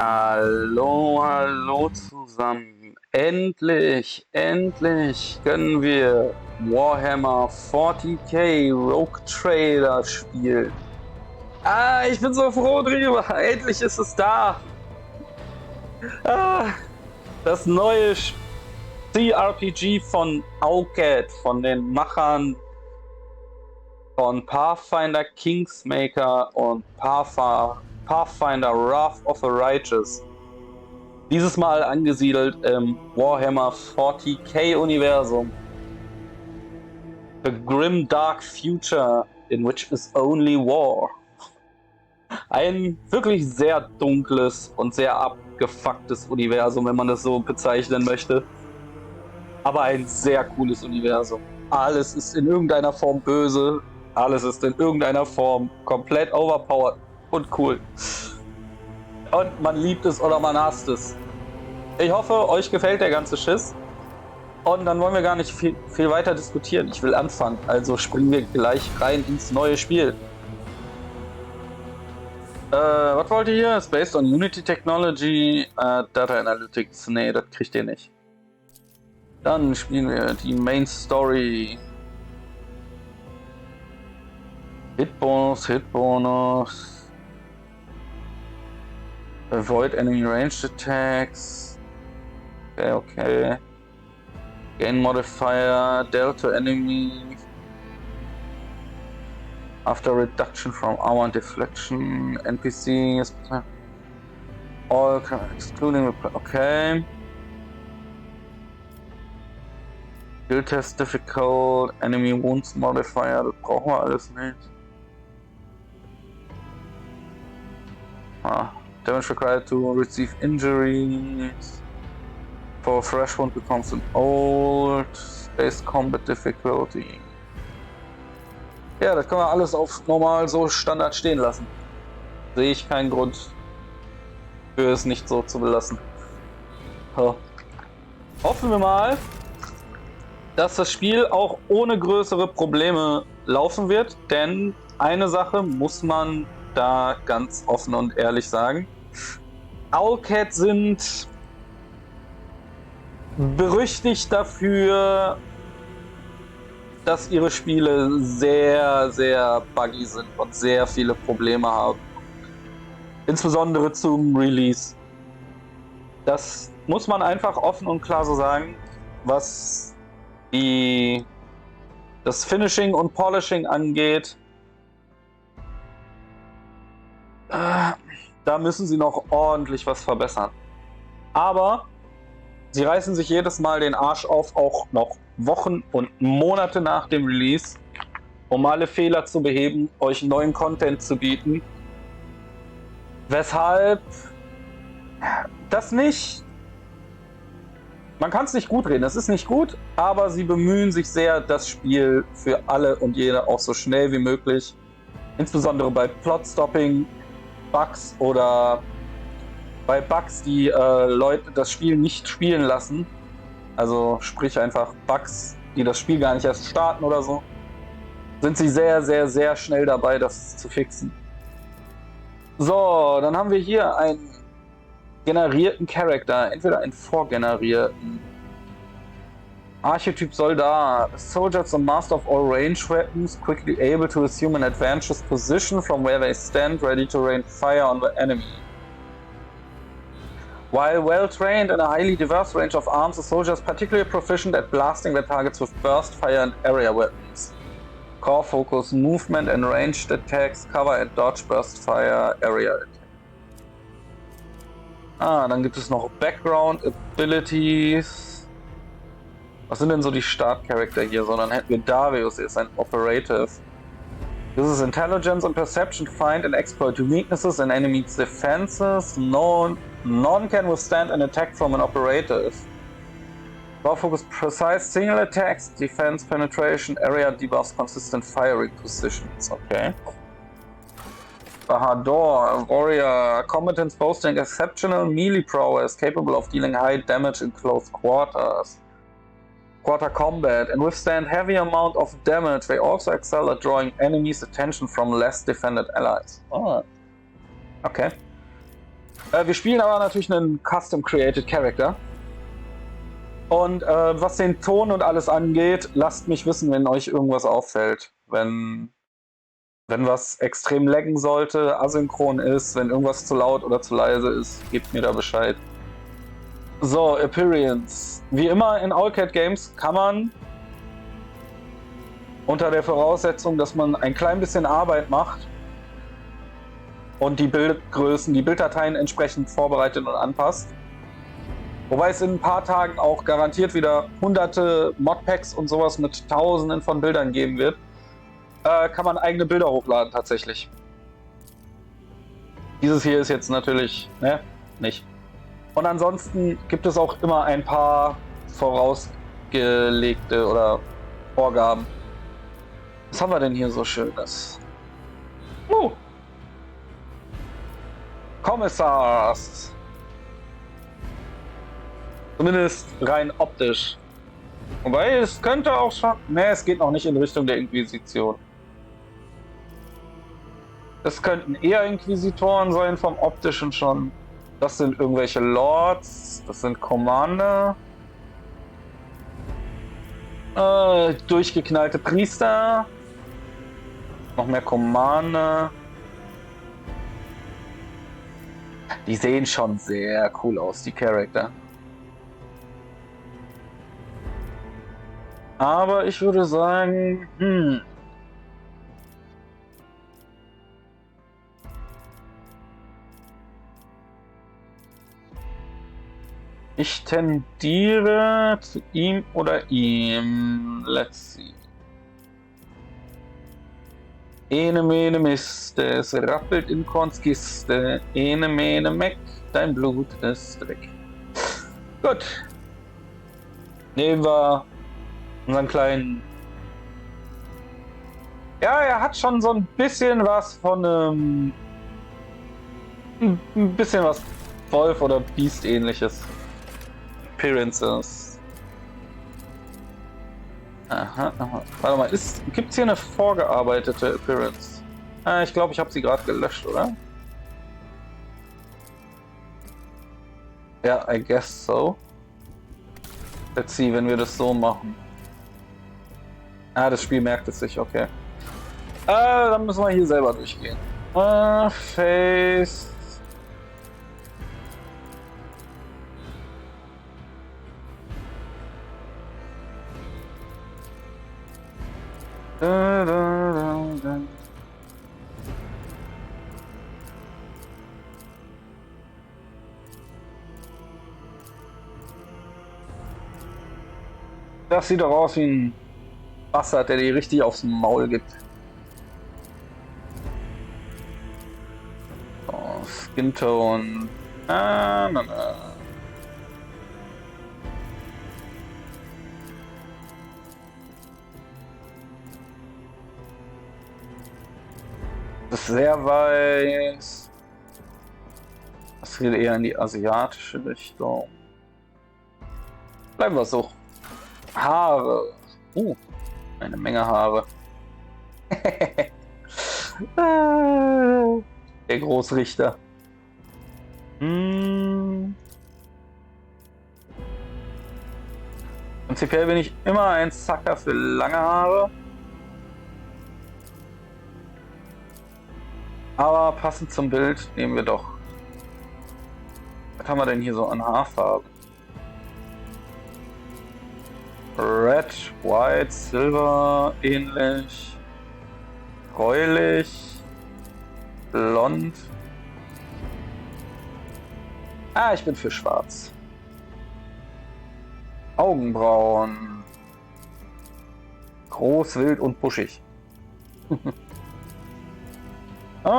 Hallo, hallo zusammen. Endlich können wir Warhammer 40k Rogue Trader spielen. Ich bin so froh drüber. Endlich ist es da. Das neue CRPG von Auket, von den Machern von Pathfinder Kingsmaker und Pathfinder Wrath of the Righteous. Dieses Mal angesiedelt im Warhammer 40k Universum. The grim dark future in which is only war. Ein wirklich sehr dunkles und sehr abgefucktes Universum, wenn man das so bezeichnen möchte. Aber ein sehr cooles Universum. Alles ist in irgendeiner Form böse. Alles ist in irgendeiner Form komplett overpowered und cool. Und man liebt es oder man hasst es. Ich hoffe, euch gefällt der ganze Schiss. Und dann wollen wir gar nicht viel weiter diskutieren. Ich will anfangen. Also springen wir gleich rein ins neue Spiel. Was wollt ihr hier? It's based on Unity Technology, Data Analytics. Nee, das kriegt ihr nicht. Dann spielen wir die Main Story. Hitbonus. Avoid enemy ranged attacks. Okay. Gain modifier, Delta enemy. After reduction from armor and deflection, NPCs. All excluding. Okay. Skill test difficult, enemy wounds modifier, das brauchen wir alles nicht. Damage required to receive injuries. For fresh wound becomes an old. Base combat difficulty. Ja, das können wir alles auf normal so Standard stehen lassen. Sehe ich keinen Grund für es nicht so zu belassen. So. Hoffen wir mal, dass das Spiel auch ohne größere Probleme laufen wird, denn eine Sache muss man da ganz offen und ehrlich sagen. Auket sind berüchtigt dafür, dass ihre Spiele sehr, sehr buggy sind und sehr viele Probleme haben. Insbesondere zum Release. Das muss man einfach offen und klar so sagen, was das Finishing und Polishing angeht. Da müssen sie noch ordentlich was verbessern. Aber sie reißen sich jedes Mal den Arsch auf, auch noch Wochen und Monate nach dem Release, um alle Fehler zu beheben, euch neuen Content zu bieten. Weshalb das nicht... Man kann es nicht gut reden, es ist nicht gut, aber sie bemühen sich sehr, das Spiel für alle und jede auch so schnell wie möglich, insbesondere bei Plot-Stopping, Bugs oder bei Bugs, die Leute das Spiel nicht spielen lassen, also sprich einfach Bugs, die das Spiel gar nicht erst starten oder so, sind sie sehr, sehr, sehr schnell dabei, das zu fixen. So, dann haben wir hier einen generierten Charakter, entweder einen vorgenerierten. Archetyp Soldat. Soldiers are master of all range weapons, quickly able to assume an advantageous position from where they stand, ready to rain fire on the enemy. While well trained in a highly diverse range of arms, the soldier is particularly proficient at blasting their targets with burst fire and area weapons. Core focus, movement and ranged attacks, cover and dodge, burst fire, area attack. Dann gibt es noch Background Abilities. Was sind denn so die Startcharakter hier? So, dann hätten wir Darius, er ist ein Operative. Uses Intelligence and Perception to find and exploit weaknesses in enemies' defenses. None can withstand an attack from an operative. Core focus, precise single attacks, defense penetration, area debuffs, consistent firing positions. Okay. Bahadur, warrior, competence boasting exceptional melee prowess, capable of dealing high damage in close quarters. Quarter combat and withstand heavy amount of damage. They also excel at drawing enemies' attention from less defended allies. Oh. Okay. Wir spielen aber natürlich einen Custom-Created Character. Und was den Ton und alles angeht, lasst mich wissen, wenn euch irgendwas auffällt. Wenn was extrem laggen sollte, asynchron ist, wenn irgendwas zu laut oder zu leise ist, gebt mir da Bescheid. So, Imperiums. Wie immer in Owlcat Games kann man unter der Voraussetzung, dass man ein klein bisschen Arbeit macht und die Bildgrößen, die Bilddateien entsprechend vorbereitet und anpasst. Wobei es in ein paar Tagen auch garantiert wieder hunderte Modpacks und sowas mit Tausenden von Bildern geben wird. Kann man eigene Bilder hochladen tatsächlich. Dieses hier ist jetzt natürlich nicht. Und ansonsten gibt es auch immer ein paar vorausgelegte oder Vorgaben. Was haben wir denn hier so Schönes? Kommissars. Zumindest rein optisch. Wobei, es könnte auch schon... Ne, es geht noch nicht in Richtung der Inquisition. Es könnten eher Inquisitoren sein vom Optischen schon. Das sind irgendwelche Lords. Das sind Commander. Durchgeknallte Priester. Noch mehr Commander. Die sehen schon sehr cool aus, die Charakter. Aber ich würde sagen, ich tendiere zu ihm oder ihm. Let's see. Ene mene Miste, es rappelt in Kornskiste. Ene mene Meck, dein Blut ist weg. Gut. Nehmen wir unseren kleinen... Ja, er hat schon so ein bisschen was von einem... Ein bisschen was Wolf- oder Biest-ähnliches. Appearances. Aha. Warte mal, gibt's hier eine vorgearbeitete Appearance? Ich glaube, ich habe sie gerade gelöscht, oder? Ja, I guess so. Let's see, wenn wir das so machen. Das Spiel merkt es sich, okay. Dann müssen wir hier selber durchgehen. Face. Das sieht doch aus wie ein Bastard, der dir richtig aufs Maul gibt. Oh, Skin Tone. Na. Das ist sehr weiß. Das geht eher in die asiatische Richtung. Bleiben wir so. Haare. Eine Menge Haare. Der Großrichter. Prinzipiell bin ich immer ein Sucker für lange Haare. Aber passend zum Bild nehmen wir doch. Was haben wir denn hier so an Haarfarben? Red, White, Silver, ähnlich. Gräulich. Blond. Ich bin für schwarz. Augenbrauen. Groß, wild und buschig. Was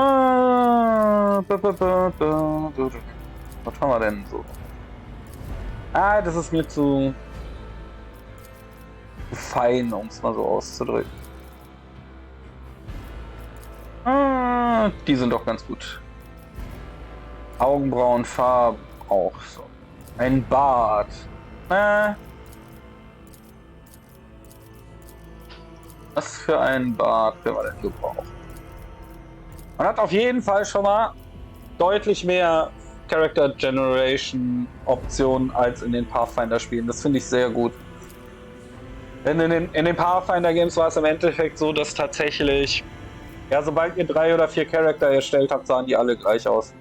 haben wir denn so? Das ist mir zu fein, um es mal so auszudrücken. Die sind doch ganz gut. Augenbrauenfarben auch so. Ein Bart. Was für ein Bart können wir denn gebrauchen? Man hat auf jeden Fall schon mal deutlich mehr Character Generation Option als in den Pathfinder-Spielen. Das finde ich sehr gut. Denn in den Pathfinder-Games war es im Endeffekt so, dass tatsächlich, ja, sobald ihr 3 oder 4 Charakter erstellt habt, sahen die alle gleich aus.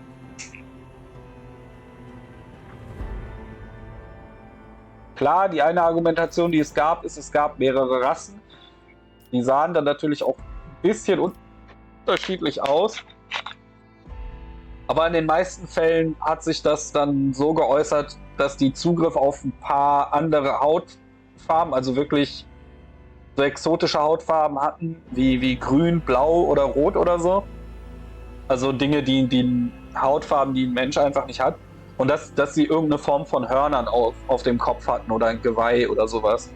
Klar, die eine Argumentation, die es gab, ist, es gab mehrere Rassen. Die sahen dann natürlich auch ein bisschen unterschiedlich aus. Aber in den meisten Fällen hat sich das dann so geäußert, dass die Zugriff auf ein paar andere Hautfarben, also wirklich so exotische Hautfarben hatten, wie grün, blau oder rot oder so. Also Dinge, die Hautfarben, die ein Mensch einfach nicht hat. Und dass sie irgendeine Form von Hörnern auf dem Kopf hatten oder ein Geweih oder sowas.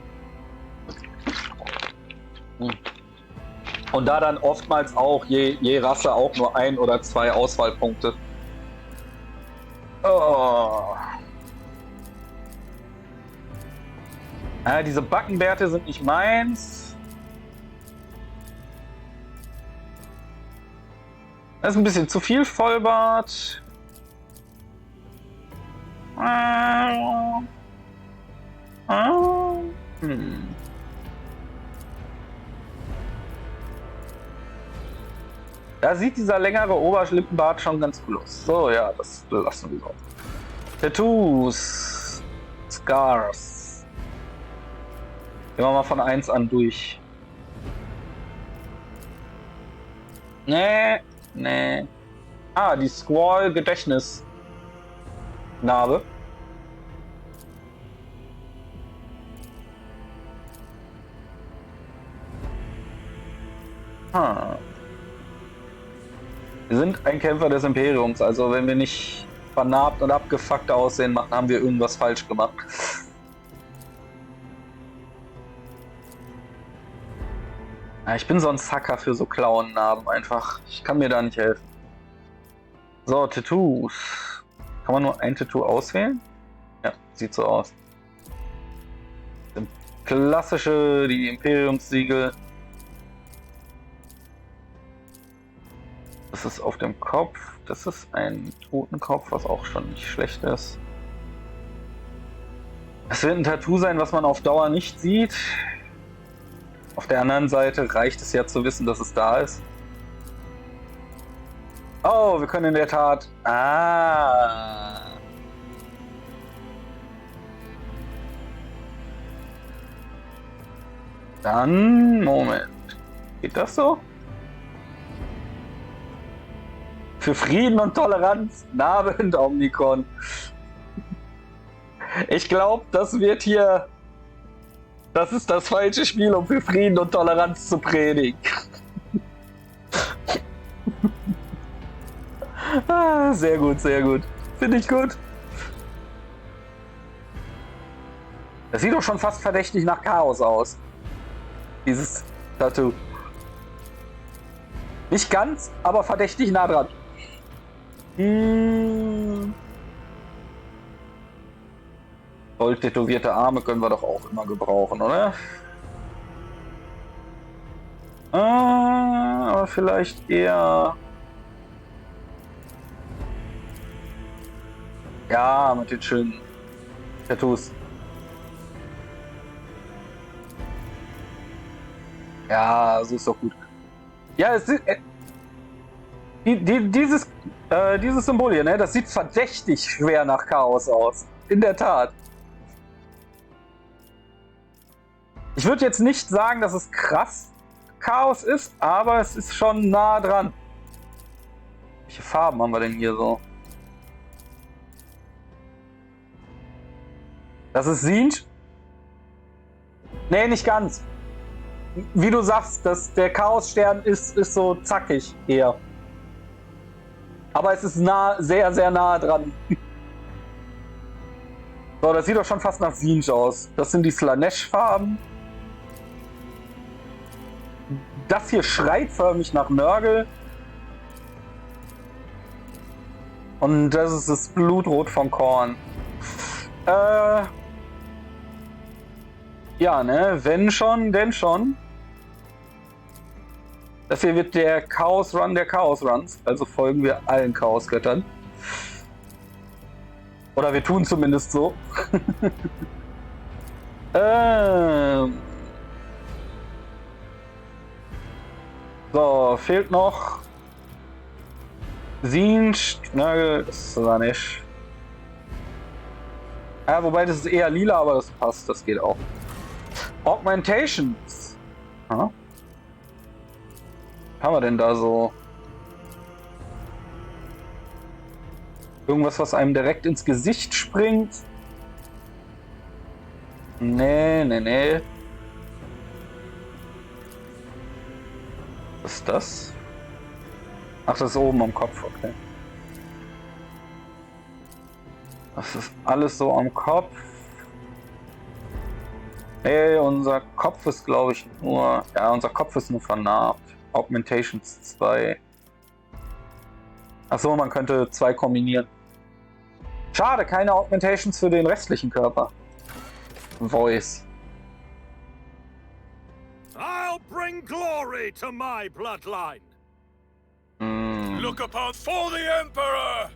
Und da dann oftmals auch je Rasse auch nur 1 oder 2 Auswahlpunkte. Oh. Diese Backenbärte sind nicht meins. Das ist ein bisschen zu viel Vollbart. Da sieht dieser längere Oberlippenbart schon ganz cool aus. So, ja, das lassen wir so. Tattoos. Scars. Gehen wir mal von 1 an durch. Nee. Die Squall-Gedächtnis-Narbe. Wir sind ein Kämpfer des Imperiums, also wenn wir nicht vernarbt und abgefuckt aussehen, haben wir irgendwas falsch gemacht. Ja, ich bin so ein Sucker für so Klauennarben einfach. Ich kann mir da nicht helfen. So, Tattoos. Kann man nur ein Tattoo auswählen? Ja, sieht so aus. Klassische, die Imperiumssiegel. Das ist auf dem Kopf. Das ist ein Totenkopf, was auch schon nicht schlecht ist. Es wird ein Tattoo sein, was man auf Dauer nicht sieht. Auf der anderen Seite reicht es ja zu wissen, dass es da ist. Oh, wir können in der Tat... Dann... Moment. Geht das so? Für Frieden und Toleranz, Nabend Omikron. Ich glaube, das wird hier... Das ist das falsche Spiel, um für Frieden und Toleranz zu predigen. Sehr gut, sehr gut. Finde ich gut. Das sieht doch schon fast verdächtig nach Chaos aus. Dieses Tattoo. Nicht ganz, aber verdächtig nah dran. Gold tätowierte Arme können wir doch auch immer gebrauchen, oder? Aber vielleicht eher... Ja, mit den schönen Tattoos. Ja, so ist doch gut. Ja, es ist... dieses Symbol hier, ne, das sieht verdächtig schwer nach Chaos aus. In der Tat. Ich würde jetzt nicht sagen, dass es krass Chaos ist, aber es ist schon nah dran. Welche Farben haben wir denn hier so? Das ist Sinj. Nee, nicht ganz. Wie du sagst, der Chaosstern ist so zackig eher. Aber es ist sehr, sehr nah dran. So, das sieht doch schon fast nach Sinj aus. Das sind die Slanesh-Farben. Das hier schreit förmlich nach Nörgel. Und das ist das Blutrot von Korn. Ja, ne? Wenn schon, denn schon. Das hier wird der Chaos Run der Chaos Runs. Also folgen wir allen Chaosgöttern. Oder wir tun zumindest so. So, fehlt noch. Nagel ist da nicht. Ja, wobei das ist eher lila, aber das passt, das geht auch. Augmentations. Was haben wir denn da so? Irgendwas, was einem direkt ins Gesicht springt? Nee. Was ist das? Ach, das ist oben am Kopf, okay. Das ist alles so am Kopf. Hey, unser Kopf ist, glaube ich, nur... Ja, unser Kopf ist nur vernarbt. Augmentations 2. Achso, man könnte 2 kombinieren. Schade, keine Augmentations für den restlichen Körper. Voice. I'll bring glory to my bloodline. Look upon for the Emperor.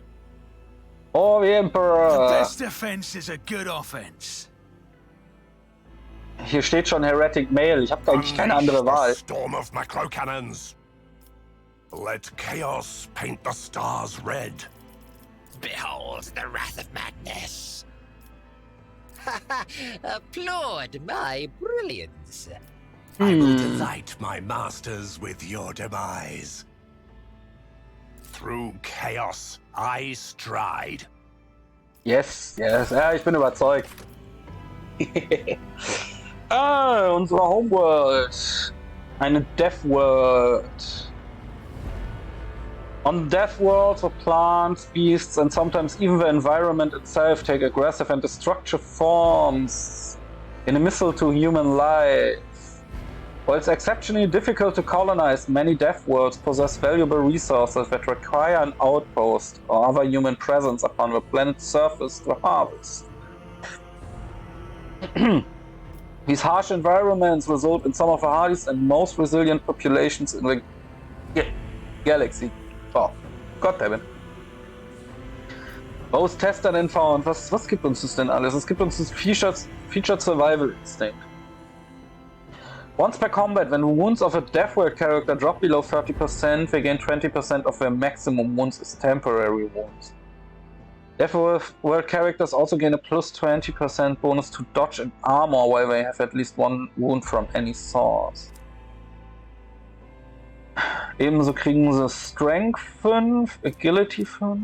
Oh, the Emperor. The best defense is a good offense. Hier steht schon Heretic Male. Ich habe eigentlich keine andere Wahl. Storm of macro cannons. Let chaos paint the stars red. Behold the wrath of madness. Applaud my brilliance. I will delight my masters with your demise. Through chaos I stride. Yes. Ja, ich bin überzeugt. Unsere Homeworld. Eine Death World. On Death Worlds, the plants, beasts, and sometimes even the environment itself take aggressive and destructive forms in a missile to human life. While it's exceptionally difficult to colonize, many Death Worlds possess valuable resources that require an outpost or other human presence upon the planet's surface to harvest. These harsh environments result in some of the hardest and most resilient populations in the galaxy. Oh, goddammit. Both tested and found. Was gibt uns das denn alles? Es gibt uns das Featured Survival Instinct. Once per combat, when wounds of a Death World character drop below 30%, they gain 20% of their maximum wounds as temporary wounds. Death World characters also gain a plus 20% bonus to dodge and armor while they have at least one wound from any source. Ebenso kriegen sie Strength 5, Agility 5.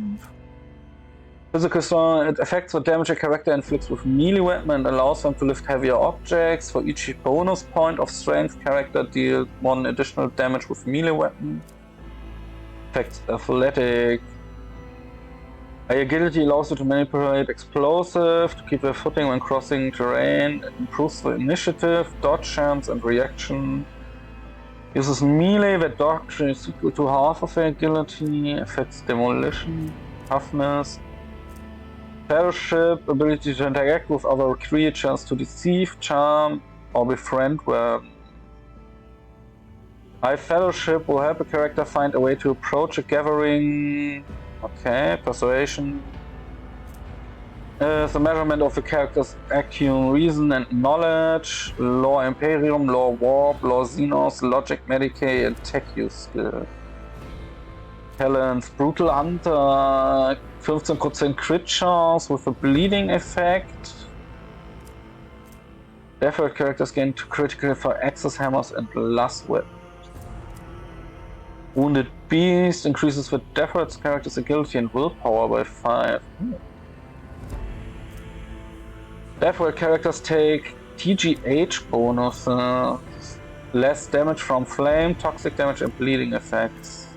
Physical Storm, it affects the damage a character inflicts with melee weapon and allows them to lift heavier objects. For each bonus point of strength, character deals 1 additional damage with melee weapon. Affects athletic. High agility allows you to manipulate explosive, to keep their footing when crossing terrain. It improves the initiative, dodge chance and reaction. Uses melee, that dodge is equal to half of their agility. Affects demolition, toughness. Fellowship, ability to interact with other creatures, to deceive, charm, or befriend where high fellowship will help a character find a way to approach a gathering. Okay, persuasion. The measurement of the character's IQ, reason and knowledge, law Imperium, law warp, law Xenos, logic, Medicaid, and tech use skill. Talents, brutal hunter, 15% crit chance with a bleeding effect. Death World characters gain critical for axes, hammers, and lust weapons. Wounded Beast increases the Death World character's agility and willpower by 5. Death World characters take TGH bonuses, less damage from flame, toxic damage, and bleeding effects.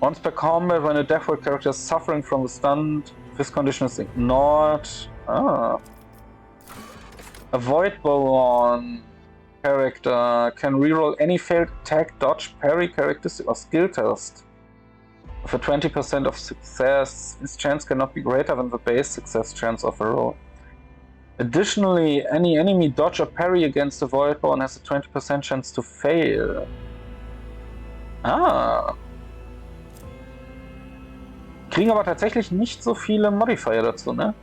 Once per combat, when a Death World character is suffering from the stun, this condition is ignored. A Void Baron character can reroll any failed attack, dodge, parry, characteristic, or skill test. With a 20% of success, this chance cannot be greater than the base success chance of a roll. Additionally, any enemy dodge or parry against the Void Baron has a 20% chance to fail. Kriegen aber tatsächlich nicht so viele Modifier dazu, ne?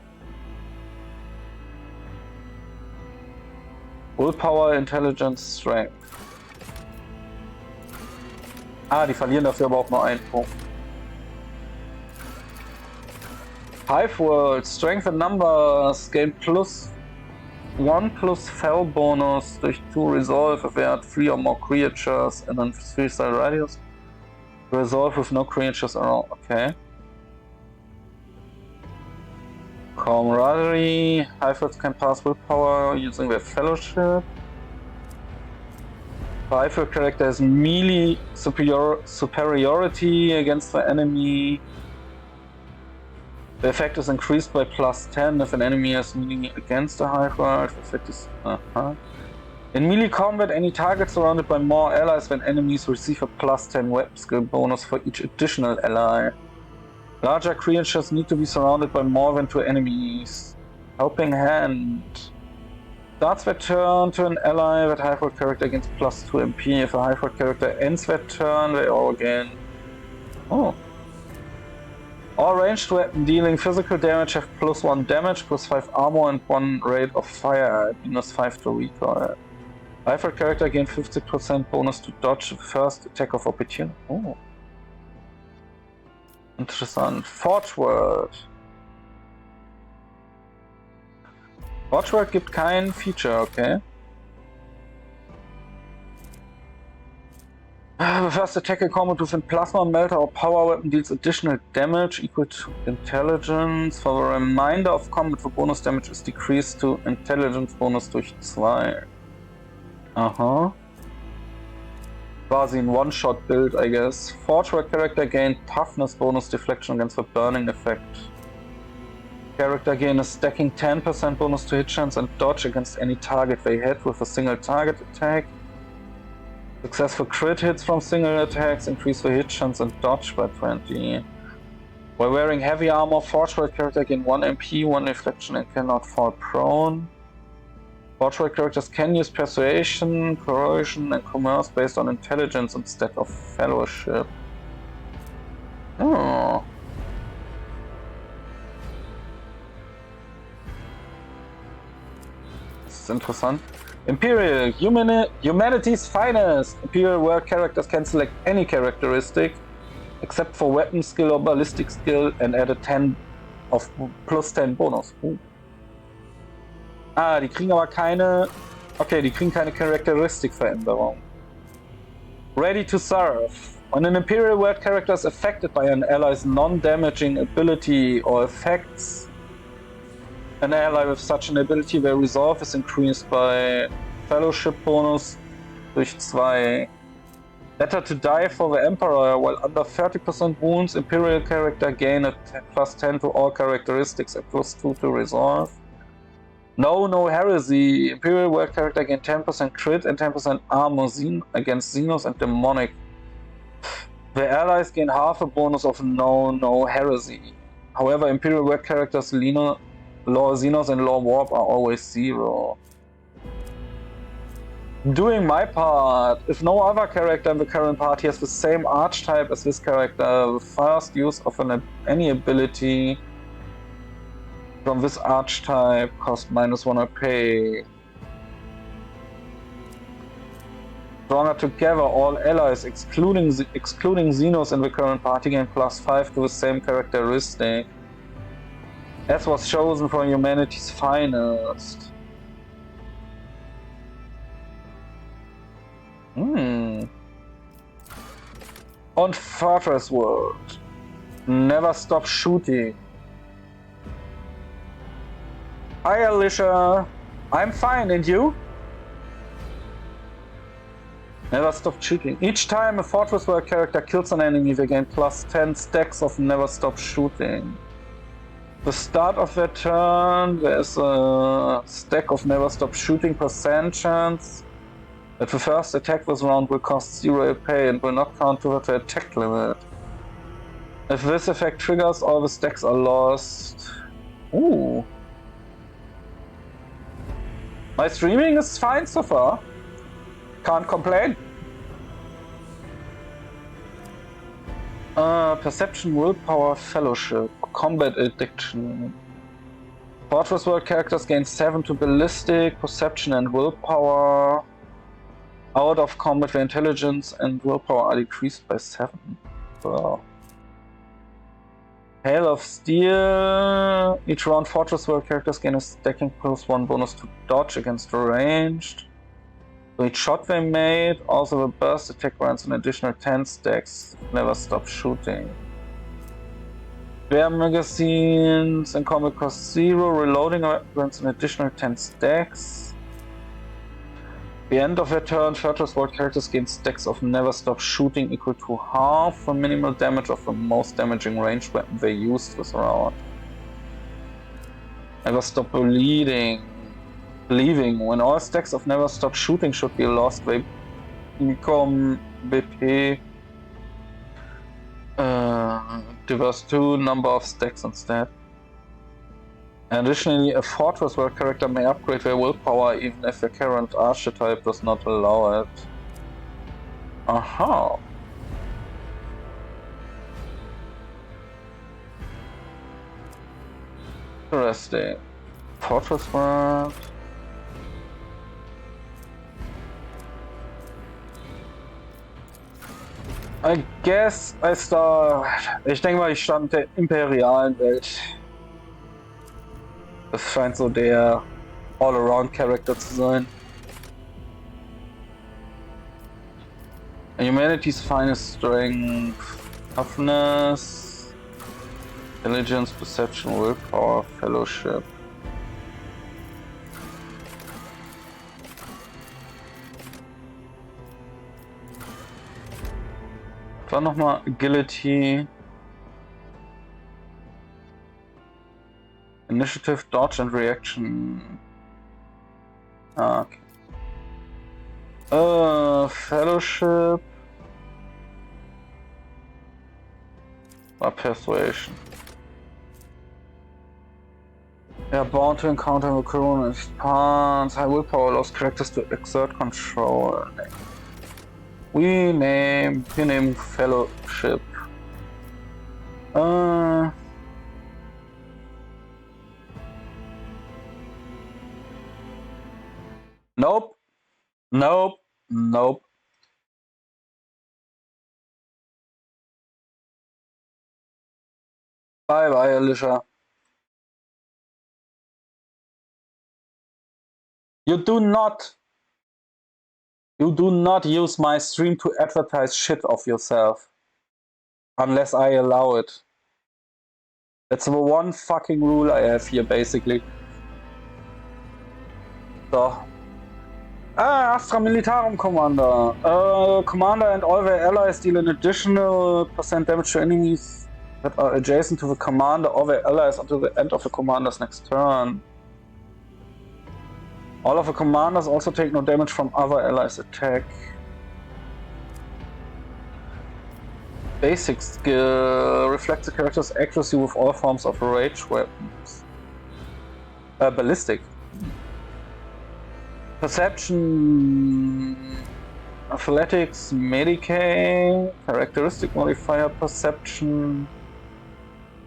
Willpower, Intelligence, Strength. Ah, die verlieren dafür aber auch nur einen Punkt. Hive World, Strength and Numbers, gain +1 plus Fell bonus durch 2 Resolve if they had 3 or more creatures in a 3-style radius. Resolve with no creatures around, okay. Camaraderie, Hive Worlds can pass willpower using their fellowship. Hive World character has melee superiority against the enemy. The effect is increased by +10 if an enemy has melee against the Hive World. The effect is in melee combat, any target surrounded by more allies than enemies receive a +10 weapon skill bonus for each additional ally. Larger creatures need to be surrounded by more than 2 enemies. Helping Hand. Starts their turn to an ally that Hive World character gains +2 MP. If a Hive World character ends their turn, they all gain. Oh. All ranged weapons dealing physical damage have +1 damage, +5 armor, and 1 rate of fire, -5 to recoil. Hive World character gain 50% bonus to dodge the first attack of opportunity. Oh. Interessant. Forge World. Forge World gibt kein Feature, okay. The first attack in combat with a plasma melter or power weapon deals additional damage equal to intelligence. For the remainder of combat, the bonus damage is decreased to intelligence bonus durch 2. Aha. Quasi ein One-Shot-Build, I guess. Forge World character gain toughness bonus deflection against the burning effect. Character gain a stacking 10% bonus to hit chance and dodge against any target they hit with a single target attack. Successful crit hits from single attacks increase the hit chance and dodge by 20. While wearing heavy armor, Forge World character gain 1 MP, 1 deflection and cannot fall prone. Forge World characters can use persuasion, corrosion and commerce based on intelligence instead of fellowship. Oh. Das ist interessant. Imperial, humanity's finest. Imperial world characters can select any characteristic except for weapon skill or ballistic skill and add a 10 of +10 bonus. Ah, die kriegen aber keine. Okay, die kriegen keine Charakteristikveränderung. Ready to serve. When an Imperial world character is affected by an ally's non-damaging ability or affects an ally with such an ability, their resolve is increased by fellowship bonus durch 2. Better to die for the Emperor. While under 30% wounds, Imperial character gain a +10 to all characteristics and +2 to resolve. No Heresy. Imperial world character gain 10% crit and 10% armor against Xenos and Demonic. The allies gain half a bonus of no Heresy. However, Imperial world characters Law Xenos and Law Warp are always 0. Doing my part. If no other character in the current party has the same archetype as this character, the first use of any ability from this archetype costs -1 AP. Stronger together, all allies, excluding Xenos in the current party, gain +5 to the same characteristic. As was chosen from humanity's finest. On Fortress World. Never stop shooting. Hi Alicia. I'm fine, and you? Never stop shooting. Each time a Fortress World character kills an enemy, they gain +10 stacks of Never Stop Shooting. The start of their turn, there is a stack of Never Stop Shooting % chance that the first attack this round will cost 0 AP and will not count toward the attack limit. If this effect triggers, all the stacks are lost. Ooh. My streaming is fine so far. Can't complain. Perception, Willpower, Fellowship, Combat Addiction. Fortress World characters gain 7 to Ballistic, Perception and Willpower. Out of combat where Intelligence and Willpower are decreased by 7. Wow. Hail of Steel. Each round Fortress World characters gain a stacking +1 bonus to dodge against ranged. So each shot they made, also the burst attack grants an additional 10 stacks. Never stop shooting. Rare magazines in combat cost 0. Reloading grants an additional 10 stacks. At the end of their turn, Fortress World characters gain stacks of Never Stop Shooting equal to half the minimal damage of the most damaging ranged weapon they used this round. Never Stop Bleeding. When all stacks of Never Stop Shooting should be lost, they become BP. Diverse 2 number of stacks instead. Additionally, a Fortress World character may upgrade their willpower even if their current archetype does not allow it. Aha! Interesting. Fortress World. I guess I start. Ich denke mal, ich stand der imperialen Welt. Das scheint so der All-Around-Character zu sein. Humanity's finest strength, toughness, intelligence, perception, willpower, fellowship. War nochmal Agility. Initiative, Dodge and Reaction. Ah, okay. Fellowship. Or Persuasion. They are bound to encounter the Corona's parts. High willpower allows characters to exert control. We name Fellowship. Nope. Nope. Nope. Bye bye, Alicia. You do not use my stream to advertise shit of yourself. Unless I allow it. That's the one fucking rule I have here, basically. So. Astra Militarum Commander. Commander and all their allies deal an additional % damage to enemies that are adjacent to the commander or their allies until the end of the commander's next turn. All of the commanders also take no damage from other allies' attack. Basic skill reflects the character's accuracy with all forms of rage weapons. Ballistic. Perception, Athletics, Medicae, Characteristic modifier, Perception,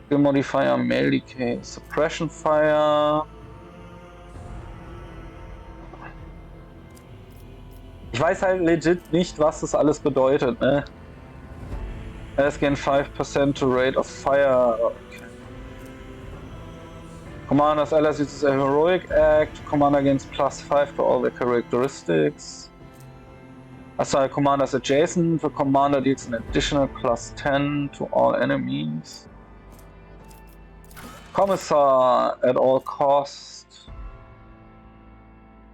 Skill modifier, Medicae, Suppression Fire. Ich weiß halt legit nicht, was das alles bedeutet, ne? Es gain 5% to rate of fire. Okay. Commander's allies uses a heroic act. Commander gains +5 to all their characteristics. As a commander's adjacent, the commander deals an additional +10 to all enemies. Commissar at all costs.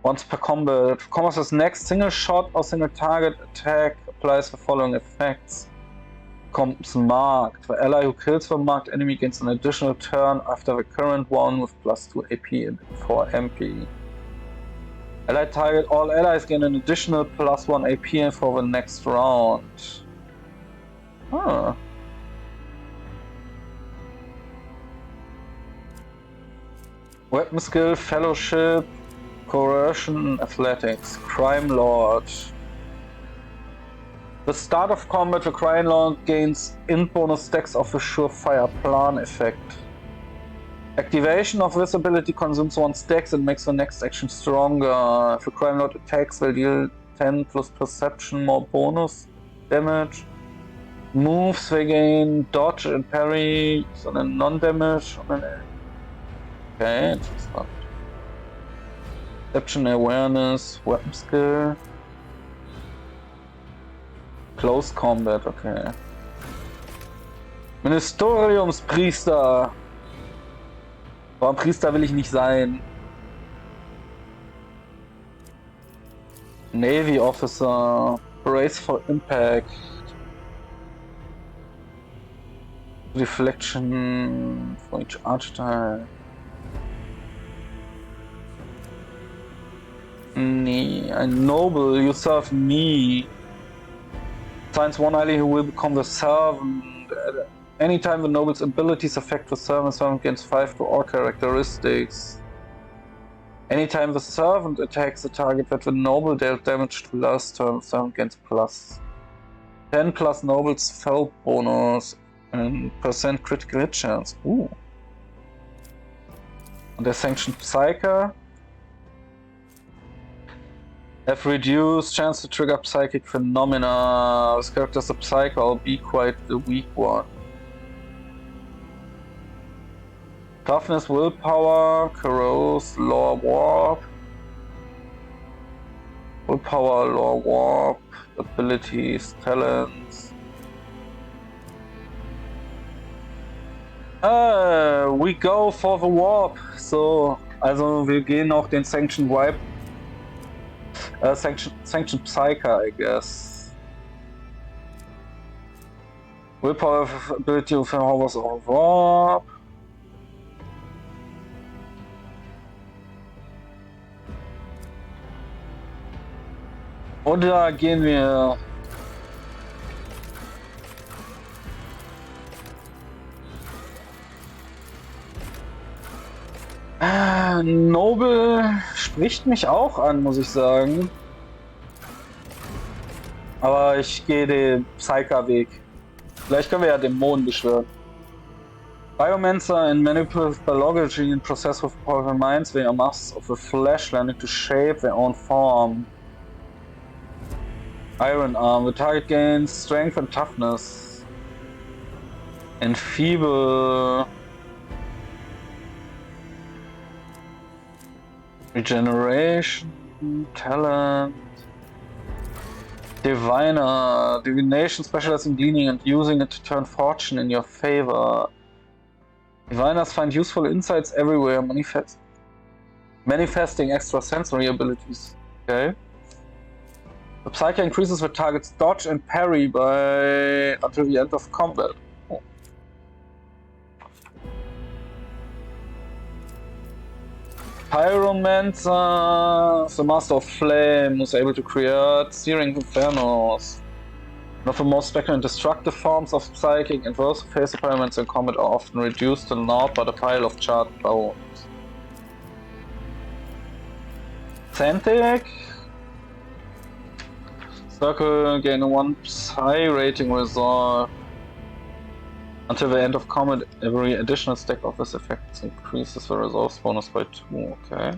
Once per combat. Commissar's next single shot or single target attack applies the following effects. Becomes marked. The ally who kills the marked enemy gains an additional turn after the current one with +2 AP and 4 MP. Allied target, all allies gain an additional +1 AP for the next round. Huh. Weapon skill, fellowship, coercion, athletics, crime lord. The start of combat, the Freihändler gains int bonus stacks of the surefire plan effect. Activation of this ability consumes 1 stacks and makes the next action stronger. If the Freihändler attacks, will deal 10 plus perception more bonus damage. Moves, they gain dodge and parry, sondern non-damage. Okay, interessant. Perception, awareness, weapon skill. Close combat, okay. Ministeriumspriester. Aber Priester will ich nicht sein. Navy Officer. Brace for Impact. Reflection for each archetype. Nee, ein Noble, you serve me. Assigns 1 ally who will become the servant. Anytime the noble's abilities affect the servant gains 5 to all characteristics. Anytime the servant attacks the target that the noble dealt damage to last turn, the servant gains plus 10 plus noble's foe bonus and % critical hit chance. Und der Sanctioned Psyker have reduced chance to trigger psychic phenomena. This character is a psycho, I'll be quite the weak one. Toughness, willpower, corrose, lore warp. Willpower, lore warp, abilities, talents. We go for the warp. So, also wir gehen auch den Sanctioned Wipe. Sanctioned Psyker, I guess. Willpower ability of hovers over warp. Oder gehen wir Noble spricht mich auch an, muss ich sagen. Aber ich gehe den Psyker-Weg. Vielleicht können wir ja Dämonen beschwören. Biomancer and manipulative biology and process with powerful minds their masks of the flesh learning to shape their own form. Iron Arm. The target gains strength and toughness. Enfeeble. Regeneration. Talent. Diviner. Divination specializes in gleaning and using it to turn fortune in your favor. Diviners find useful insights everywhere, manifesting extrasensory abilities. Okay. The Psyker increases the target's dodge and parry until the end of combat. Oh. Pyromancer, the Master of Flame, who's able to create searing infernos. One of the most spectral and destructive forms of psychic, and those who face the Pyromancer in combat are often reduced to naught by the pile of charred bones. Xantic. Circle, gain a 1 Psy rating resolve. Until the end of combat, every additional stack of this effect increases the resolve bonus by 2, okay.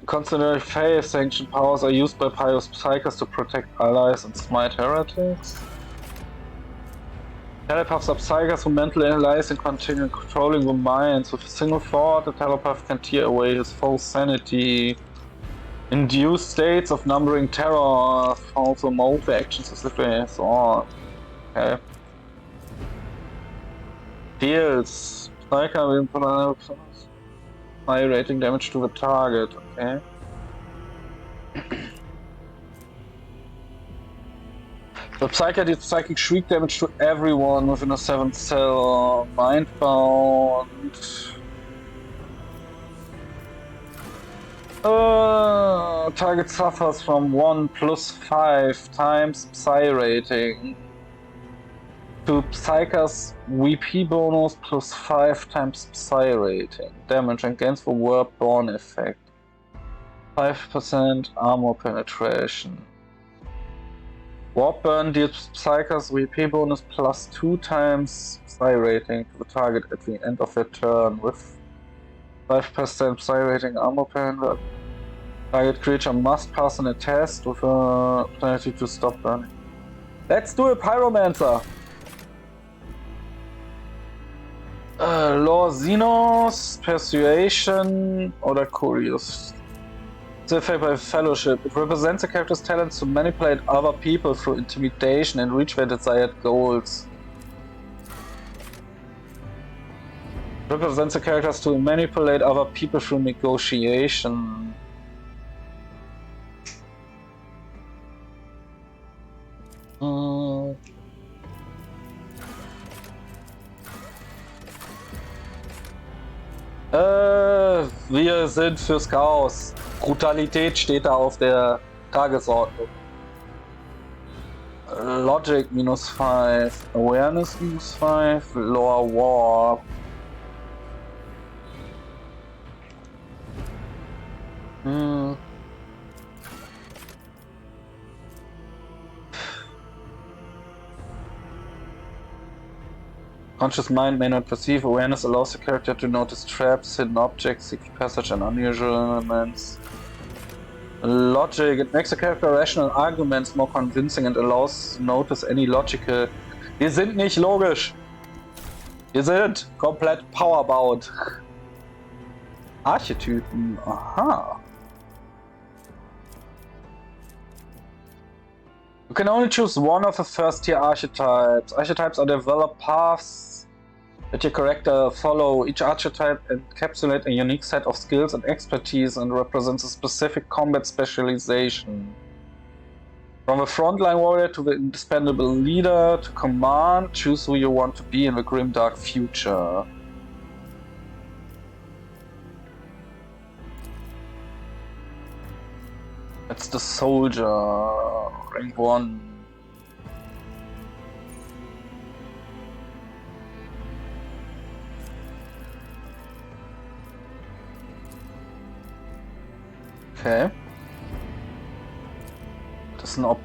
Constantly phase sanctioned powers are used by Pious Psychers to protect allies and smite heretics. Telepaths are Psychers who mentally analyze and continue controlling the minds. With a single thought, the telepath can tear away his foe's sanity. Induce states of numbering terror, also mold the actions as if they saw. Okay. Deals. Psyker will put high rating damage to the target, okay. The Psyker deals psychic shriek damage to everyone within a 7th cell. Mindbound. Target suffers from 1 plus 5 times Psy rating. To Psyker's VP bonus plus 5 times Psy rating. Damage against the Word-Born effect. 5% armor penetration. Warp Burn deals Psychers WP bonus +2 times Psi rating to the target at the end of their turn with 5% Psi rating armor per target creature must pass a test with a penalty to stop burning. Let's do a Pyromancer! Lore Xenos, Persuasion oder Curious. It's effect by Fellowship. It represents a character's talents to manipulate other people through intimidation and reach their desired goals. Represents the characters to manipulate other people through negotiation. Wir sind fürs Chaos. Brutalität steht da auf der Tagesordnung. Logic -5, Awareness -5, Lore War. Conscious mind may not perceive. Awareness allows the character to notice traps, hidden objects, secret passage, and unusual elements. Logic. It makes the character rational arguments more convincing and allows to notice any logical. Wir sind nicht logisch. Wir sind komplett powerbound. Archetypen. Aha. You can only choose one of the first tier archetypes. Archetypes are developed paths that your character follow. Each archetype encapsulates a unique set of skills and expertise and represents a specific combat specialization. From the frontline warrior to the indispensable leader to command, choose who you want to be in the grimdark future. That's the soldier, rank 1. Okay. Das ist ein of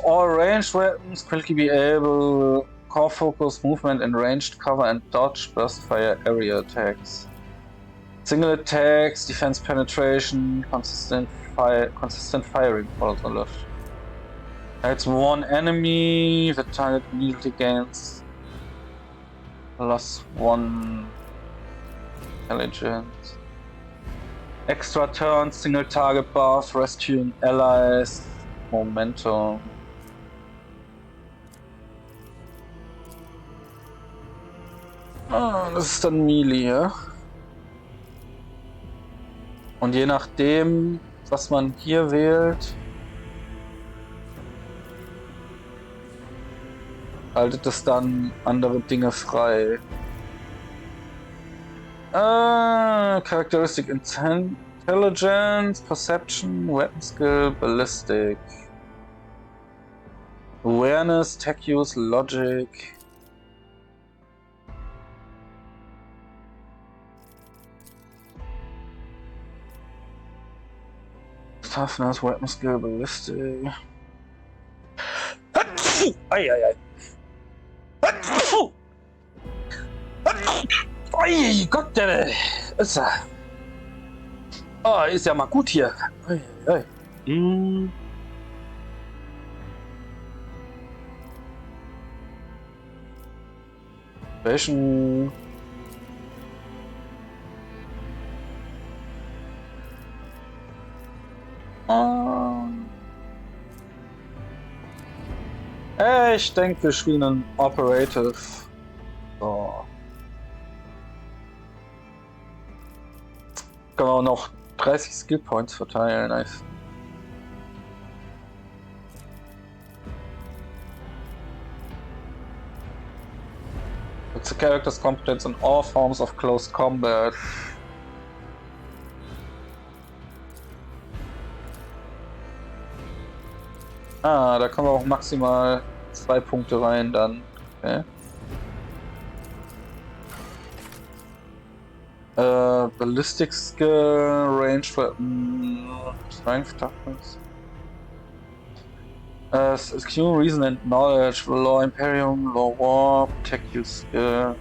all ranged weapons, quickly be able core focus, movement in ranged cover and dodge, burst fire, area attacks. Single attacks, defense penetration, consistent firing follows the left. It's one enemy, the target immediately gains +1 intelligence. Extra turns, single target buff, rescuing allies, momentum. Das ist dann Melee, ja? Und je nachdem, was man hier wählt, haltet es dann andere Dinge frei. Characteristic Intelligence, Perception, Weapon Skill, Ballistic. Awareness, Tech Use, Logic. Toughness, Weapon Skill, Ballistic. Eieiei. Ui, Gott, der ist er. Oh, ist ja mal gut hier. Ui, ui. Welchen? Ich denke, wir spielen einen Operative. So. Können wir auch noch 30 Skill Points verteilen. Nice. It's a character's competence in all forms of close combat. Da kommen wir auch maximal 2 Punkte rein dann. Okay. Ballistic Skill, Range Weapon, Strength, Toughness. Skill, reason and knowledge, law Imperium, law war, protect you skill.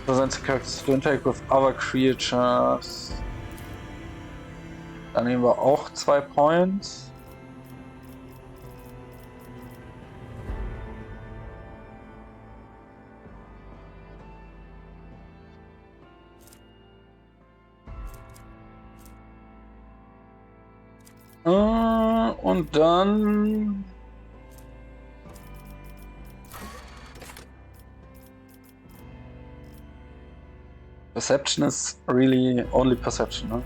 Presents characters to interact with other creatures. Dann nehmen wir auch 2 Points. Und dann Perception is really only perception, huh?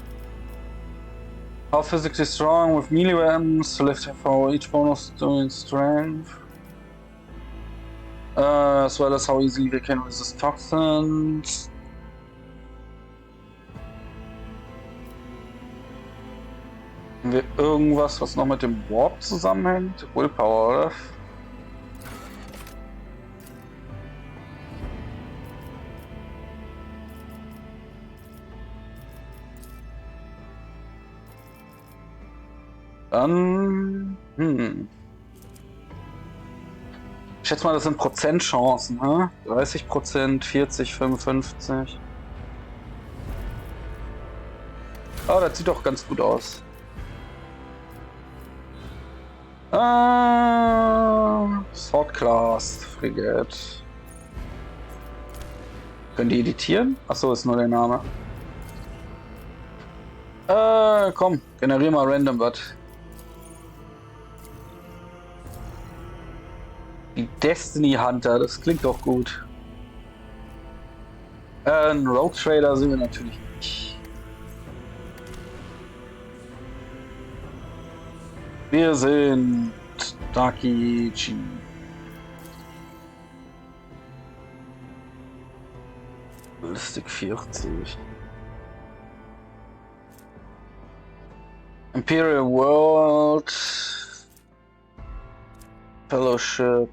How physically strong with melee weapons to lift for each bonus doing strength. As well as how easily they can resist toxins. Haben wir irgendwas, was noch mit dem Warp zusammenhängt? Willpower, oder? Dann... Ich schätze mal, das sind Prozentchancen, hä? 30%, 40, 55. Oh, das sieht doch ganz gut aus. Sword Class, Frigate. Können die editieren? Achso, ist nur der Name. Komm, generier mal random was. Die Destiny Hunter, das klingt doch gut. Ein Rogue Trader sind wir natürlich nicht. Wir sind Daki G. Ballistic 40. Imperial World. Fellowship.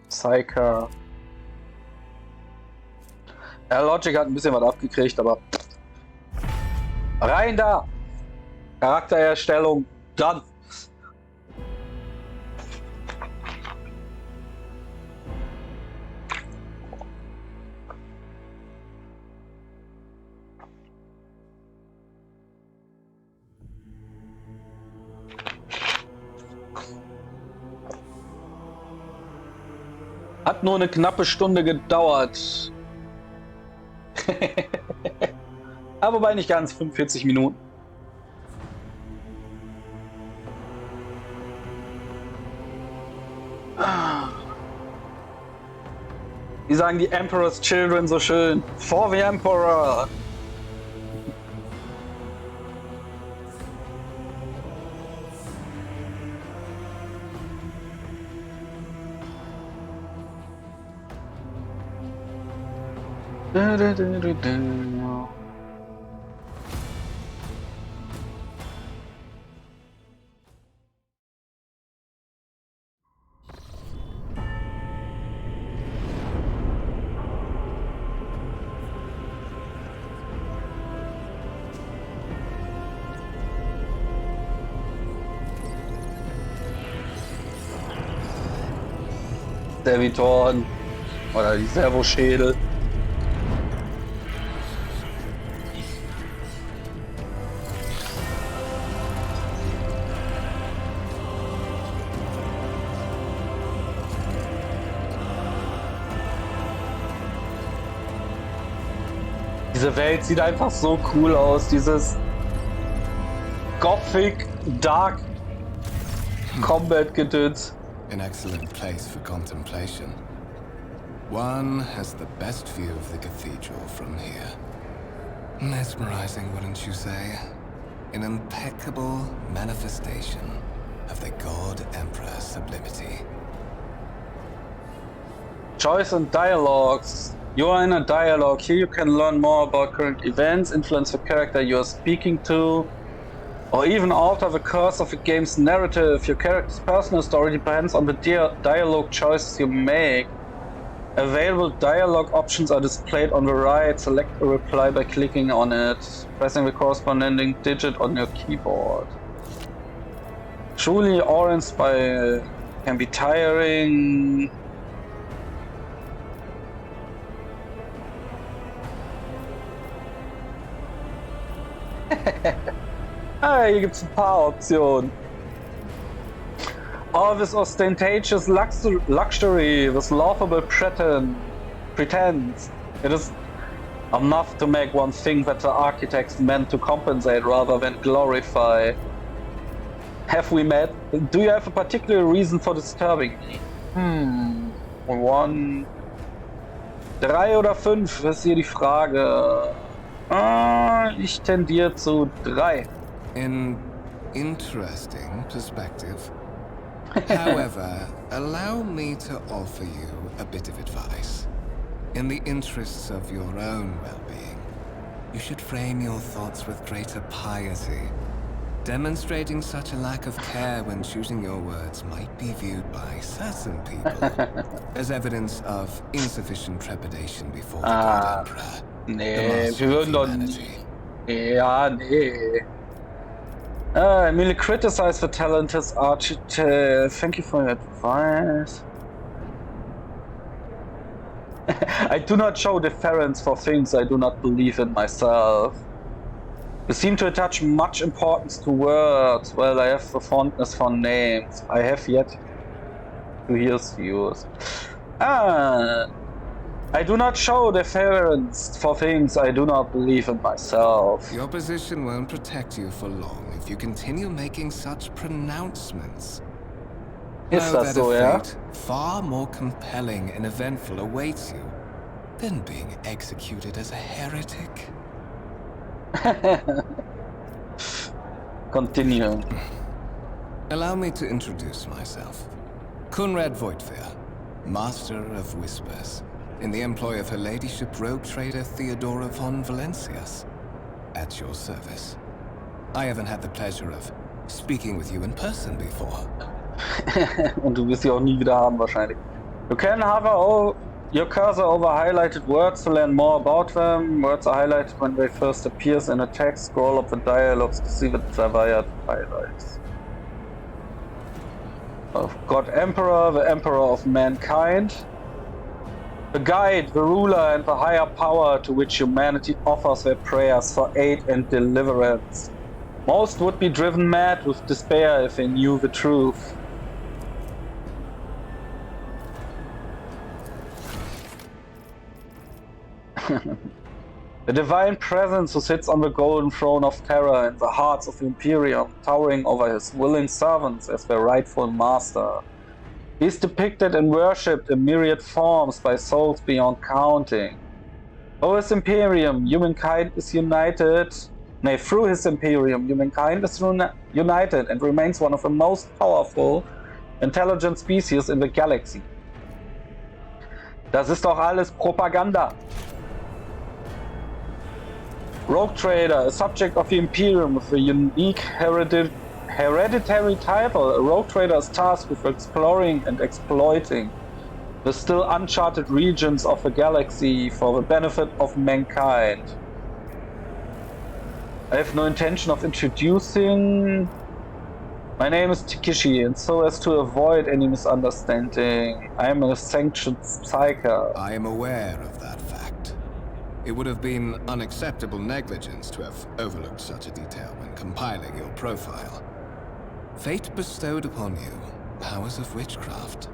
Psyker. Ja, Logic hat ein bisschen was abgekriegt, aber rein da! Charaktererstellung, dann! Hat nur eine knappe Stunde gedauert. Aber wobei nicht ganz, 45 Minuten. Wie sagen die Emperor's Children so schön? For the Emperor! Servitoren oder die Servoschädel. Diese Welt sieht einfach so cool aus, dieses Gothic Dark Combat Gedöns. An excellent place for contemplation. One has the best view of the cathedral from here. Mesmerizing, wouldn't you say? An impeccable manifestation of the God Emperor's sublimity. Choice and dialogues. You are in a dialogue. Here you can learn more about current events, influence the character you are speaking to, or even alter the course of the game's narrative. Your character's personal story depends on the dialogue choices you make. Available dialogue options are displayed on the right. Select a reply by clicking on it, pressing the corresponding digit on your keyboard. Truly awe-inspiring can be tiring. Hier gibt's ein paar Optionen. All this ostentatious luxury, this laughable pretense. It is enough to make one think that the architects meant to compensate rather than glorify. Have we met? Do you have a particular reason for disturbing me? 1, 3 oder 5 ist hier die Frage. Ich tendiere zu 3. An interesting perspective. However, allow me to offer you a bit of advice. In the interests of your own well-being, you should frame your thoughts with greater piety. Demonstrating such a lack of care when choosing your words might be viewed by certain people as evidence of insufficient trepidation before the God Emperor. Nee, wir würden doch nie. Ja, nee. I merely criticize the talented architect. Thank you for your advice. I do not show deference for things I do not believe in myself. You seem to attach much importance to words. Well, I have the fondness for names. I have yet to hear yours. I do not show deference for things I do not believe in myself. Your position won't protect you for long if you continue making such pronouncements. Ist Know das that so, a ja? fate far more compelling and eventful awaits you than being executed as a heretic. Continue. Allow me to introduce myself. Conrad Voigtwehr, Master of Whispers, in the employ of Her Ladyship Rogue Trader Theodora von Valencias, at your service. I haven't had the pleasure of speaking with you in person before. Und du wirst sie auch nie wieder haben wahrscheinlich. You can hover your cursor over highlighted words to learn more about them. Words are highlighted when they first appear in a text. Scroll up the dialogues to see the desired highlights. Of God Emperor, the Emperor of mankind. The guide, the ruler, and the higher power to which humanity offers their prayers for aid and deliverance. Most would be driven mad with despair if they knew the truth. The divine presence who sits on the golden throne of terror in the hearts of the Imperium, towering over his willing servants as their rightful master. He is depicted and worshipped in myriad forms by souls beyond counting. Through his Imperium, humankind is united. Through his Imperium, humankind is united and remains one of the most powerful, intelligent species in the galaxy. Das ist doch alles Propaganda. Rogue Trader, a subject of the Imperium with a unique hereditary title. A Rogue Trader is tasked with exploring and exploiting the still uncharted regions of the galaxy for the benefit of mankind. I have no intention of introducing. My name is Takeshi, and so as to avoid any misunderstanding, I am a sanctioned psyker. I am aware of that fact. It would have been unacceptable negligence to have overlooked such a detail when compiling your profile. Fate bestowed upon you powers of witchcraft,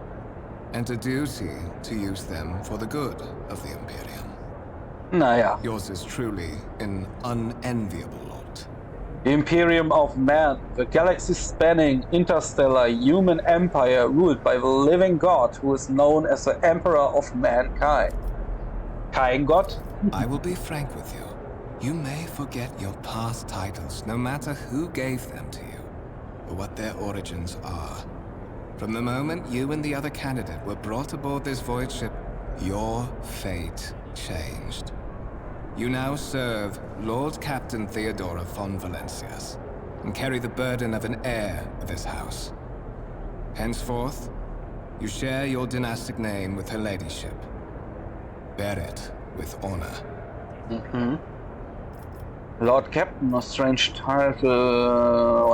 and a duty to use them for the good of the Imperium. Naja. Yours is truly an unenviable lot. The Imperium of Man, the galaxy-spanning, interstellar human empire ruled by the living god who is known as the Emperor of Mankind. Kein Gott? I will be frank with you. You may forget your past titles, no matter who gave them to you, or what their origins are. From the moment you and the other candidate were brought aboard this void ship, your fate changed. You now serve Lord Captain Theodora von Valencias, and carry the burden of an heir of this house. Henceforth, you share your dynastic name with Her Ladyship. Bear it with honor. Lord Captain, a strange title.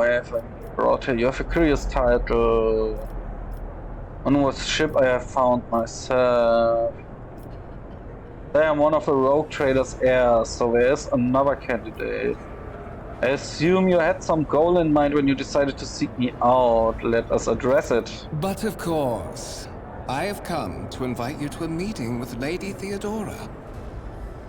You have a curious title. On what ship I have found myself. I am one of the rogue trader's heirs, so there is another candidate. I assume you had some goal in mind when you decided to seek me out. Let us address it. But of course, I have come to invite you to a meeting with Lady Theodora.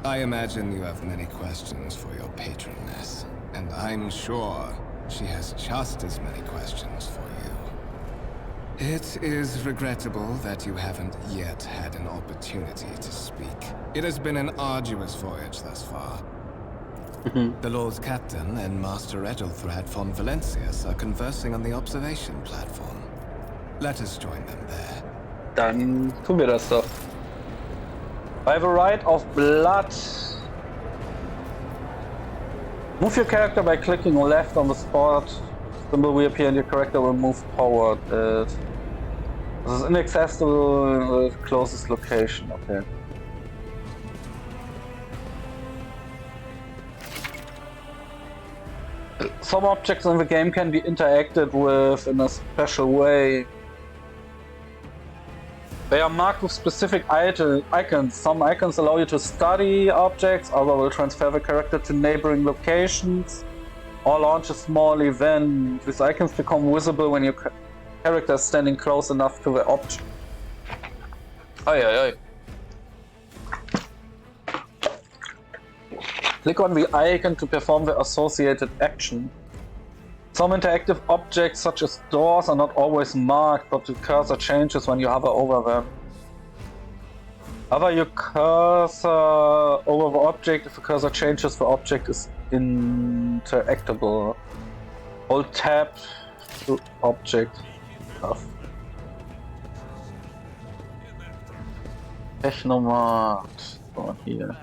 I imagine you have many questions for your patroness, and I'm sure she has just as many questions for you. It is regrettable that you haven't yet had an opportunity to speak. It has been an arduous voyage thus far. The Lord Captain and Master Edelthrad von Valentius are conversing on the observation platform. Let us join them there. Dann tun wir das doch. By the right of blood. Move your character by clicking left on the spot. Symbol will appear and your character will move forward. This is inaccessible in the closest location. Okay. Some objects in the game can be interacted with in a special way. They are marked with specific icons. Some icons allow you to study objects, others will transfer the character to neighboring locations or launch a small event. These icons become visible when your character is standing close enough to the object. Oi, oi, oi. Click on the icon to perform the associated action. Some interactive objects, such as doors, are not always marked, but the cursor changes when you hover over them. Hover your cursor over the object. If the cursor changes, the object is interactable. Hold tab to object. Tough. Technomat. So here.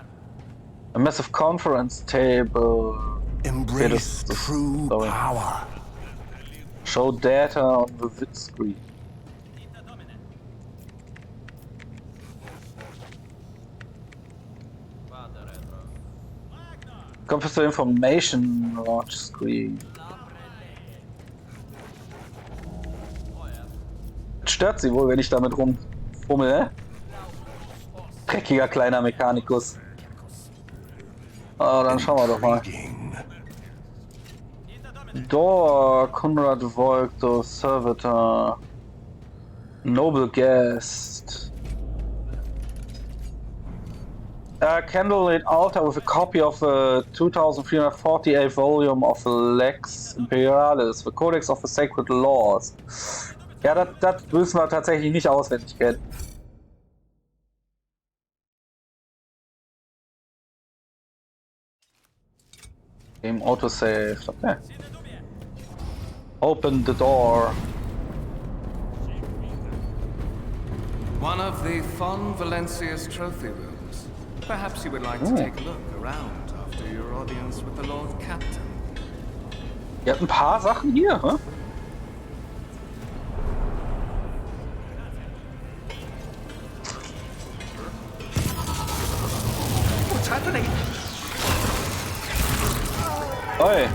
A massive conference table. Embrace true power. Show data on the vid screen. Computer information large screen. Stört sie wohl, wenn ich damit rumfummel, ne? Dreckiger kleiner Mechanikus. Ah, dann schauen wir doch mal. Door, Konrad Volk, Servitor, Noble Guest. A candlelit altar with a copy of the 2348 volume of the Lex Imperialis, the Codex of the Sacred Laws. Ja, das müssen wir tatsächlich nicht auswendig kennen. Game autosave, okay. Open the door. One of the von Valentius trophy rooms. Perhaps you would like to take a look around after your audience with the Lord Captain. Ihr habt ein paar Sachen hier, hä? What's happening? Oi.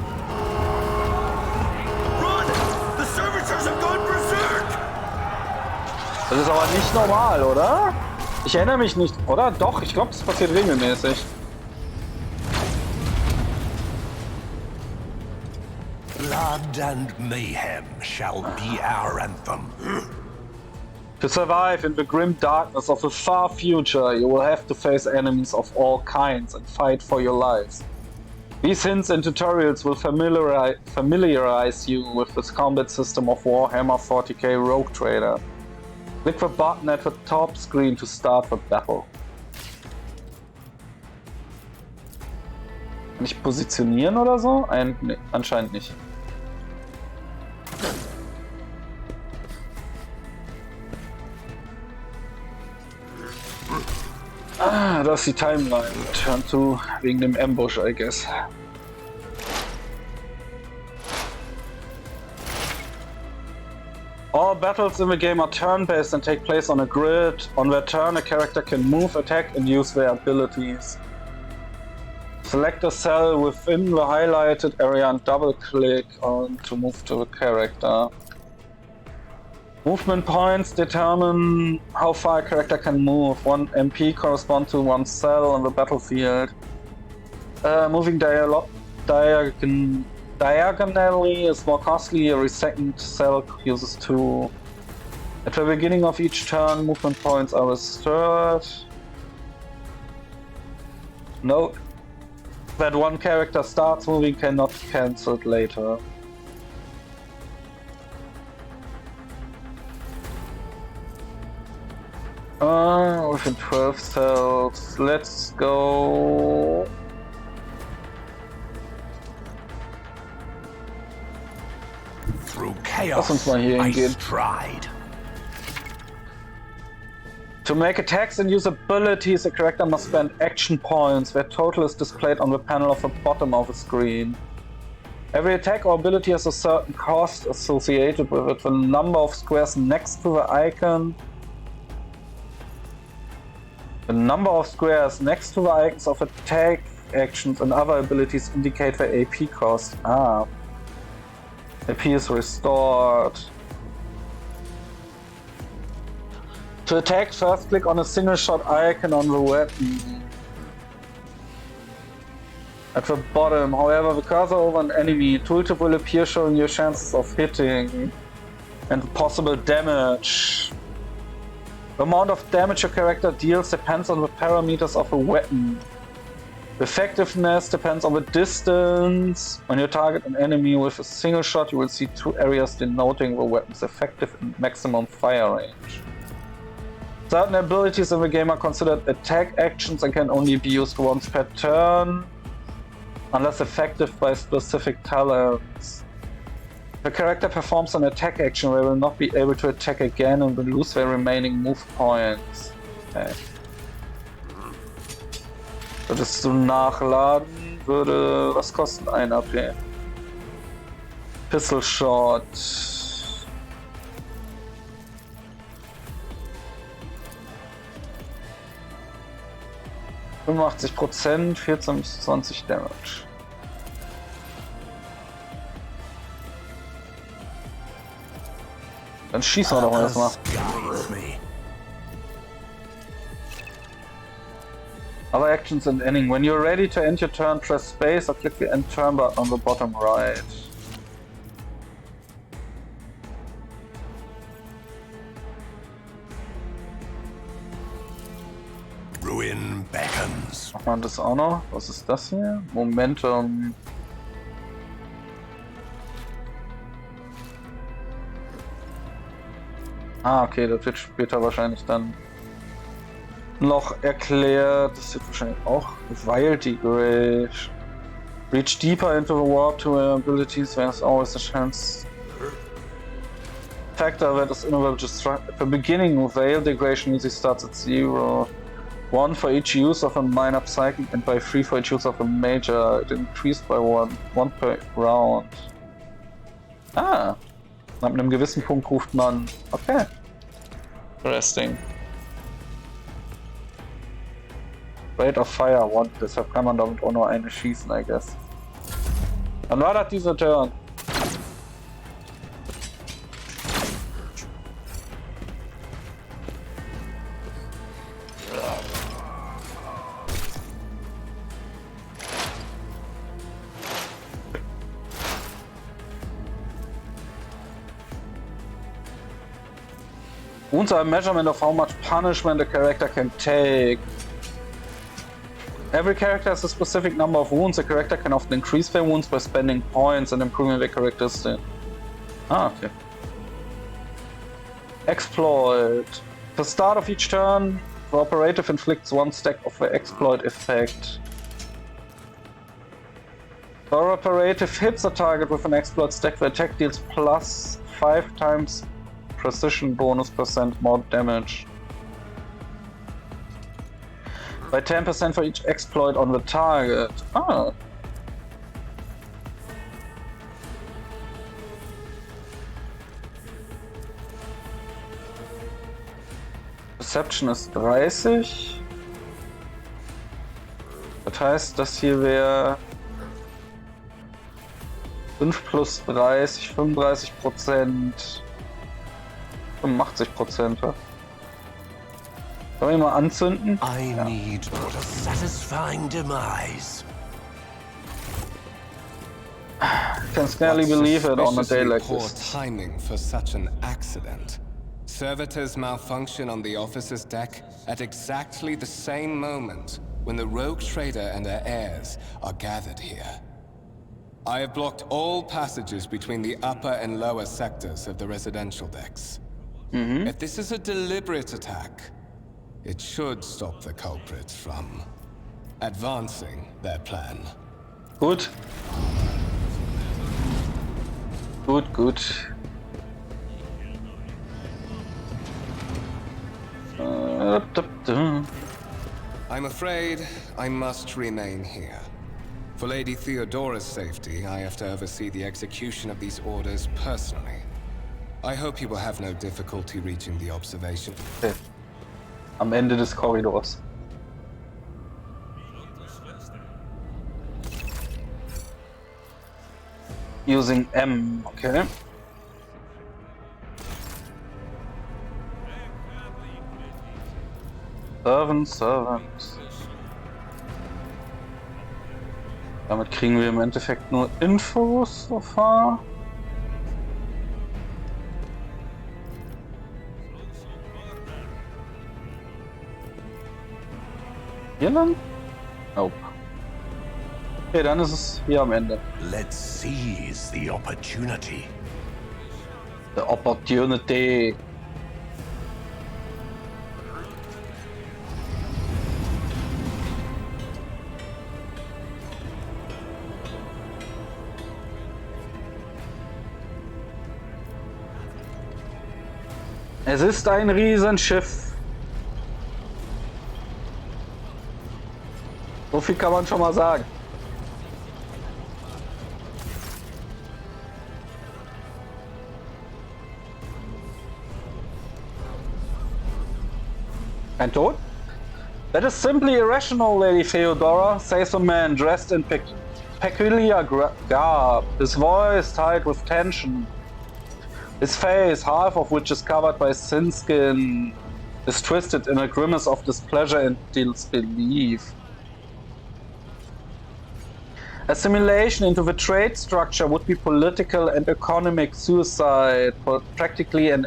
Run! The servitors have gone berserk! Das ist aber nicht normal, oder? Ich erinnere mich nicht, oder? Doch, ich glaube, das passiert regelmäßig. Blood and mayhem shall be our anthem. To survive in the grim darkness of the far future, you will have to face enemies of all kinds and fight for your lives. These hints and tutorials will familiarize you with this combat system of Warhammer 40k Rogue Trader. Click the button at the top screen to start the battle. Kann ich positionieren oder so? Nee, anscheinend nicht. Ah, das ist die Timeline. Turn to wegen dem Ambush, I guess. All battles in the game are turn-based and take place on a grid. On their turn, a character can move, attack, and use their abilities. Select a cell within the highlighted area and double-click on to move to the character. Movement points determine how far a character can move. 1 MP corresponds to 1 cell on the battlefield. Moving diagonally is more costly. Every second cell uses 2. At the beginning of each turn, movement points are restored. Note that one character starts moving cannot be cancelled later. Within 12 cells. Let's go. Through Lass uns chaos, mal hier I hingehen. stride. To make attacks and use abilities, a character must spend action points, where total is displayed on the panel of the bottom of the screen. Every attack or ability has a certain cost associated with it. The number of squares next to the icon. The number of squares next to the icons of attack, actions, and other abilities indicate the AP cost. AP is restored. To attack, first click on a single shot icon on the weapon. At the bottom, however, the cursor over an enemy, tooltip will appear showing your chances of hitting and possible damage. The amount of damage your character deals depends on the parameters of the weapon. The effectiveness depends on the distance. When you target an enemy with a single shot, you will see 2 areas denoting the weapon's effective and maximum fire range. Certain abilities in the game are considered attack actions and can only be used once per turn, unless effective by specific talents. If a character performs an attack action, they will not be able to attack again and will lose their remaining move points. Okay. Würdest du nachladen, würde was kosten? 1 AP. Pistol Shot. %, 14 bis 20 Damage. Dann schießen wir doch mal erstmal. Other actions and ending. When you're ready to end your turn, press space or click the end turn button on the bottom right. Ruin beckons. Macht man das auch noch? Was ist das hier? Momentum. Okay, das wird später wahrscheinlich dann noch erklärt. Das wird wahrscheinlich auch Wildly Grace. Reach deeper into the warp to abilities, there's always a chance. Factor that is innovative destruct. At the beginning, Veil degradation usually starts at 0. 1 for each use of a minor psychic and by 3 for each use of a major. It increased by 1 per round. Ab einem gewissen Punkt ruft man. Okay. Interesting. Rate of Fire 1, deshalb kann man damit auch nur eine schießen, I guess. Dann war das dieser Turn. Wounds are a measurement of how much punishment a character can take. Every character has a specific number of wounds. A character can often increase their wounds by spending points and improving their characteristic. Okay. Exploit. At the start of each turn, the operative inflicts 1 stack of the exploit effect. The operative hits a target with an exploit stack. The attack deals plus 5 times precision bonus % more damage. By 10% for each exploit on the target. Perception ist 30. heißt, das hier wäre 5 plus 30, 35%, 85%. Können wir ihn mal anzünden? I need but a satisfying demise. Can scarcely believe it on a day like Poor this. timing for such an accident. Servitors malfunction on the officer's deck at exactly the same moment when the rogue trader and her heirs are gathered here. I have blocked all passages between the upper and lower sectors of the residential decks. If this is a deliberate attack, it should stop the culprits from advancing their plan. Gut. Gut. I'm afraid I must remain here. For Lady Theodora's safety, I have to oversee the execution of these orders personally. I hope you will have no difficulty reaching the observation. Okay. Am Ende des Korridors. Using M, okay. Servant. Damit kriegen wir im Endeffekt nur Infos so far. Hier lang? Nope. Okay, dann ist es hier am Ende. Let's seize the opportunity. The opportunity. Es ist ein Riesenschiff. So viel kann man schon mal sagen. Ein Tod? That is simply irrational, Lady Theodora, says a man dressed in peculiar garb, his voice tied with tension. His face, half of which is covered by thin skin, is twisted in a grimace of displeasure and disbelief. Assimilation into the trade structure would be political and economic suicide, practically an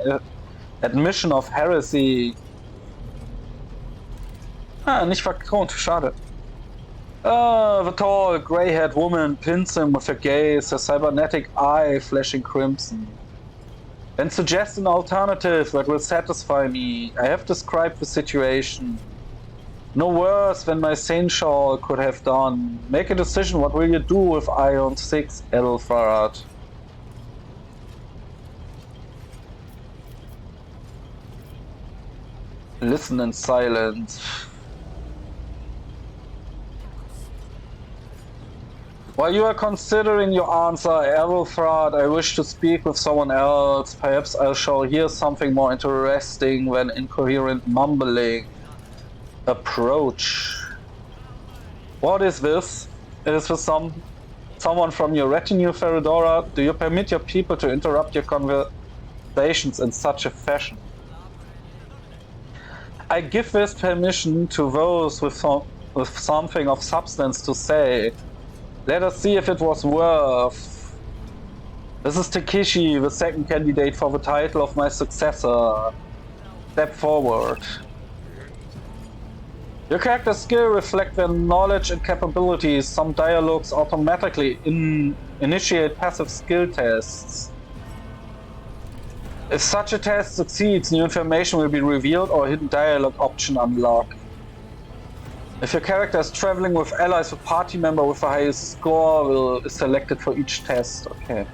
admission of heresy. Nicht vertont, schade. The tall, grey-haired woman pins him with her gaze, her cybernetic eye flashing crimson. And suggest an alternative that will satisfy me. I have described the situation. No worse than my seneschal could have done. Make a decision, what will you do with Ion 6, Edelfard? Listen in silence. While you are considering your answer, Edelfard, I wish to speak with someone else. Perhaps I shall hear something more interesting than incoherent mumbling. Approach. What is this? Is this someone from your retinue, Theodora? Do you permit your people to interrupt your conversations in such a fashion? I give this permission to those with something of substance to say. Let us see if it was worth. This is Takeshi, the second candidate for the title of my successor. Step forward. Your character's skill reflect their knowledge and capabilities. Some dialogues automatically initiate passive skill tests. If such a test succeeds, new information will be revealed or a hidden dialogue option unlocked. If your character is traveling with allies, a party member with the highest score is selected for each test. Okay.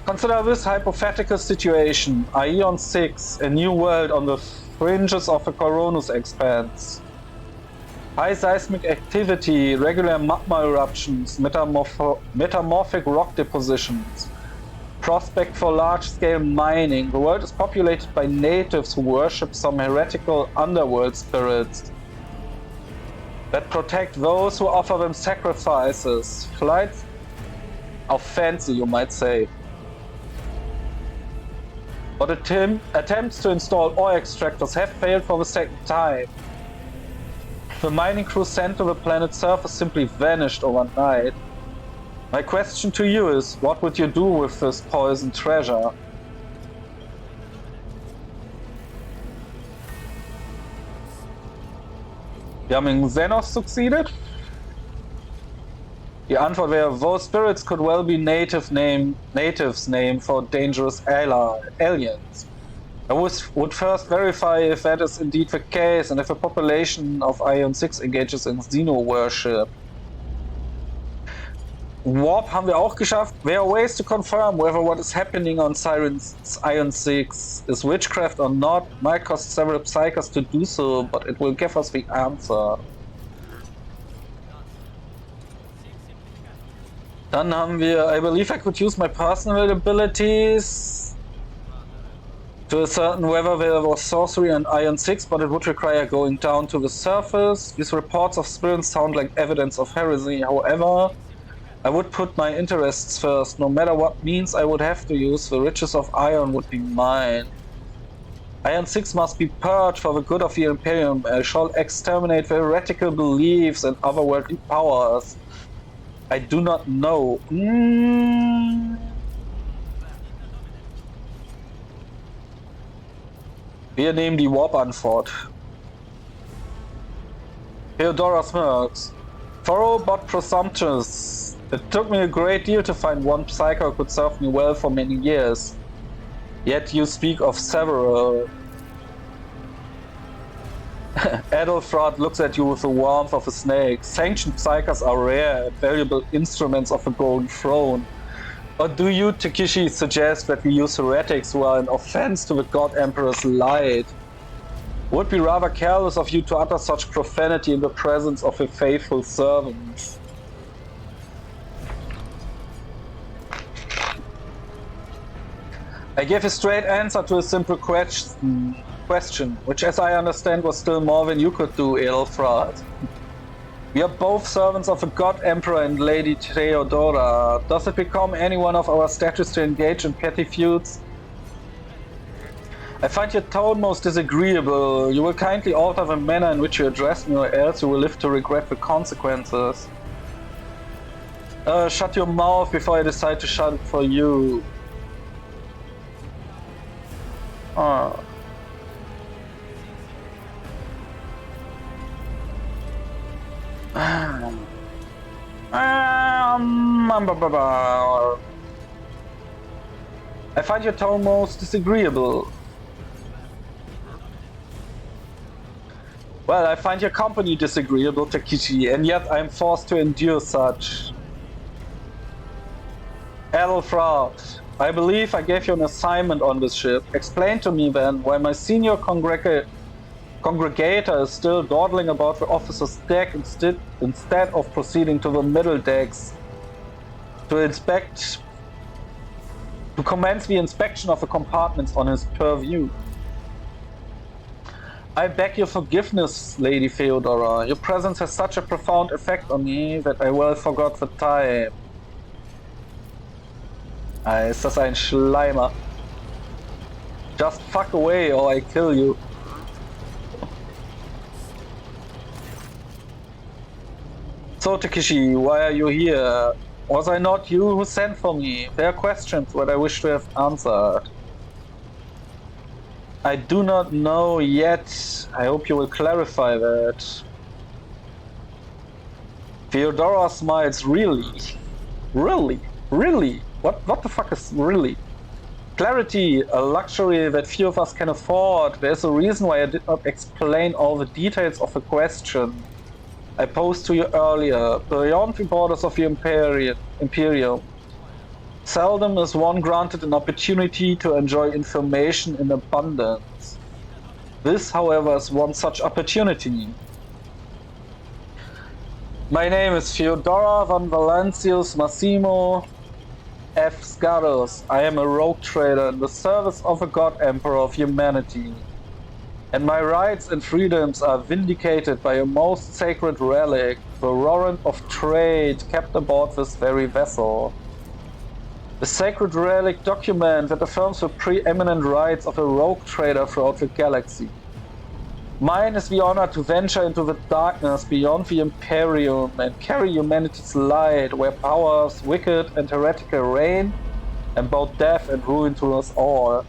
Consider this hypothetical situation. Ion 6, a new world on the fringes of the Coronus expanse. High seismic activity, regular magma eruptions, metamorphic rock depositions. Prospect for large-scale mining. The world is populated by natives who worship some heretical underworld spirits. that protect those who offer them sacrifices. Flights of fancy, you might say. But attempts to install ore extractors have failed for the second time. The mining crew sent to the planet's surface simply vanished overnight. My question to you is, what would you do with this poisoned treasure? Wir haben in Xenos succeeded. Die Antwort wäre, those spirits could well be natives' name for dangerous aliens. I would first verify if that is indeed the case and if a population of Ion 6 engages in Xeno worship. Warp haben wir auch geschafft. There are ways to confirm whether what is happening on Siren's Ion 6 is witchcraft or not. Might cost several psychers to do so, but it will give us the answer. Dann haben wir, I believe I could use my personal abilities to ascertain whether there was sorcery on Ion 6, but it would require going down to the surface. These reports of spirits sound like evidence of heresy. However, I would put my interests first. No matter what means I would have to use, the riches of Ion would be mine. Ion 6 must be purged for the good of the Imperium. I shall exterminate the heretical beliefs and otherworldly powers. I do not know. Wir nehmen die Warp-Antwort. Theodora smirks. Thorough but presumptuous. It took me a great deal to find one psycho who could serve me well for many years. Yet you speak of several. Adelfrod looks at you with the warmth of a snake. Sanctioned psychers are rare and valuable instruments of the Golden Throne. Or do you, Takeshi, suggest that we use heretics who are an offense to the God Emperor's light? Would be rather careless of you to utter such profanity in the presence of a faithful servant. I gave a straight answer to a simple question, which as I understand was still more than you could do, Adelfrod. We are both servants of the God Emperor and Lady Theodora. Does it become any one of our statutes to engage in petty feuds? I find your tone most disagreeable. You will kindly alter the manner in which you address me, or else you will live to regret the consequences. Shut your mouth before I decide to shut it for you. I find your tone most disagreeable. Well, I find your company disagreeable, Takeshi, and yet I am forced to endure such. Adelfrod, I believe I gave you an assignment on this ship. Explain to me then why my senior congregator is still dawdling about the officer's deck instead of proceeding to the middle decks to commence the inspection of the compartments on his purview. I beg your forgiveness, Lady Theodora. Your presence has such a profound effect on me that I well forgot the time. Ist das ein Schleimer? Just fuck away or I kill you. So Takeshi, why are you here? Was I not you who sent for me? There are questions that I wish to have answered. I do not know yet. I hope you will clarify that. Theodora smiles. Really? Really? Really? What the fuck is really? Clarity, a luxury that few of us can afford. There's a reason why I did not explain all the details of the question I posed to you earlier. Beyond the borders of the Imperium, seldom is one granted an opportunity to enjoy information in abundance. This, however, is one such opportunity. My name is Theodora von Valancius Massimo F. Scaros. I am a rogue trader in the service of the God Emperor of humanity. And my rights and freedoms are vindicated by a most sacred relic, the warrant of trade kept aboard this very vessel. The sacred relic document that affirms the preeminent rights of a rogue trader throughout the galaxy. Mine is the honor to venture into the darkness beyond the Imperium and carry humanity's light where powers wicked and heretical reign and both death and ruin to us all.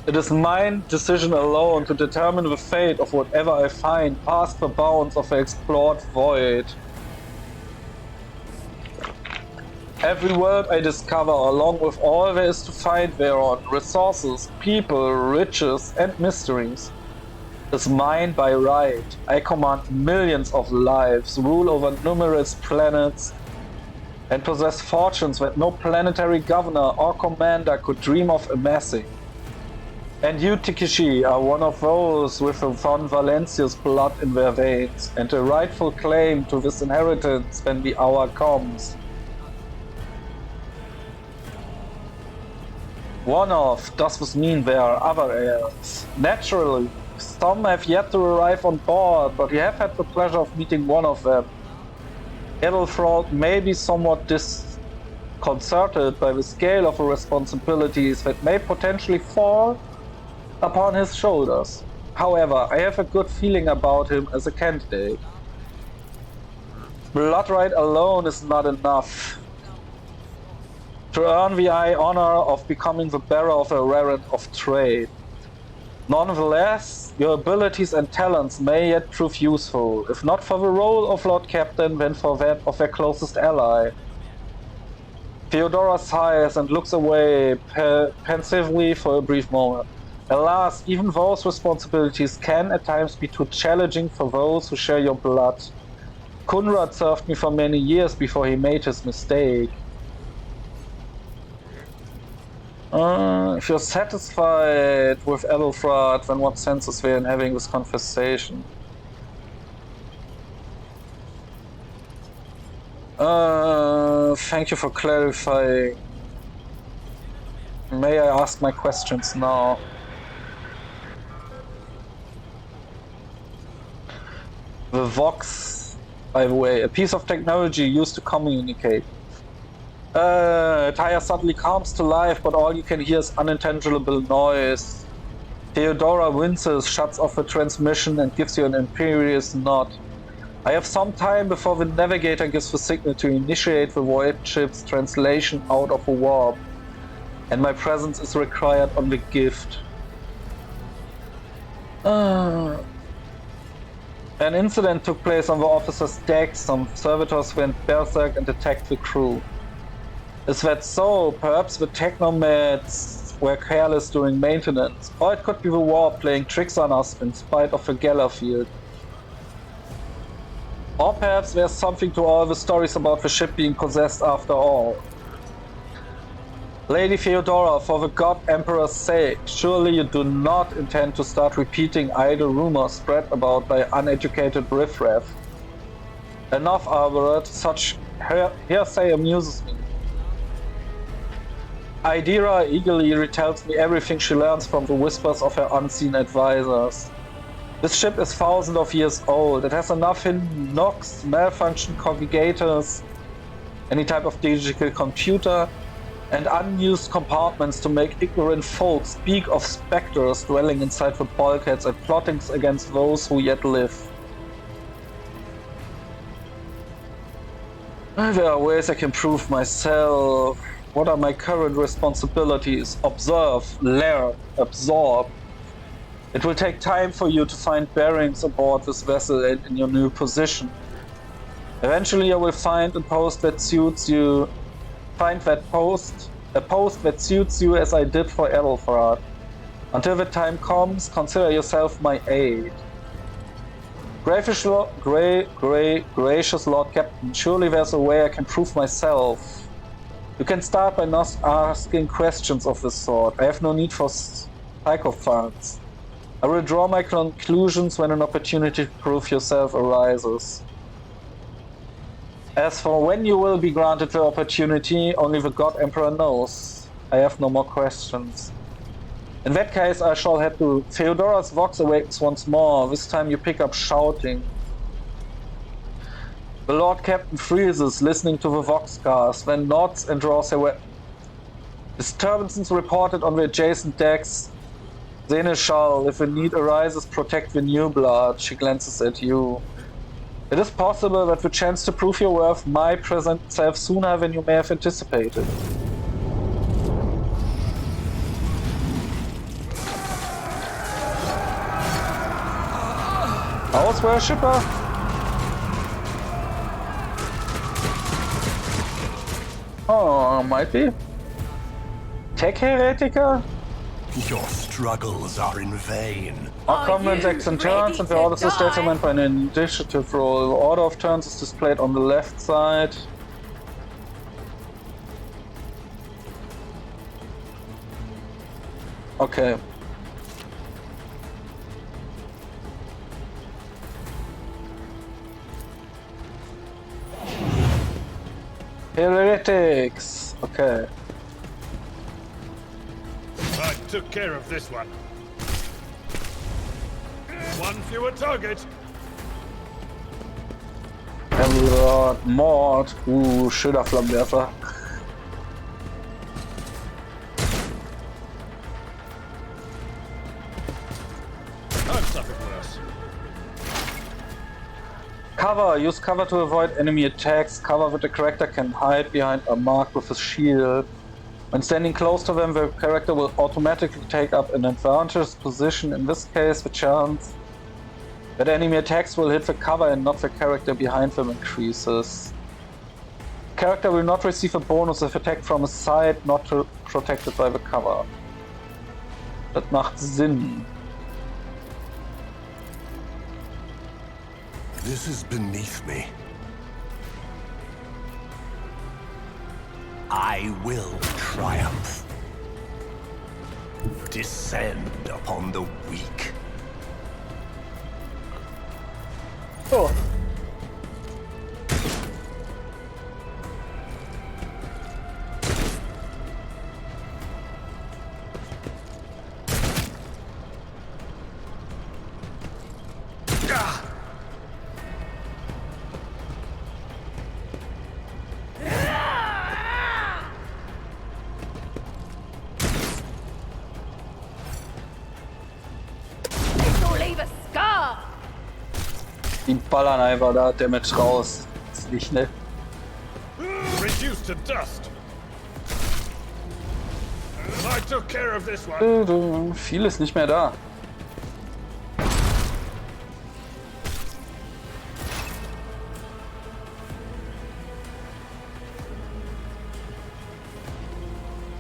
It is my decision alone to determine the fate of whatever I find past the bounds of the explored void. Every world I discover, along with all there is to find thereon, resources, people, riches, and mysteries, is mine by right. I command millions of lives, rule over numerous planets, and possess fortunes that no planetary governor or commander could dream of amassing. And you, Tikishi, are one of those with the von Valencia's blood in their veins, and a rightful claim to this inheritance when the hour comes. One of, does this mean there are other heirs? Naturally, some have yet to arrive on board, but we have had the pleasure of meeting one of them. Edelfraud may be somewhat disconcerted by the scale of the responsibilities that may potentially fall upon his shoulders. However, I have a good feeling about him as a candidate. Blood right alone is not enough to earn the honor of becoming the bearer of a warrant of trade. Nonetheless, your abilities and talents may yet prove useful, if not for the role of Lord Captain, then for that of their closest ally. Theodora sighs and looks away pensively for a brief moment. Alas, even those responsibilities can at times be too challenging for those who share your blood. Kunrad served me for many years before he made his mistake. If you're satisfied with Edelfraud, then what sense is there in having this conversation? Thank you for clarifying. May I ask my questions now? The Vox, by the way, a piece of technology used to communicate. Tyre suddenly comes to life, but all you can hear is unintelligible noise. Theodora winces, shuts off the transmission, and gives you an imperious nod. I have some time before the navigator gives the signal to initiate the void ship's translation out of the warp, and my presence is required on the gift. An incident took place on the officer's deck. Some servitors went berserk and attacked the crew. Is that so? Perhaps the technomads were careless during maintenance, or it could be the war playing tricks on us in spite of the gala field. Or perhaps there's something to all the stories about the ship being possessed after all. Lady Theodora, for the God Emperor's sake, surely you do not intend to start repeating idle rumors spread about by uneducated riffraff. Enough, Albert, such hearsay amuses me. Idira eagerly retells me everything she learns from the whispers of her unseen advisors. This ship is thousands of years old. It has enough hidden knocks, malfunction conjugators, any type of digital computer, and unused compartments to make ignorant folk speak of specters dwelling inside the bulkheads and plotting against those who yet live. There are ways I can prove myself. What are my current responsibilities? Observe, learn, absorb. It will take time for you to find bearings aboard this vessel and in your new position. Eventually I will find a post that suits you. A post that suits you as I did for Edelfraud. Until the time comes, consider yourself my aide. Gracious Lord Captain, surely there's a way I can prove myself. You can start by not asking questions of this sort. I have no need for psychophants. I will draw my conclusions when an opportunity to prove yourself arises. As for when you will be granted the opportunity, only the God Emperor knows. I have no more questions. In that case, I shall head to Theodora's Vox awakens once more. This time you pick up shouting. The Lord Captain freezes, listening to the Voxcast, then nods and draws her weapon. Disturbances reported on the adjacent decks. Seneschal, if a need arises, protect the new blood. She glances at you. It is possible that the chance to prove your worth might present itself sooner than you may have anticipated. House Worshipper? Oh, might be. Tech Heretiker? Your struggles are in vain. Our commons acts and turns, and the order is determined by an initiative roll. The order of turns is displayed on the left side. Okay. Heretics! Okay. I took care of this one. One fewer target. Lord Mord. Schöner Flammenwerfer. I've suffered worse. Cover. Use cover to avoid enemy attacks. Cover that the character can hide behind a mark with a shield. When standing close to them, the character will automatically take up an advantageous position. In this case, the chance that enemy attacks will hit the cover and not the character behind them increases. The character will not receive a bonus if attacked from a side not protected by the cover. Das macht Sinn. This is beneath me. I will triumph. Descend upon the weak. Oh. Die ballern einfach da Damage raus. Das ist nicht nett. Reduced to dust. I took care of this one. Viel ist nicht mehr da.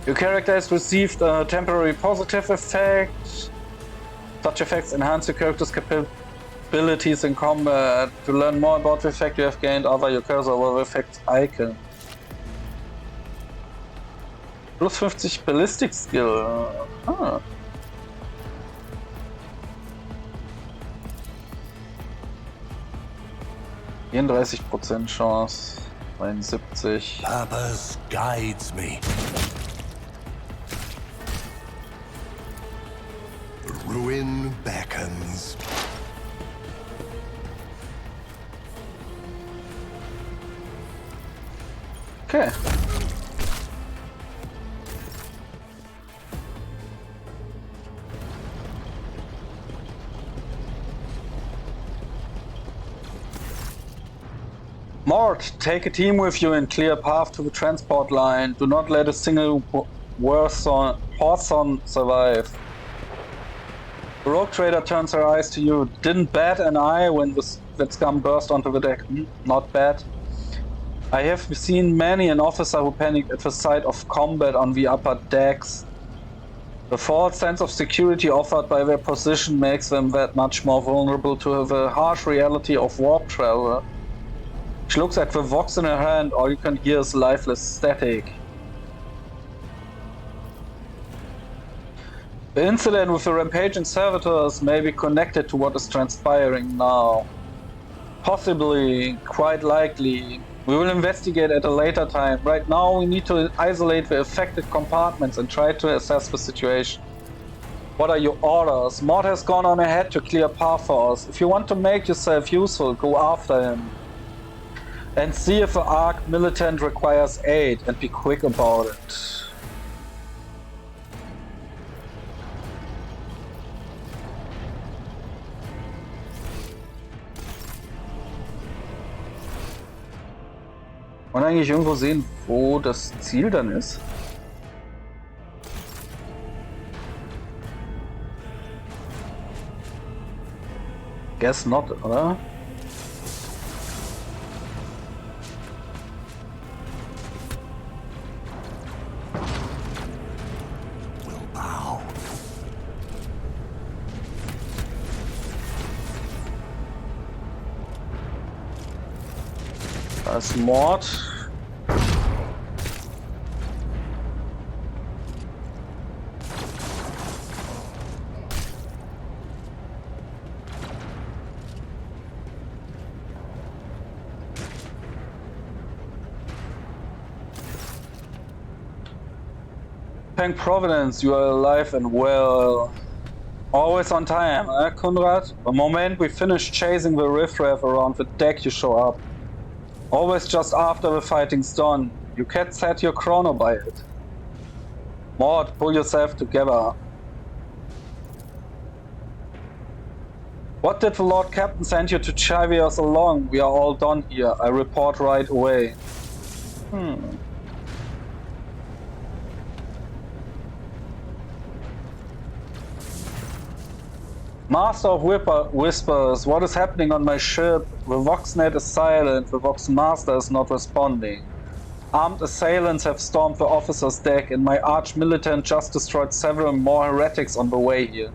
Your character has received a temporary positive effect. Such effects enhance your character's capabilities in combat. To learn more about the effect you have gained, hover your cursor over the effects icon. Plus 50 Ballistic Skill. Ah. %, Chance. 79. Purpose guides me. Ruin beckons. Okay. Mort, take a team with you and clear a path to the transport line. Do not let a single Hawthorne survive. The rogue trader turns her eyes to you. Didn't bat an eye when that scum burst onto the deck. Not bad. I have seen many an officer who panicked at the sight of combat on the upper decks. The false sense of security offered by their position makes them that much more vulnerable to the harsh reality of warp travel. She looks at the Vox in her hand. All you can hear is lifeless static. The incident with the rampaging servitors may be connected to what is transpiring now. Possibly, quite likely, We will investigate at a later time. Right now, we need to isolate the affected compartments and try to assess the situation. What are your orders? Mord has gone on ahead to clear path for us. If you want to make yourself useful, go after him. And see if the Arc Militant requires aid, and be quick about it. Und eigentlich irgendwo sehen, wo das Ziel dann ist. Guess not, oder? Da ist Mord. Thank Providence, you are alive and well. Always on time, eh, Conrad? The moment we finish chasing the riffraff around the deck, you show up. Always just after the fighting's done. You can't set your chrono by it. Mord, pull yourself together. What did the Lord Captain send you to chivvy us along? We are all done here. I report right away. Master of Whispers, what is happening on my ship? The Voxnet is silent, the Vox Master is not responding. Armed assailants have stormed the officer's deck, and my arch-militant just destroyed several more heretics on the way here.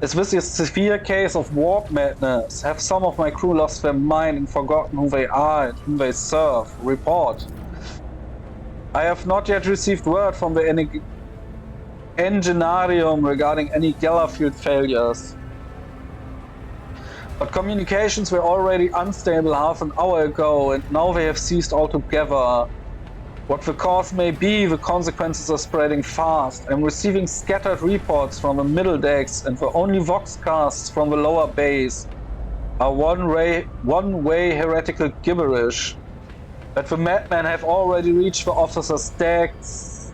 Is this a severe case of warp madness? Have some of my crew lost their mind and forgotten who they are and whom they serve? Report. I have not yet received word from the Enginarium regarding any Gellerfield failures. But communications were already unstable half an hour ago, and now they have ceased altogether. What the cause may be, the consequences are spreading fast. I'm receiving scattered reports from the middle decks, and the only voxcasts from the lower bays are one-way heretical gibberish. That the madmen have already reached the officers' decks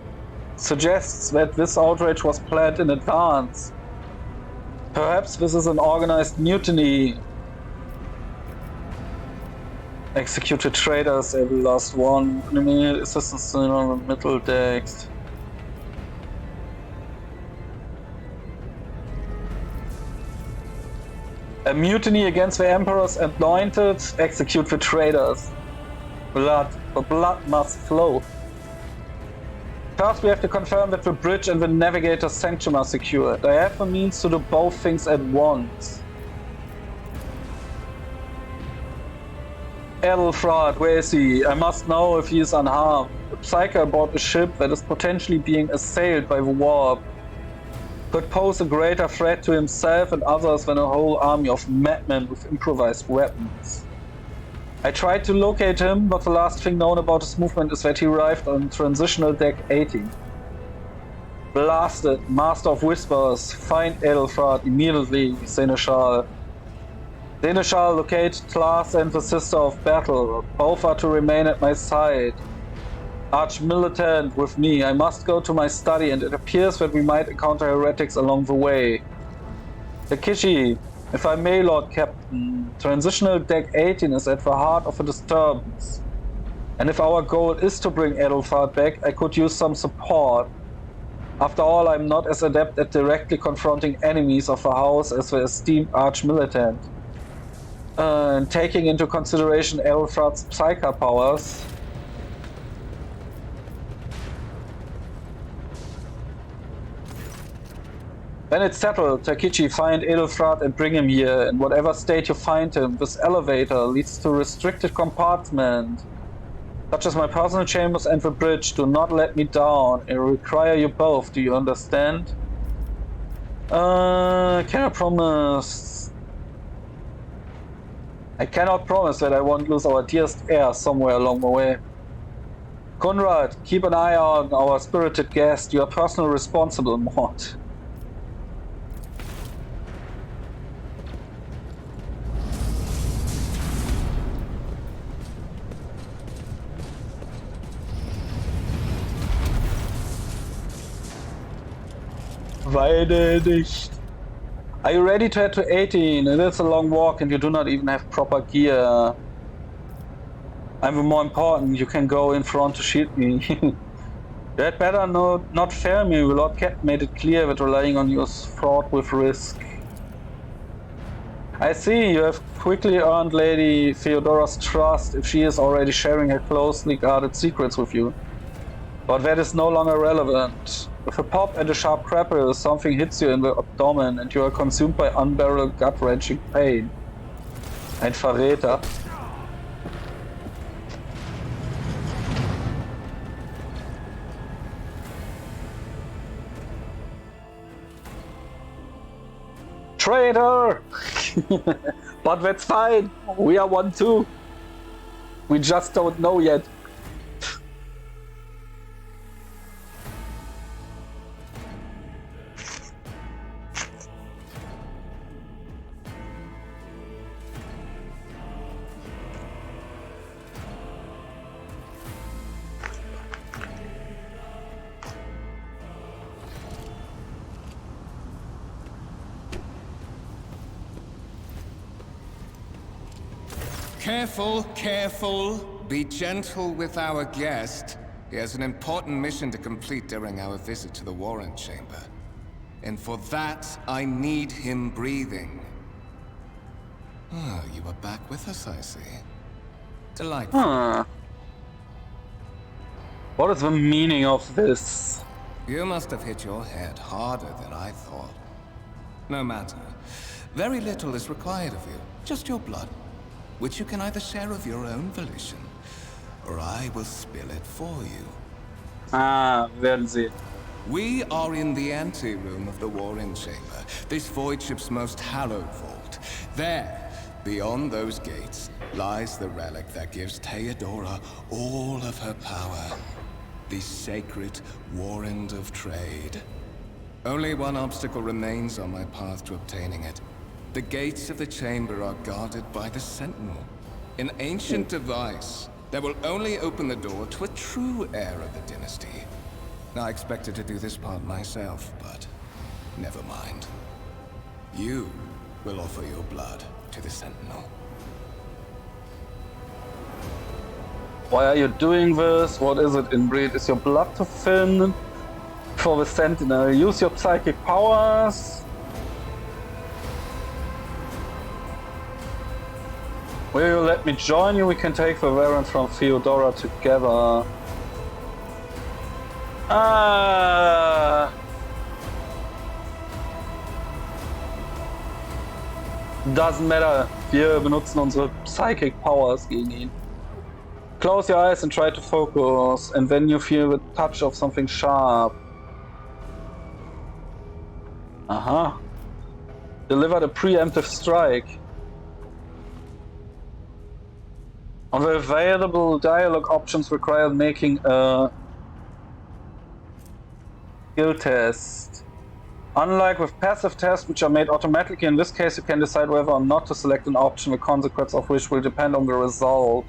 suggests that this outrage was planned in advance. Perhaps this is an organized mutiny. Executed traitors, every last one. Enemy assistance on the middle decks. A mutiny against the Emperor's anointed. Execute the traitors. The blood must flow. First, we have to confirm that the bridge and the navigator's sanctum are secured. I have the means to do both things at once. Edelfrad, where is he? I must know if he is unharmed. A psyker aboard a ship that is potentially being assailed by the warp could pose a greater threat to himself and others than a whole army of madmen with improvised weapons. I tried to locate him, but the last thing known about his movement is that he arrived on transitional deck 18. Blasted, Master of Whispers, find Edelfrad immediately, Seneschal. Seneschal, locate Tlas and the Sister of Battle. Both are to remain at my side. Arch-militant with me. I must go to my study, and it appears that we might encounter heretics along the way. Takishi, if I may, Lord Captain, transitional deck 18 is at the heart of a disturbance. And if our goal is to bring Edelfrad back, I could use some support. After all, I'm not as adept at directly confronting enemies of the house as the esteemed arch-militant. And taking into consideration Edelfrad's psyker powers, when it's settled, Takichi, find Edelfrad and bring him here. In whatever state you find him, this elevator leads to a restricted compartment, such as my personal chambers and the bridge. Do not let me down. I require you both. Do you understand? Can I promise? I cannot promise that I won't lose our dearest heir somewhere along the way. Conrad, keep an eye on our spirited guest. You are personally responsible, Mort. Weine nicht. Are you ready to head to 18? It is a long walk and you do not even have proper gear. I'm more important, you can go in front to shield me. You had better not fail me. Lord Cat made it clear that relying on you is fraught with risk. I see, you have quickly earned Lady Theodora's trust if she is already sharing her closely guarded secrets with you. But that is no longer relevant. With a pop and a sharp grapple, something hits you in the abdomen and you are consumed by unbearable gut-wrenching pain. Ein Verräter. Traitor! But that's fine. We are one too. We just don't know yet. Careful, careful. Be gentle with our guest. He has an important mission to complete during our visit to the Warrant Chamber. And for that, I need him breathing. Oh, you are back with us, I see. Delightful. Huh. What is the meaning of this? You must have hit your head harder than I thought. No matter. Very little is required of you. Just your blood, which you can either share of your own volition, or I will spill it for you. Ah, werden sie. We are in the anteroom of the Warring Chamber, this void ship's most hallowed vault. There, beyond those gates, lies the relic that gives Theodora all of her power. The sacred Warrant of Trade. Only one obstacle remains on my path to obtaining it. The gates of the chamber are guarded by the Sentinel, an ancient device that will only open the door to a true heir of the dynasty. I expected to do this part myself, but never mind. You will offer your blood to the Sentinel. Why are you doing this? What is it, inbreed? Is your blood too thin for the Sentinel? Use your psychic powers. Will you let me join you? We can take the variant from Theodora together. Ah. Doesn't matter. Wir benutzen unsere Psychic Powers gegen ihn. Close your eyes and try to focus, and then you feel the touch of something sharp. Aha. Delivered a preemptive strike. On the available dialogue options require making a skill test. Unlike with passive tests, which are made automatically, in this case you can decide whether or not to select an option, the consequence of which will depend on the result.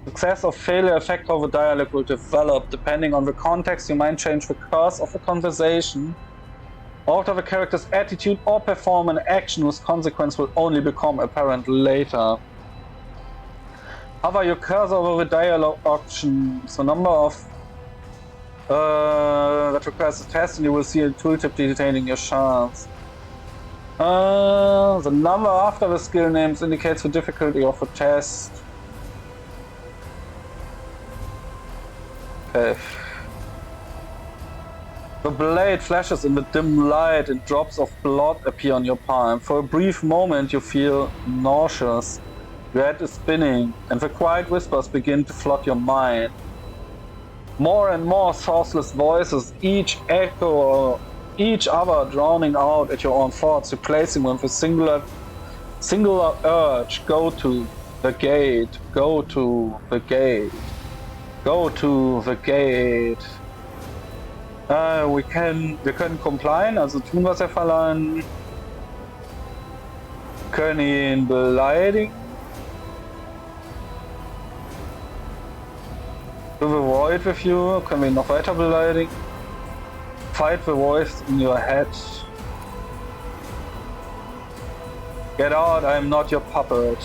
Success or failure affect how the dialogue will develop. Depending on the context, you might change the course of the conversation, alter the character's attitude, or perform an action whose consequence will only become apparent later. Hover your cursor over the dialogue options. The number of that requires a test, and you will see a tooltip detailing your chance. The number after the skill names indicates the difficulty of the test. Okay. The blade flashes in the dim light and drops of blood appear on your palm. For a brief moment you feel nauseous. Your head is spinning, and the quiet whispers begin to flood your mind. More and more sourceless voices, each echo each other, drowning out at your own thoughts, replacing them with Singular urge, go to the gate, go to the gate, go to the gate. Wir können complien, also tun, was er verlangt. Können ihn beleidigen. Do the void with you, können wir ihn noch weiter beleidigen. Fight the voice in your head. Get out, I am not your puppet.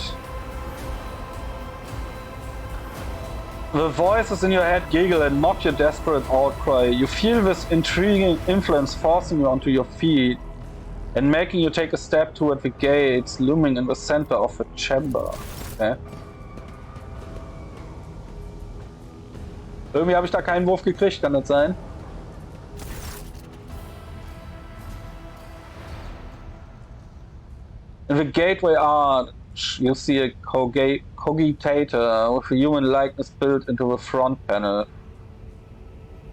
The voices in your head giggle and mock your desperate outcry. You feel this intriguing influence forcing you onto your feet and making you take a step toward the gates looming in the center of the chamber. Okay. Irgendwie habe ich da keinen Wurf gekriegt, kann das sein? In the gateway arch, you see a cogitator with a human likeness built into the front panel.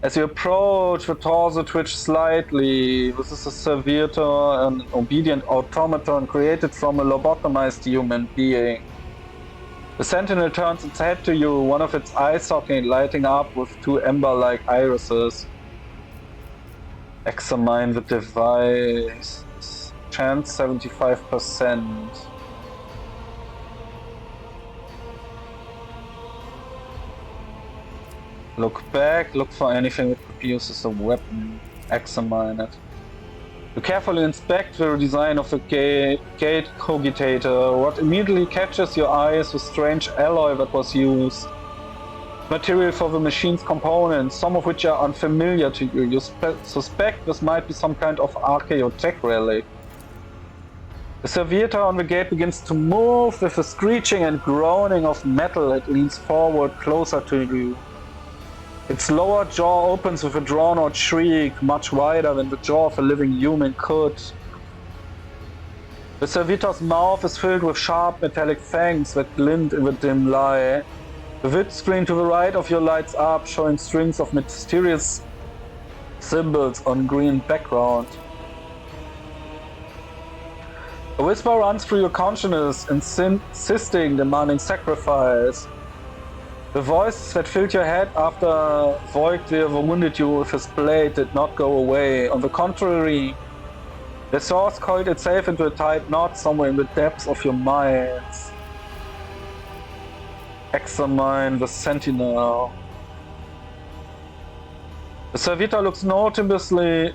As you approach, the torso twitches slightly. This is a servitor, an obedient automaton created from a lobotomized human being. The sentinel turns its head to you, one of its eye sockets lighting up with two ember-like irises. Examine the device. Chance 75%. Look back, look for anything that could be used as a weapon. Examine it. You carefully inspect the design of the gate cogitator. What immediately catches your eye is the strange alloy that was used. Material for the machine's components, some of which are unfamiliar to you. You suspect this might be some kind of archaeotech relic. The servitor on the gate begins to move with a screeching and groaning of metal. It leans forward closer to you. Its lower jaw opens with a drawn-out shriek, much wider than the jaw of a living human could. The servitor's mouth is filled with sharp metallic fangs that glint in the dim light. The vid screen to the right of you lights up, showing strings of mysterious symbols on green background. A whisper runs through your consciousness, insisting, demanding sacrifice. The voices that filled your head after Voigtwehr wounded you with his blade did not go away. On the contrary, the source coiled itself into a tight knot somewhere in the depths of your minds. Examine the sentinel. The servitor looks noticeably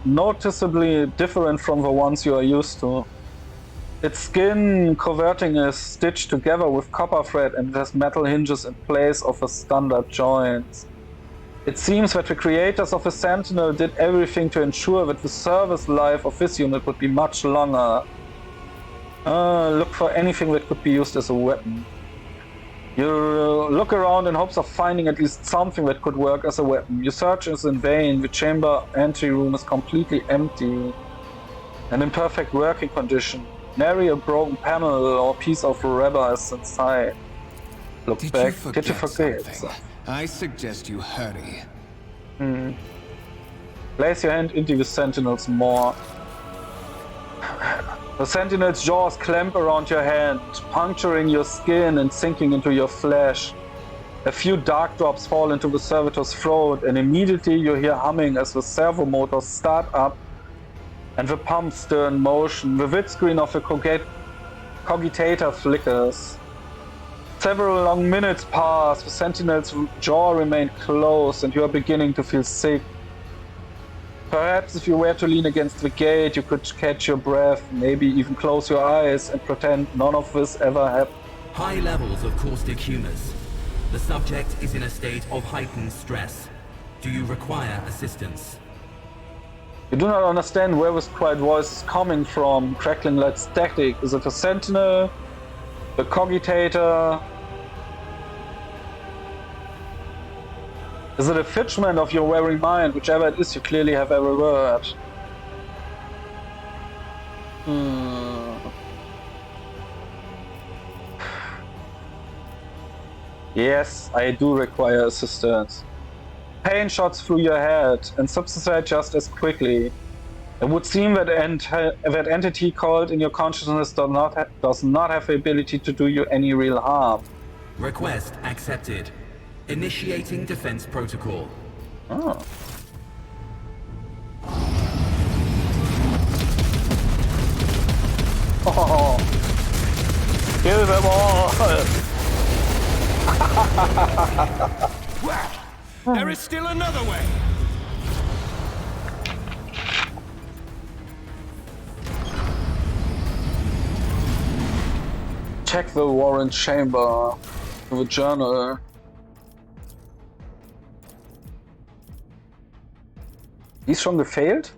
different from the ones you are used to. Its skin coverting is stitched together with copper thread and it has metal hinges in place of the standard joints. It seems that the creators of the Sentinel did everything to ensure that the service life of this unit would be much longer. Look for anything that could be used as a weapon. You look around in hopes of finding at least something that could work as a weapon. Your search is in vain. The chamber anteroom is completely empty and in perfect working condition. Nary a broken panel or piece of rubber is inside. Look back. Did you forget something? I suggest you hurry. Place your hand into the sentinel's maw. The sentinel's jaws clamp around your hand, puncturing your skin and sinking into your flesh. A few dark drops fall into the servitor's throat, and immediately you hear humming as the servo motors start up and the pumps stir in motion. The vid screen of the cogitator flickers. Several long minutes pass, the sentinel's jaw remains closed, and you are beginning to feel sick. Perhaps if you were to lean against the gate, you could catch your breath, maybe even close your eyes and pretend none of this ever happened. High levels of caustic humus. The subject is in a state of heightened stress. Do you require assistance? You do not understand where this quiet voice is coming from, crackling like static. Is it a sentinel? The cogitator? Is it a figment of your very mind? Whichever it is, you clearly have every word. Yes, I do require assistance. Pain shots through your head and subside just as quickly. It would seem that that entity called in your consciousness does not have the ability to do you any real harm. Request accepted. Initiating defense protocol. Oh. Oh. Kill them all! Well, there is still another way. Check the Warren Chamber. The Journal. Die ist schon gefailt?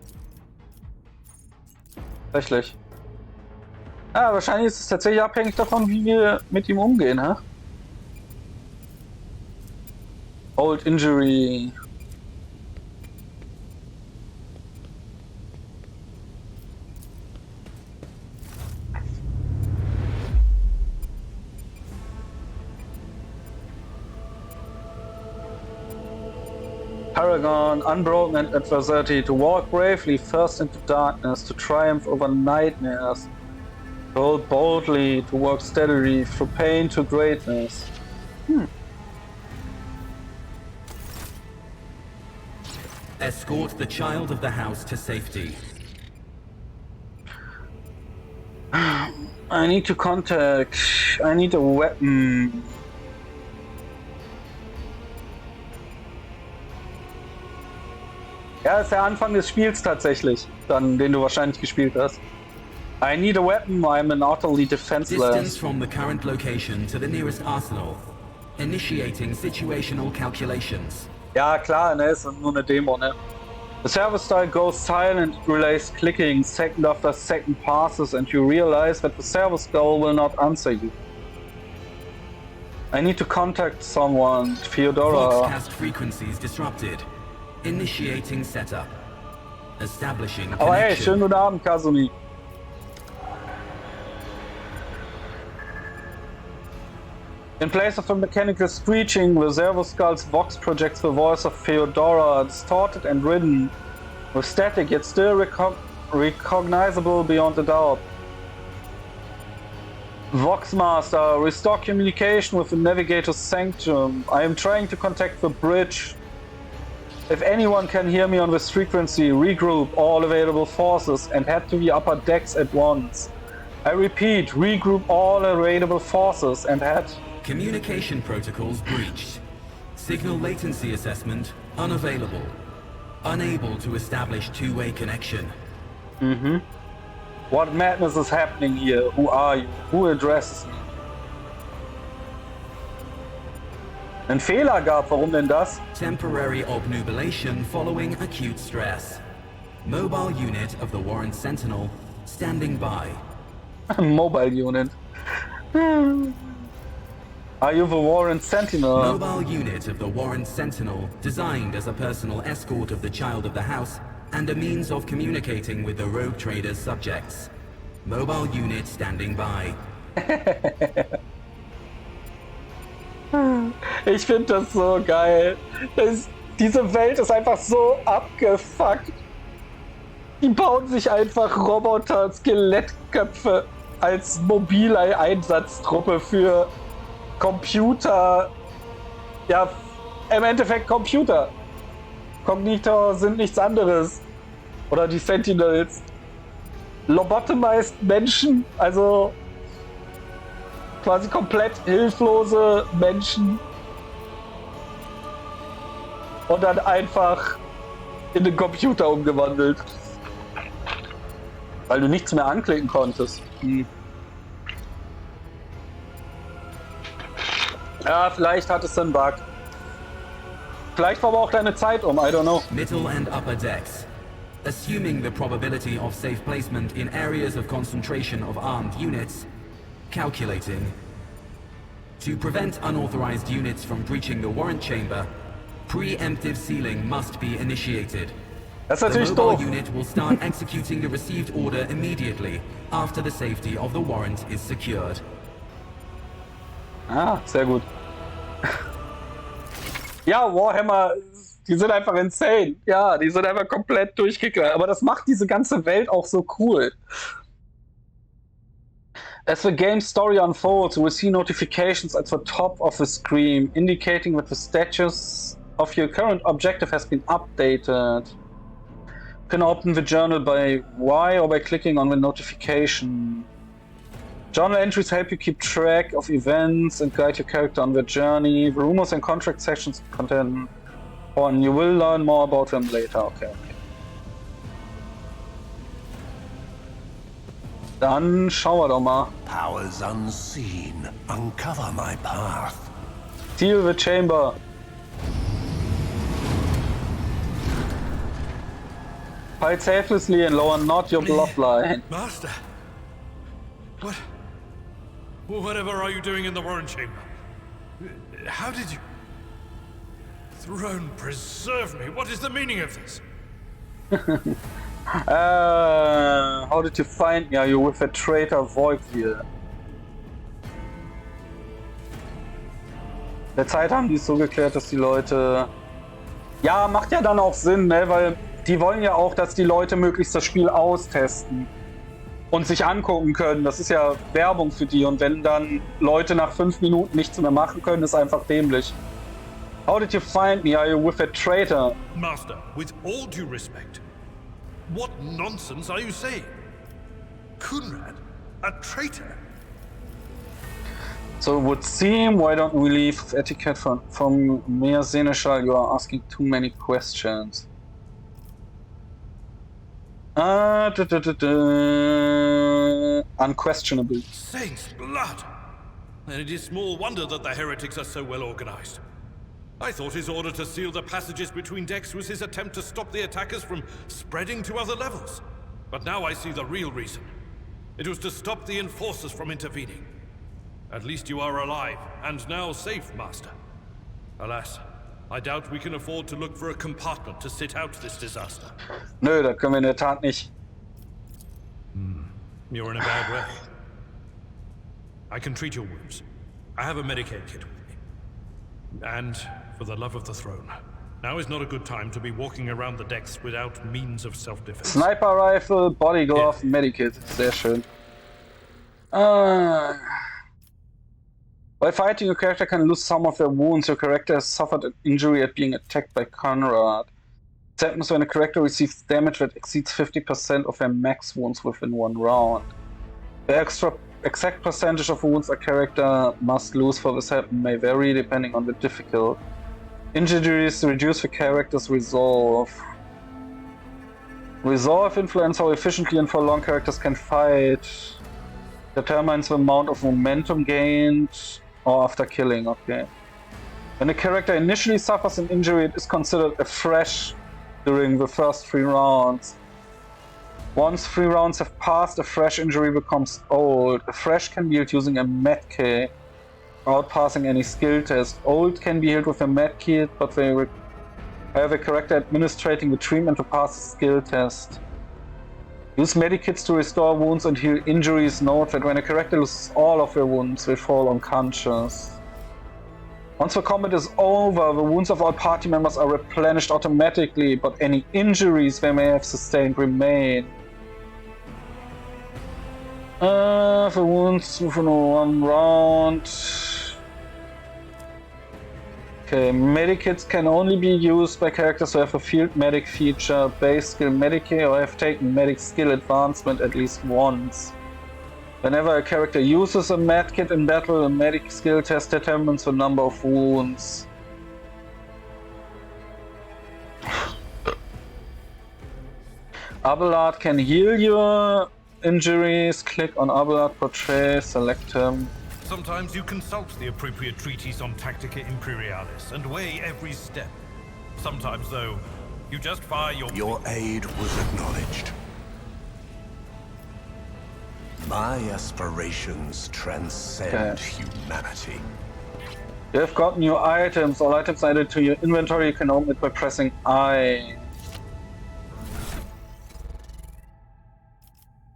Tatsächlich. Ja, wahrscheinlich ist es tatsächlich abhängig davon, wie wir mit ihm umgehen, hä? Old Injury. Paragon, unbroken and adversity, to walk bravely first into darkness, to triumph over nightmares, to hold boldly, to walk steadily through pain to greatness. Escort the child of the house to safety. I need to contact. I need a weapon. Ja, ist der Anfang des Spiels tatsächlich, dann, den du wahrscheinlich gespielt hast. I need a weapon, I'm an utterly defenseless. Distance from the current location to the nearest arsenal. Initiating situational calculations. Ja, klar, ne, ist nur eine Demo, ne. The server style goes silent, it relays clicking, second after second passes, and you realize that the server skull will not answer you. I need to contact someone, Theodora. Voxcast frequencies disrupted. Initiating setup. Establishing connection. Aber hey, schönen guten Abend, Kasumi. In place of a mechanical screeching, the servo skull's vox projects the voice of Theodora, distorted and ridden, with static yet still recognizable beyond a doubt. Vox Master, restore communication with the Navigator's Sanctum. I am trying to contact the bridge. If anyone can hear me on this frequency, regroup all available forces and head to the upper decks at once. I repeat, regroup all available forces and head... Communication protocols breached. Signal latency assessment unavailable. Unable to establish two-way connection. What madness is happening here? Who are you? Who addresses me? Ein Fehler gab, warum denn das? Temporary obnubilation following acute stress. Mobile unit of the Warren Sentinel standing by. Mobile unit. Are you the Warren Sentinel? Mobile unit of the Warren Sentinel, designed as a personal escort of the child of the house and a means of communicating with the rogue trader's subjects. Mobile unit standing by. Ich finde das so geil. Diese Welt ist einfach so abgefuckt. Die bauen sich einfach Roboter, Skelettköpfe als mobile Einsatztruppe für Computer. Ja, im Endeffekt Computer. Kognitor sind nichts anderes. Oder die Sentinels. Lobotomized Menschen, also quasi komplett hilflose Menschen. Und dann einfach in den Computer umgewandelt. Weil du nichts mehr anklicken konntest. Ja, vielleicht hat es einen Bug. Vielleicht war aber auch deine Zeit um, I don't know. Middle and upper decks. Assuming the probability of safe placement in areas of concentration of armed units. Calculating. To prevent unauthorized units from breaching the warrant chamber, preemptive sealing must be initiated. Das ist The natürlich mobile doof. unit will start executing the received order immediately after the safety of the warrant is secured. Ah, sehr gut. Ja, Warhammer Die sind einfach insane. Ja, die sind einfach komplett durchgeknallt. Aber das macht diese ganze Welt auch so cool. As the game's story unfolds, you will see notifications at the top of the screen indicating that the status of your current objective has been updated. You can open the journal by Y or by clicking on the notification. Journal entries help you keep track of events and guide your character on their journey. The rumors and contract sections contain on. You will learn more about them later. Okay. Dann schauen wir doch mal. Powers unseen, uncover my path. Seal the chamber. Fight selflessly and lower not your bloodline. Master! Whatever are you doing in the Warren Chamber? How did you... Throne preserve me, what is the meaning of this? How did you find me? Are you with a traitor Voigtviel? Der Zeit haben die es so geklärt, dass die Leute... Ja, macht ja dann auch Sinn, ne? Weil die wollen ja auch, dass die Leute möglichst das Spiel austesten und sich angucken können. Das ist ja Werbung für die. Und wenn dann Leute nach 5 Minuten nichts mehr machen können, ist einfach dämlich. How did you find me? Are you with a traitor? Master, with all due respect, what nonsense are you saying? Kunrad, a traitor? So it would seem, why don't we leave etiquette from Mere Seneschal? You are asking too many questions. Unquestionable. Saints' blood! And it is small wonder that the heretics are so well organized. I thought his order to seal the passages between decks was his attempt to stop the attackers from spreading to other levels. But now I see the real reason. It was to stop the enforcers from intervening. At least you are alive, and now safe, Master. Alas, I doubt we can afford to look for a compartment to sit out this disaster. Nö, das können wir in der Tat nicht. You're in a bad way. I can treat your wounds. I have a Medicaid kit with me. And, for the love of the throne, now is not a good time to be walking around the decks without means of self-defense. Sniper Rifle, Body Glove, Medikit. Sehr schön. While fighting, your character can lose some of their wounds. Your character has suffered an injury at being attacked by Conrad. It happens when a character receives damage that exceeds 50% of their max wounds within 1 round. The exact percentage of wounds a character must lose for this happen may vary depending on the difficulty. Injuries reduce the character's resolve. Resolve influence how efficiently and for long characters can fight. Determines the amount of momentum gained or after killing, okay. When a character initially suffers an injury, it is considered a fresh during the first 3 rounds. Once 3 rounds have passed, a fresh injury becomes old. A fresh can be healed using a medkit without passing any skill test. Old can be healed with a medkit, but they have a character administrating the treatment to pass the skill test. Use medikits to restore wounds and heal injuries. Note that when a character loses all of their wounds, they fall unconscious. Once the combat is over, the wounds of all party members are replenished automatically, but any injuries they may have sustained remain. The wounds within 1 round. Okay, medikits can only be used by characters who have a field medic feature, base skill medicate, or have taken medic skill advancement at least once. Whenever a character uses a medkit in battle, a medic skill test determines the number of wounds. Abelard can heal your injuries. Click on Abelard portrait, select him. Sometimes you consult the appropriate treatise on Tactica Imperialis and weigh every step. Sometimes, though, you just fire Your aid was acknowledged. My aspirations transcend humanity. You have got new items. All items added to your inventory, you can open it by pressing I.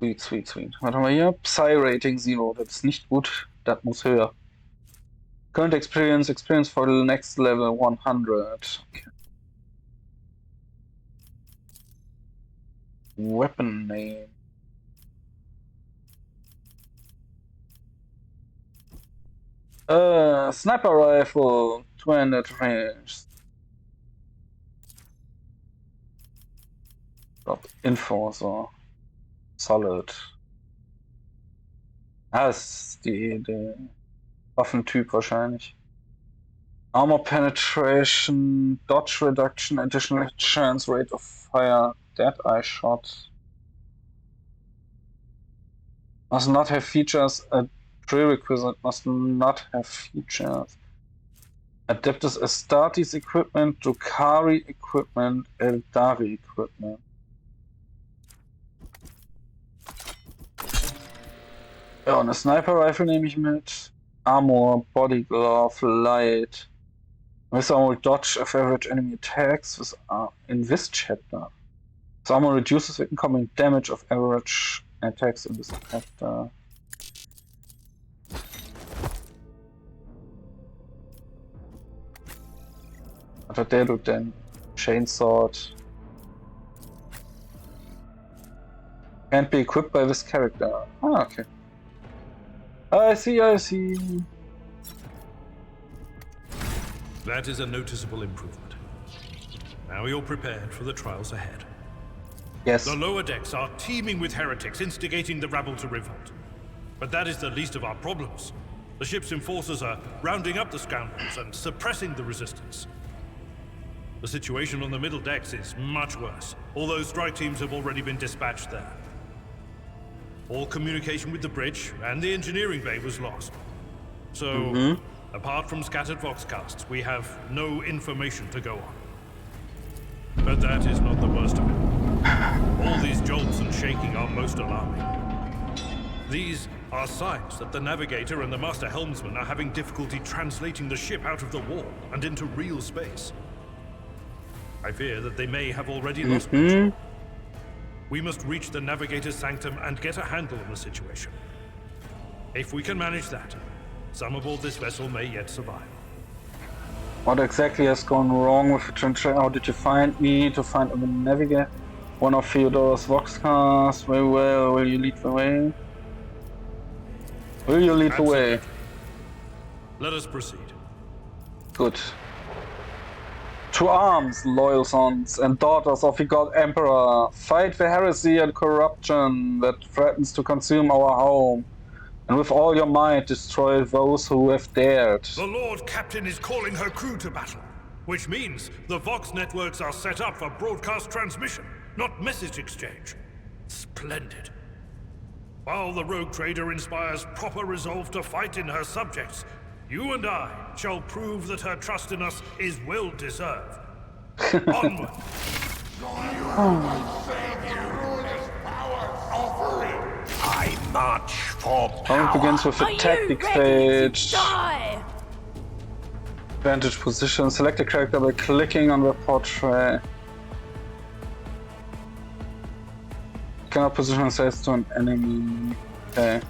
Sweet, sweet, sweet. Was haben wir hier? Psy Rating 0. Das ist nicht gut. Das muss höher. Current experience for the next level 100. Okay. Weapon name. Sniper rifle, 200 range. Info, so. Solid. Das ist der Waffentyp wahrscheinlich. Armor penetration, dodge reduction, additional chance rate of fire, dead eye shot. Must not have features. A prerequisite must not have features. Adaptus Astartes equipment, Drukhari equipment, Eldari equipment. Ja, und eine Sniper Rifle nehme ich mit. Armor, Body Glove, Light. With armor dodge of average enemy attacks with in this chapter. This armor reduces the incoming damage of average attacks in this chapter. Was hat der denn? Chainsword. Can't be equipped by this character. Ah, okay. I see. That is a noticeable improvement. Now you're prepared for the trials ahead. Yes. The lower decks are teeming with heretics instigating the rabble to revolt. But that is the least of our problems. The ship's enforcers are rounding up the scoundrels and suppressing the resistance. The situation on the middle decks is much worse, although strike teams have already been dispatched there. All communication with the bridge and the engineering bay was lost. So, apart from scattered voxcasts, we have no information to go on. But that is not the worst of it. All these jolts and shaking are most alarming. These are signs that the navigator and the master helmsman are having difficulty translating the ship out of the wall and into real space. I fear that they may have already lost control. We must reach the navigator's sanctum and get a handle on the situation. If we can manage that, some aboard this vessel may yet survive. What exactly has gone wrong with the translation? How did you find me to find the navigator? One of Theodora's voxcasts. Very well. Will you lead the way? Will you lead the way? Let us proceed. Good. To arms, loyal sons and daughters of the God Emperor. Fight the heresy and corruption that threatens to consume our home. And with all your might, destroy those who have dared. The Lord Captain is calling her crew to battle, which means the Vox networks are set up for broadcast transmission, not message exchange. Splendid. While the rogue trader inspires proper resolve to fight in her subjects, you and I shall prove that her trust in us is well deserved. Onward! I march for Round power. begins with a tactic phase. Advantage position. Select a character by clicking on the portrait. Cannot position ourselves to an enemy. Okay.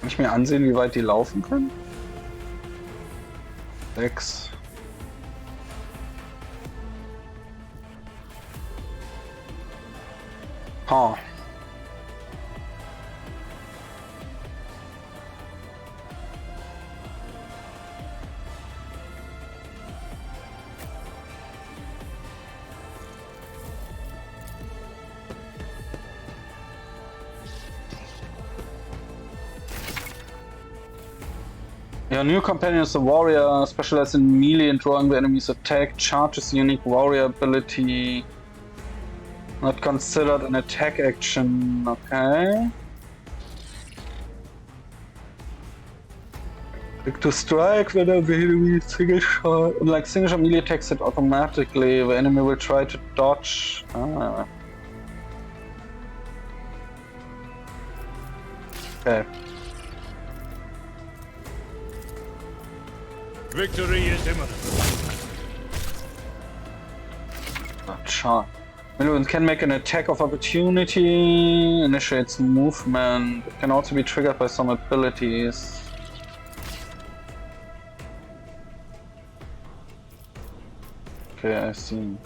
Kann ich mir ansehen, wie weit die laufen können? 6. Ha. Your new companion is a warrior, specialized in melee and drawing the enemy's attack, charges unique warrior ability. Not considered an attack action, okay. Click to strike whenever the enemy is single shot. Unlike single shot melee attacks hit automatically, the enemy will try to dodge. Okay. Victory is imminent. Not shot. It can make an attack of opportunity, initiates movement. It can also be triggered by some abilities. Okay, I see.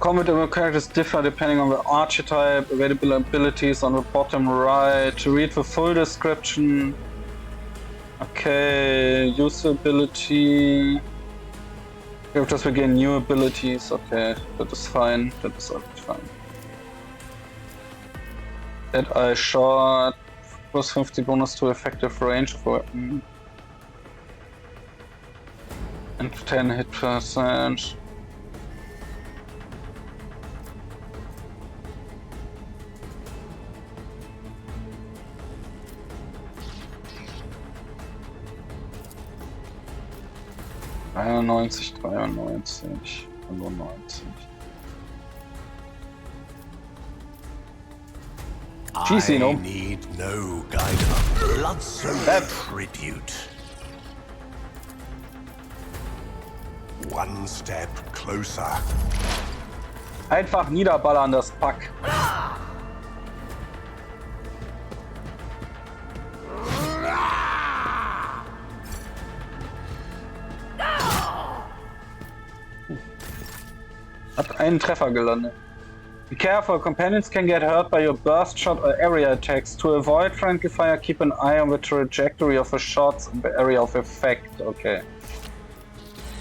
Combat characters differ depending on the archetype, available abilities on the bottom right. To read the full description. Okay, usability. Characters will gain new abilities. Okay, that is fine. That is already fine. Dead Eye Shot. Plus 50 bonus to effective range of weapon. And 10 hit percent. $93, $95. I need no guidance. Blood-soaked tribute. One step closer. Einfach niederballern, das Pack. Hat einen Treffer gelandet. Be careful, companions can get hurt by your burst shot or area attacks. To avoid friendly fire, keep an eye on the trajectory of the shots and the area of effect. Okay.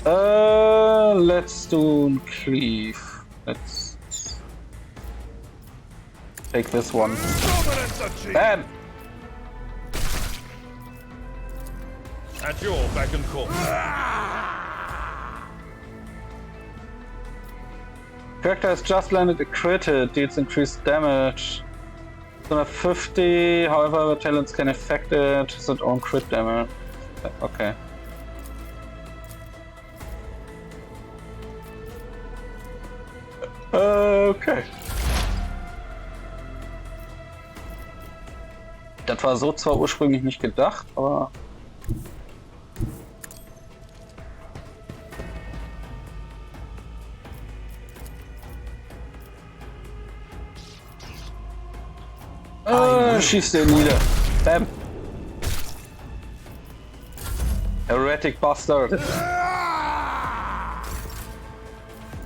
Let's do cleave. Let's take this one. Bam! At your beck and call. Character has just landed a crit hit, deals increased damage. 250, however the talents can affect it, has its own crit damage. Okay. Okay. Das war so zwar ursprünglich nicht gedacht, aber... Schießt den nieder. Bam. Heretic Bastard. Der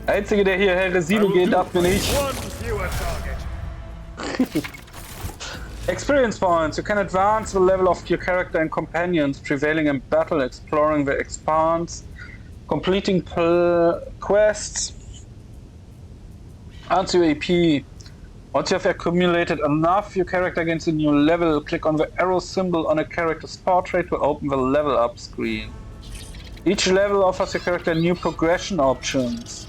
Einzige, der hier Heresy gehen darf, bin ich. Experience points. You can advance the level of your character and companions, prevailing in battle, exploring the expanse, completing quests. Answer your AP. Once you have accumulated enough, your character gains a new level. Click on the arrow symbol on a character's portrait to open the level up screen. Each level offers your character new progression options,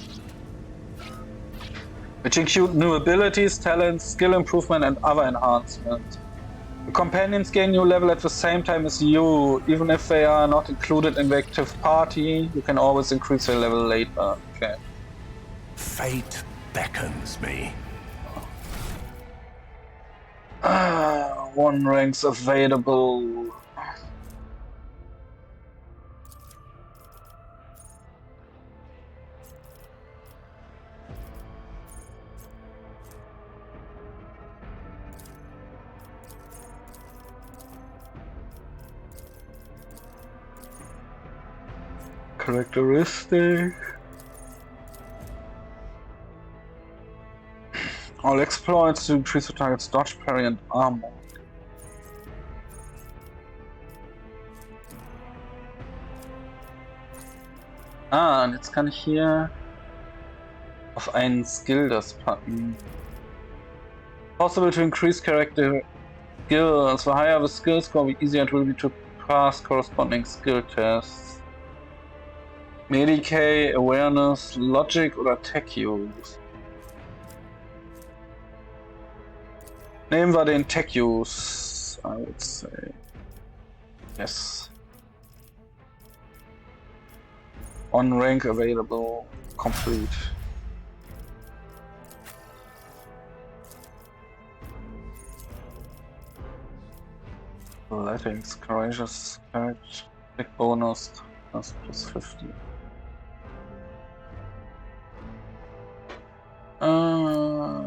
which include new abilities, talents, skill improvement, and other enhancements. The companions gain new level at the same time as you, even if they are not included in the active party. You can always increase their level later. Okay. Fate beckons me. One ranks available. Characteristic. All exploits to increase the target's dodge, parry, and armor. Und jetzt kann ich hier auf einen Skill das packen. Possible to increase character skills. The higher the skill score, the easier it will be to pass corresponding skill tests. Medicae, Awareness, Logic oder Tech Use. Nehmen wir den Tech Use, I would say. Yes. On rank available, complete. Athletics, courageous, courage, big bonus, plus 50.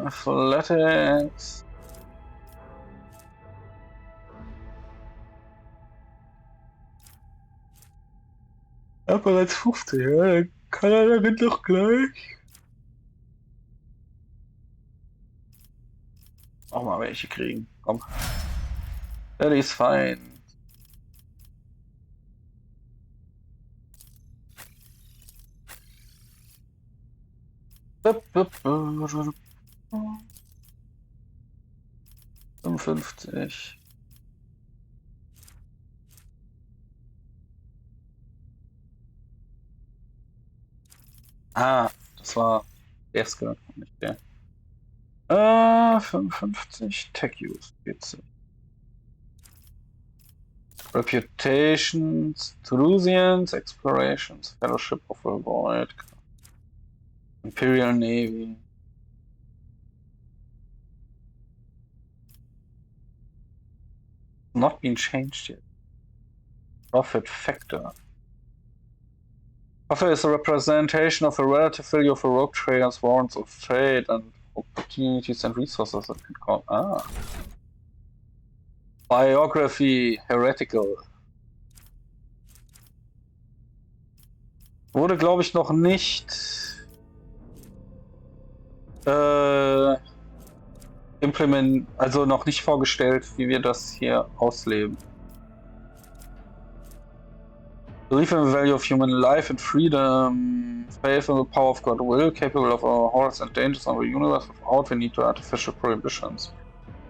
Athletics. Ja, bereits 50, ja, dann kann er damit doch gleich. Auch mal welche kriegen, komm. That is fine. Bup, bup, bup. 55. Ah, das war der Skill, nicht der. 55, Tech Use, 40. Reputations, Trusians, Explorations, Fellowship of the Void, Imperial Navy. Not been changed yet. Profit factor. Profit is a representation of the relative value of a rogue trader's warrants of trade and opportunities and resources that can call. Ah. Biography, heretical. Wurde, glaube ich, noch nicht also noch nicht vorgestellt, wie wir das hier ausleben. Believe in the value of human life and freedom, faith in the power of God will, capable of our horrors and dangers of the universe without the need to artificial prohibitions.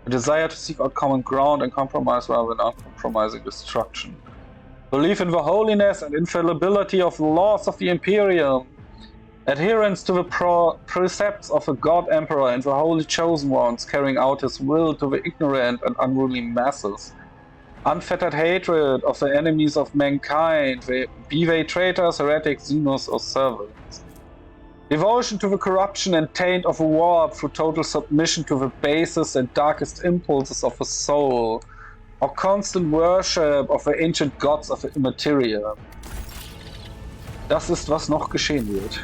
A desire to seek out common ground and compromise rather than uncompromising destruction. Belief in the holiness and infallibility of the laws of the Imperium. Adherence to the precepts of the God Emperor and the holy chosen ones, carrying out his will to the ignorant and unruly masses. Unfettered hatred of the enemies of mankind, be they traitors, heretics, xenos, or servants. Devotion to the corruption and taint of a warp through total submission to the basest and darkest impulses of the soul, or constant worship of the ancient gods of the Immaterium. Das ist, was noch geschehen wird.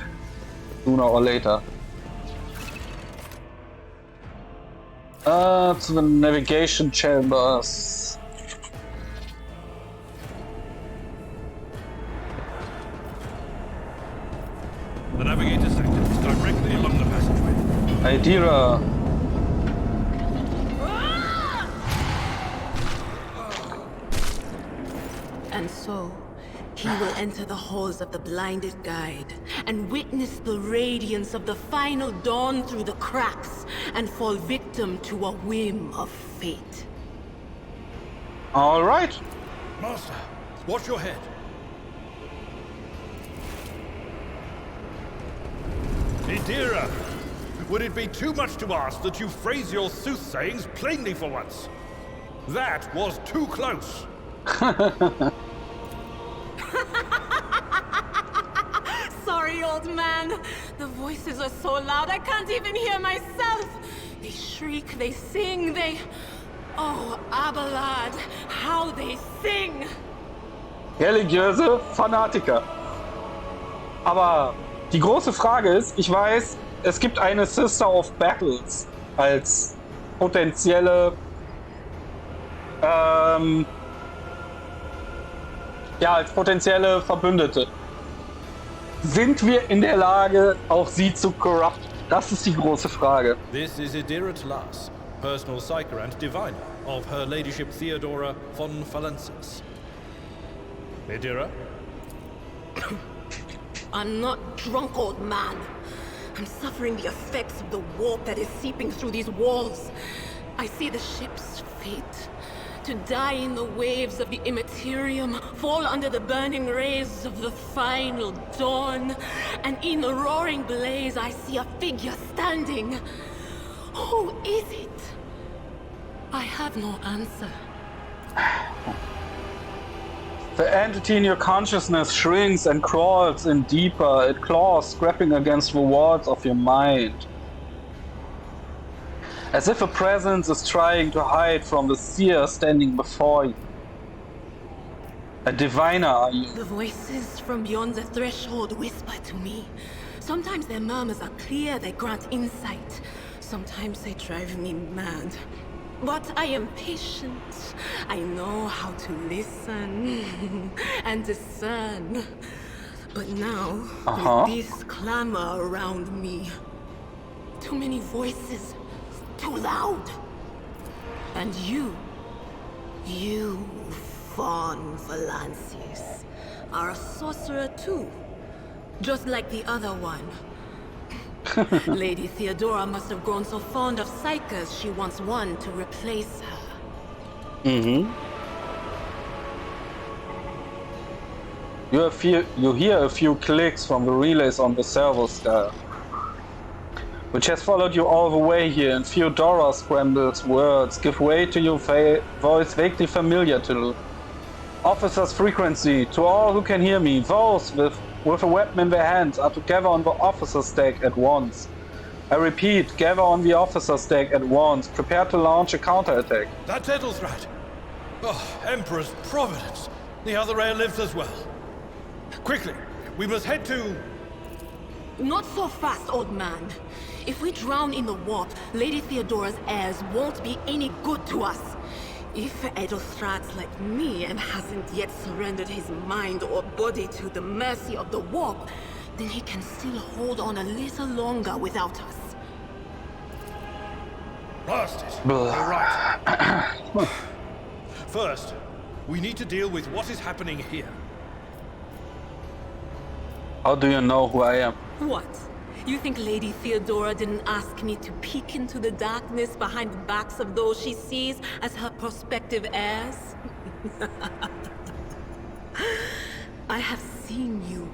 Sooner or later. To the navigation chambers. The navigator sector is directly along the passageway. Idira. And so, he will enter the halls of the blinded guide and witness the radiance of the final dawn through the cracks and fall victim to a whim of fate. All right. Master, watch your head. Idira, would it be too much to ask that you phrase your soothsayings plainly for once? That was too close. Sorry, old man. The voices are so loud I can't even hear myself. They shriek, they sing, they... Oh, Abelard, how they sing! Religiöse Fanatiker. Aber die große Frage ist, ich weiß, es gibt eine Sister of Battles als potenzielle als potenzielle Verbündete. Sind wir in der Lage, auch sie zu corrupt? Das ist die große Frage. This is Idira Tlas, personal psyker and diviner of Her Ladyship Theodora von Valensis. Idira? I'm not drunk, old man. I'm suffering the effects of the warp that is seeping through these walls. I see the ship's fate. To die in the waves of the Immaterium, fall under the burning rays of the final dawn. And in the roaring blaze, I see a figure standing. Who is it? have no answer. The entity in your consciousness shrinks and crawls in deeper. It claws, scraping against the walls of your mind. As if a presence is trying to hide from the seer standing before you. A diviner are you? The voices from beyond the threshold whisper to me. Sometimes their murmurs are clear, they grant insight. Sometimes they drive me mad. But I am patient. I know how to listen and discern. But now, with this clamor around me, too many voices, too loud. And you, Von Valancius, are a sorcerer too. Just like the other one. Lady Theodora must have grown so fond of psychers she wants one to replace her. You hear a few clicks from the relays on the servo star, which has followed you all the way here, and Theodora scrambles words, give way to your voice vaguely familiar to officer's frequency. To all who can hear me, those with a weapon in their hands are to gather on the officer's deck at once. I repeat, gather on the officer's deck at once. Prepare to launch a counterattack. That's Edelthrat. Oh, Emperor's Providence. The other heir lives as well. Quickly, we must head to... Not so fast, old man. If we drown in the warp, Lady Theodora's heirs won't be any good to us. If Edelthrat's like me and hasn't yet surrendered his mind or body to the mercy of the warp, then he can still hold on a little longer without us. Blast it. All right. First, we need to deal with what is happening here. How do you know who I am? What? You think Lady Theodora didn't ask me to peek into the darkness behind the backs of those she sees as her prospective heirs? I have seen you.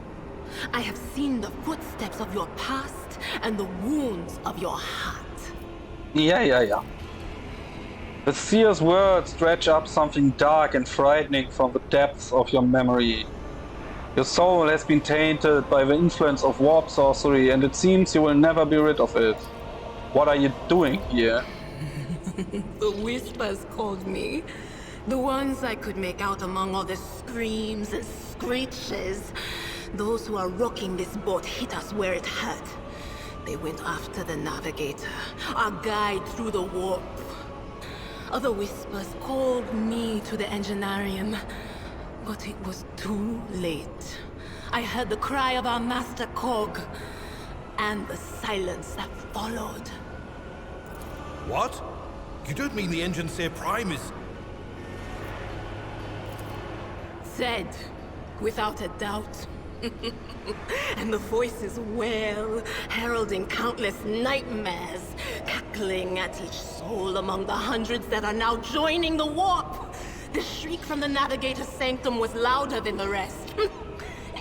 I have seen the footsteps of your past and the wounds of your heart. Yeah. The seer's words stretch up something dark and frightening from the depths of your memory. Your soul has been tainted by the influence of warp sorcery, and it seems you will never be rid of it. What are you doing here? The whispers called me. The ones I could make out among all the screams and screeches. Those who are rocking this boat hit us where it hurt. They went after the navigator, our guide through the warp. Other whispers called me to the engineerium. But it was too late. I heard the cry of our master Cog, and the silence that followed. What? You don't mean the Engine Seer Prime is... Said, without a doubt. And the voices wail, heralding countless nightmares, cackling at each soul among the hundreds that are now joining the warp. The shriek from the Navigator's sanctum was louder than the rest.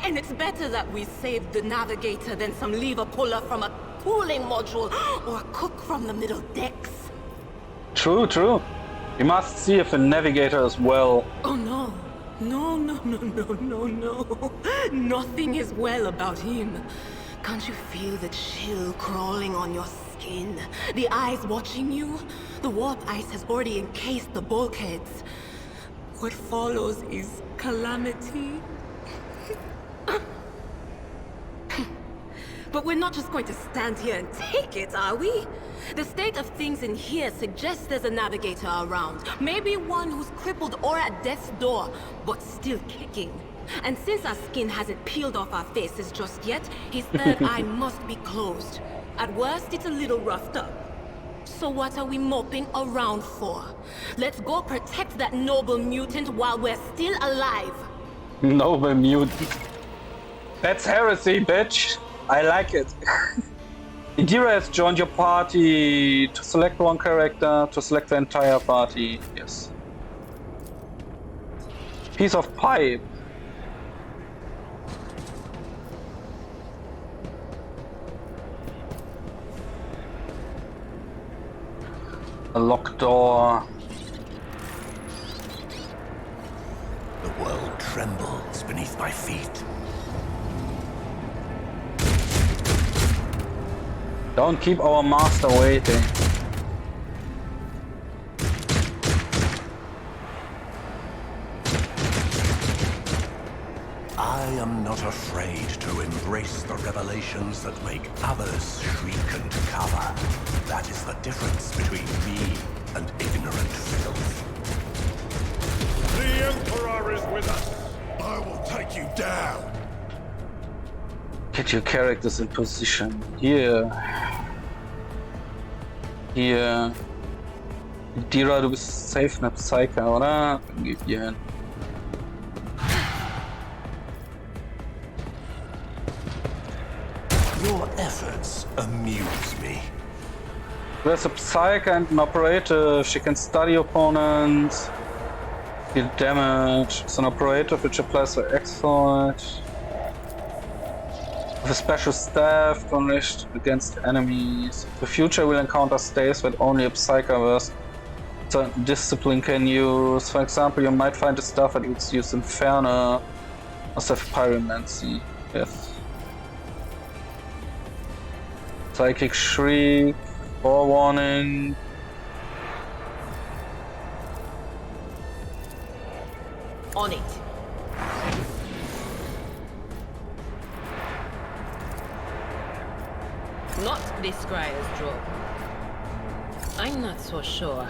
And it's better that we saved the Navigator than some lever puller from a cooling module or a cook from the middle decks. True. We must see if the Navigator is well. Oh no. No. Nothing is well about him. Can't you feel the chill crawling on your skin? The eyes watching you? The warp ice has already encased the bulkheads. What follows is calamity. But we're not just going to stand here and take it, are we? The state of things in here suggests there's a navigator around. Maybe one who's crippled or at death's door, but still kicking. And since our skin hasn't peeled off our faces just yet, his third eye must be closed. At worst, it's a little roughed up. So what are we moping around for? Let's go protect that noble mutant while we're still alive. Noble mutant. That's heresy, bitch. I like it. Indira has joined your party. To select one character, to select the entire party. Yes. Piece of pipe. A locked door. The world trembles beneath my feet. Don't keep our master waiting. I am not afraid to embrace the revelations that make others shriek and cover. That is the difference between me and ignorant filth. The Emperor is with us. I will take you down. Get your characters in position. Hier. Hier. Dira, du bist safe eine Psyker, oder? Dann geh hier hin. Your efforts amuse me. There's a Psyker and an operative. She can study opponents. Deal damage. It's an operative which applies to exploit. With a special staff unleashed against enemies. The future will encounter staves that only a Psyker with certain discipline can use. For example, you might find a staff that lets use Inferno. Must have Pyromancy. Yes. Psychic Shriek. Forewarning. On it. Not this Scryer's job. I'm not so sure.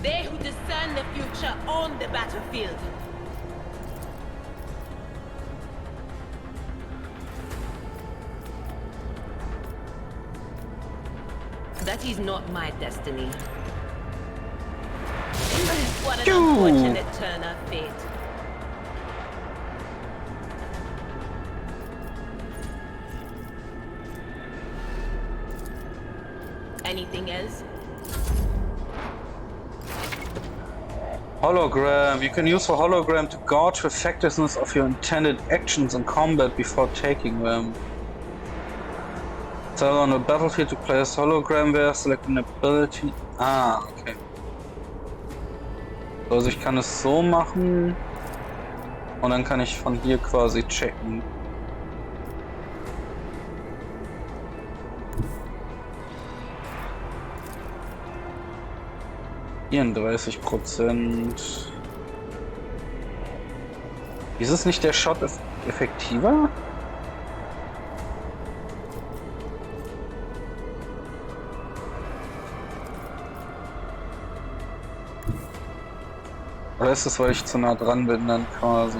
They who discern the future on the battlefield. That is not my destiny. What an unfortunate turn of fate. Anything else? Hologram. You can use the hologram to gauge the effectiveness of your intended actions in combat before taking them. So on the battlefield to place hologram where select an ability. Ah, okay. Also ich kann es so machen und dann kann ich von hier quasi checken. Hier 30%. Ist es nicht der Shot effektiver? Oder ist es, weil ich zu nah dran bin dann quasi?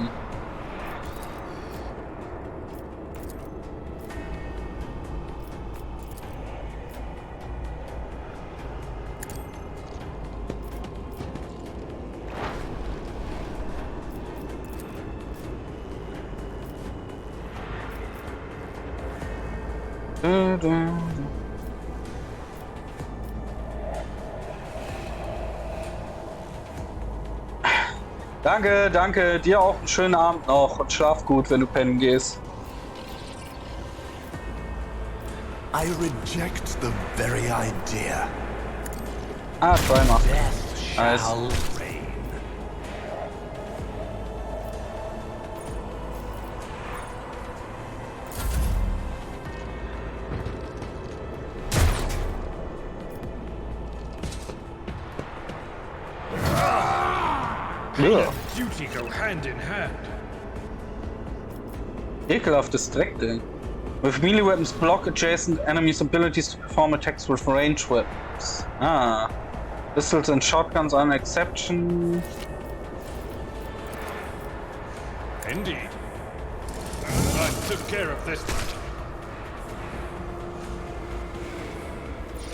Danke, danke. Dir auch einen schönen Abend noch und schlaf gut, wenn du pennen gehst. I reject the very idea. Ah, zweimal. Death shall Nice. reign. Pain and duty go hand in hand. Ekelhaftes Dreckding. With melee weapons, block adjacent enemies' abilities to perform attacks with ranged weapons. Ah. Pistols and shotguns are an exception. Indeed. I took care of this matter.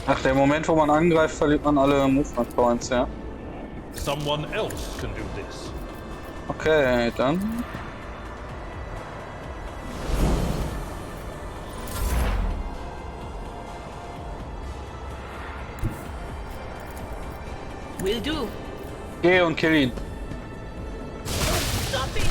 Ach, der Moment, wo man angreift, verliert man alle Movement Points, ja? Someone else can do this. Okay, dann. Will do. Geh und kill ihn. Stop it!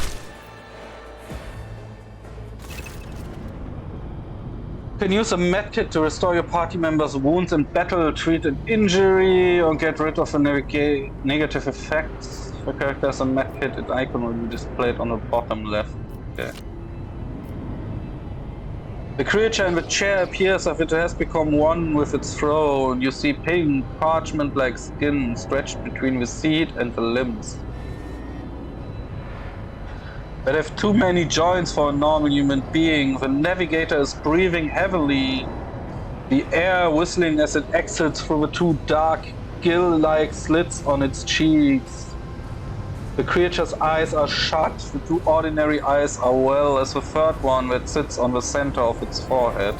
You can use a medkit to restore your party members' wounds in battle, treat an injury, or get rid of the negative effects. For characters, a medkit, an icon will be displayed on the bottom left. Okay. The creature in the chair appears as if it has become one with its throne. You see pink, parchment-like skin stretched between the seat and the limbs. But have too many joints for a normal human being. The navigator is breathing heavily, the air whistling as it exits through the two dark, gill-like slits on its cheeks. The creature's eyes are shut, the two ordinary eyes are well as the third one that sits on the center of its forehead.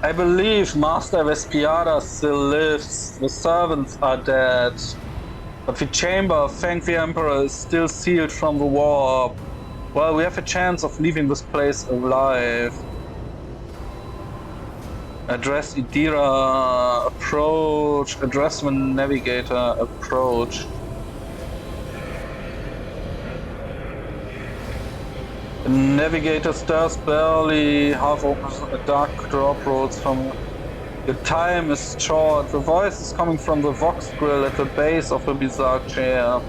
I believe Master Vespiada still lives, the servants are dead. But the chamber, thank the Emperor, is still sealed from the warp. Well, we have a chance of leaving this place alive. Address Idira, approach. Address the navigator, approach. The navigator stirs barely, half opens a dark drop rolls from. The time is short. The voice is coming from the Vox grill at the base of the bizarre chair.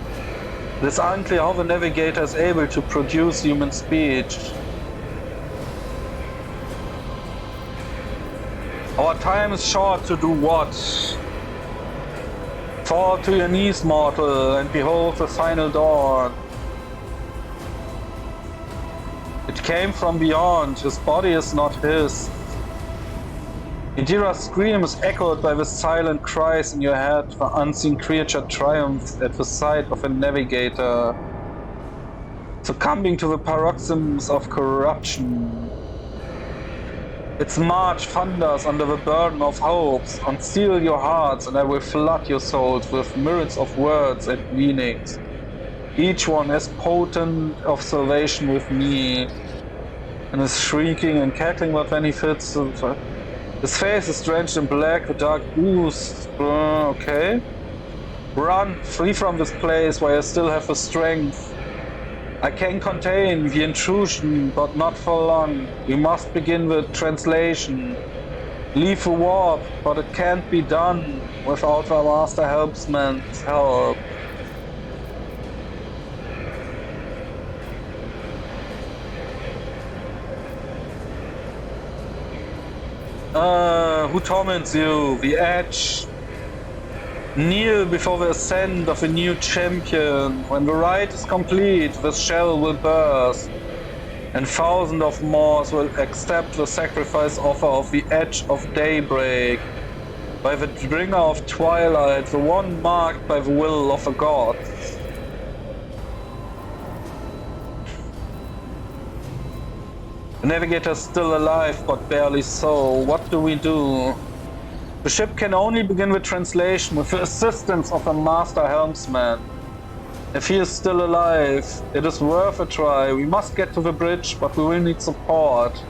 It is unclear how the navigator is able to produce human speech. Our time is short to do what? Fall to your knees, mortal, and behold the final dawn. It came from beyond. His body is not his. Idira's scream is echoed by the silent cries in your head. The unseen creature triumphs at the sight of a navigator, succumbing to the paroxysms of corruption. Its march thunders under the burden of hopes. Unseal your hearts, and I will flood your souls with myriads of words and meanings, each one as potent of salvation with me. And is shrieking and cackling, but when he fits, his face is drenched in black, the dark ooze. Okay. Run, flee from this place while I still have the strength. I can contain the intrusion, but not for long. We must begin the translation. Leave the warp, but it can't be done without the Master Helpsman's help. Who torments you? The Edge. Kneel before the ascent of a new champion. When the rite is complete, the shell will burst, and thousands of Moors will accept the sacrifice offer of the Edge of Daybreak, by the bringer of twilight, the one marked by the will of a god. The navigator is still alive, but barely so. What do we do? The ship can only begin the translation with the assistance of a master helmsman. If he is still alive, it is worth a try. We must get to the bridge, but we will need support.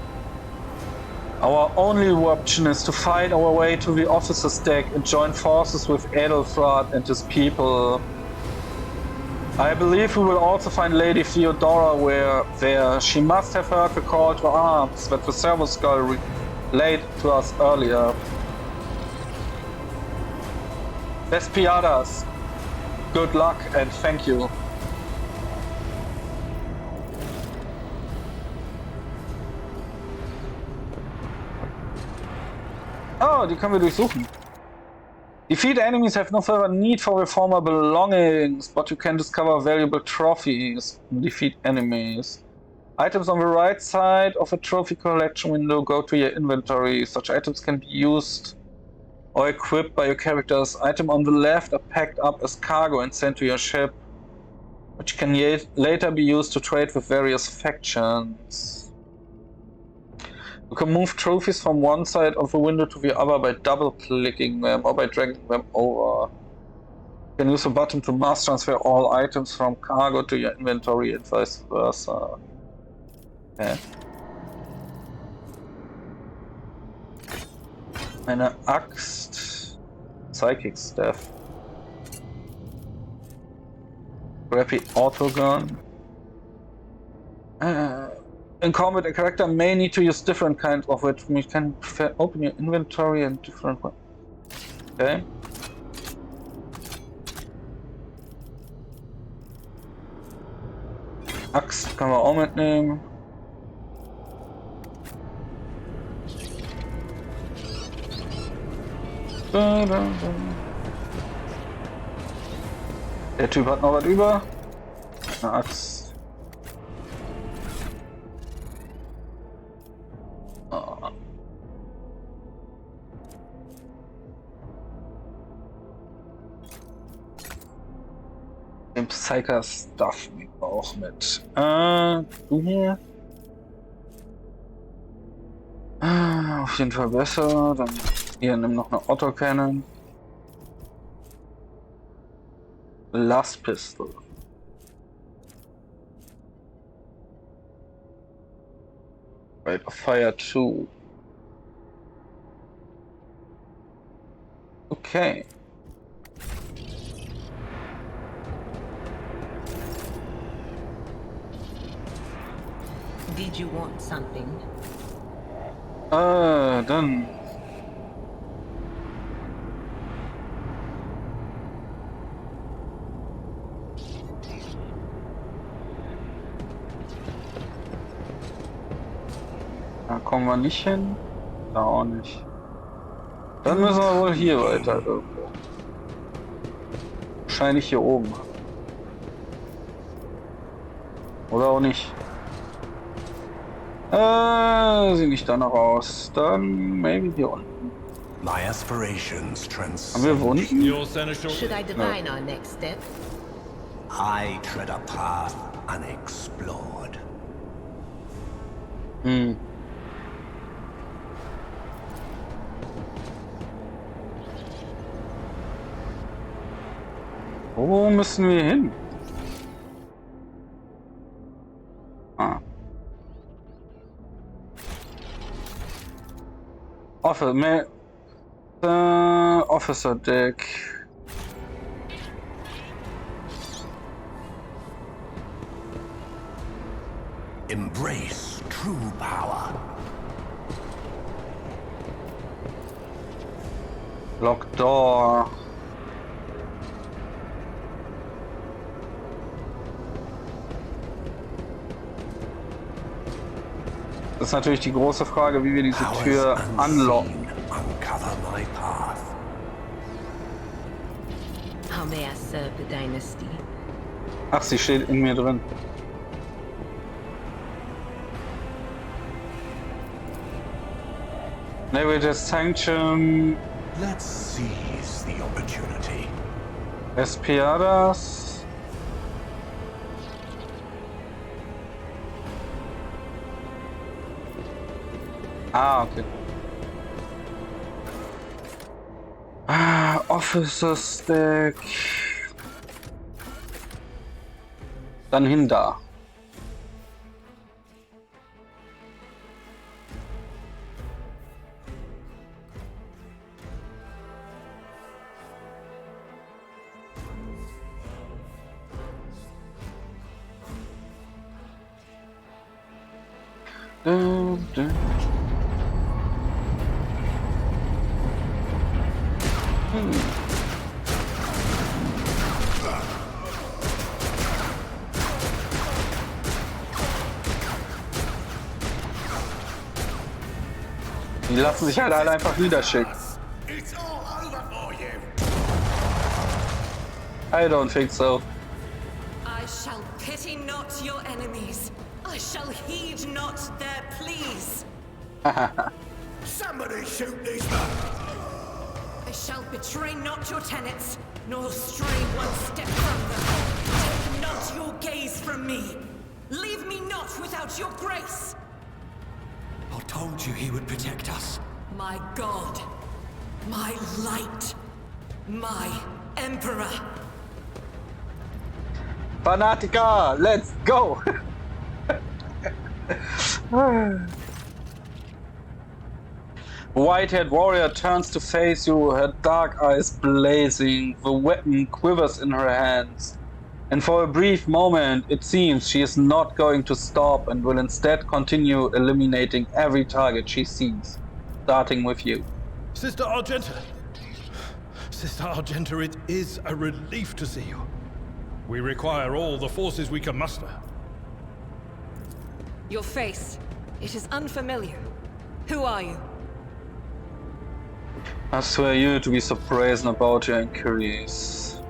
Our only option is to fight our way to the officer's deck and join forces with Edelfrat and his people. I believe we will also find Lady Theodora there. She must have heard the call to arms that the servo skull relayed to us earlier. Vespiadas, good luck and thank you. Oh, die können wir durchsuchen. Defeat enemies have no further need for their former belongings, but you can discover valuable trophies and defeat enemies. Items on the right side of the trophy collection window go to your inventory. Such items can be used or equipped by your characters. Items on the left are packed up as cargo and sent to your ship, which can later be used to trade with various factions. You can move trophies from one side of the window to the other by double-clicking them or by dragging them over. You can use the button to mass transfer all items from cargo to your inventory and vice versa. Okay. Eine Axt. Psychic Staff. Crappy Autogun. In combat, a character may need to use different kinds of it. You can open your inventory in different ways. Okay. Axt können wir auch mitnehmen. Der Typ hat noch was über. Eine Axt. Oh. Den Psyker-Stuff nehmen wir auch mit. Du hier? Auf jeden Fall besser. Dann hier nimm noch eine Autocannon. Last Pistol. Rate of Fire 2. Okay. Did you want something? Dann. Da kommen wir nicht hin. Da auch nicht. Dann müssen wir wohl hier weiter irgendwo. Wahrscheinlich hier oben. Oder auch nicht. Sieht nicht danach aus. Dann maybe hier unten. My aspirations Haben wir transcend. Wunden? Your seneschal. Should I divine our next step? I tread a path unexplored. Wo müssen wir hin? Ah. Officer Deck. Embrace true power. Lock Door. Das ist natürlich die große Frage, wie wir diese Tür unlocken. Uncover my path. How may I serve the dynasty? Ach, sie steht in mir drin. Navigator Sanction. Let's seize the opportunity. Espiadas. Ah, okay. Officer Stack. Dann hin da. Die lassen sich halt alle einfach niederschicken. It's all over for you. I don't think so. I shall pity not your enemies. I shall heed not their pleas. Somebody shoot these men. I shall betray not your tenets, nor stray one step from them. Take not your gaze from me. Leave me not without your grace. I told you he would protect us. My God, my light, my emperor. Fanatiker, let's go! White-haired warrior turns to face you, her dark eyes blazing. The weapon quivers in her hands. And for a brief moment, it seems she is not going to stop and will instead continue eliminating every target she sees, starting with you. Sister Argenta! Sister Argenta, it is a relief to see you. We require all the forces we can muster. Your face. It is unfamiliar. Who are you? I swear you to be so brazen about your inquiries.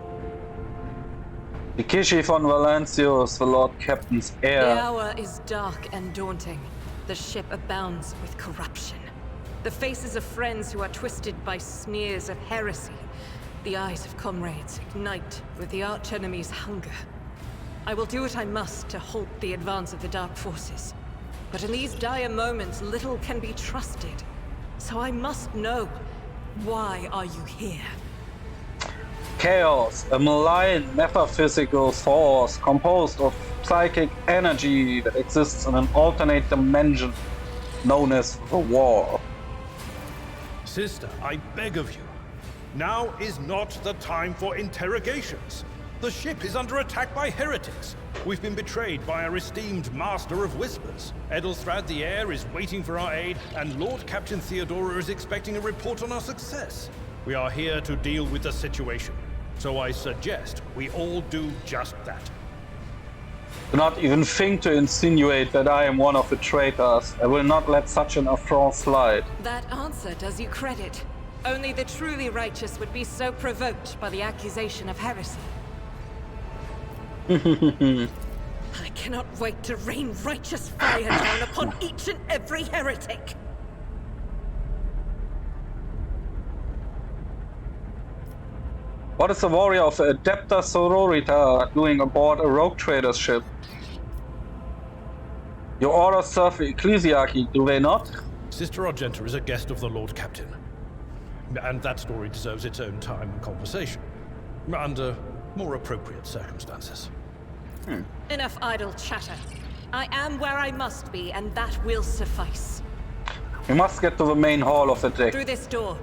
Beginne von Valencius, the Lord Captain's heir. The hour is dark and daunting. The ship abounds with corruption. The faces of friends who are twisted by sneers of heresy. The eyes of comrades ignite with the archenemy's hunger. I will do what I must to halt the advance of the dark forces. But in these dire moments, little can be trusted. So I must know, why are you here? Chaos, a malign metaphysical force composed of psychic energy that exists in an alternate dimension known as the War. Sister, I beg of you. Now is not the time for interrogations. The ship is under attack by heretics. We've been betrayed by our esteemed Master of Whispers. Edelstrad the Heir is waiting for our aid, and Lord Captain Theodora is expecting a report on our success. We are here to deal with the situation, so I suggest we all do just that. Do not even think to insinuate that I am one of the traitors. I will not let such an affront slide. That answer does you credit. Only the truly righteous would be so provoked by the accusation of heresy. I cannot wait to rain righteous fire down upon each and every heretic. What is the warrior of the Adepta Sororita doing aboard a rogue trader's ship? Your orders serve the ecclesiarchy, do they not? Sister Argenta is a guest of the Lord Captain. And that story deserves its own time and conversation. Under more appropriate circumstances. Enough idle chatter. I am where I must be, and that will suffice. We must get to the main hall of the deck. Through this door.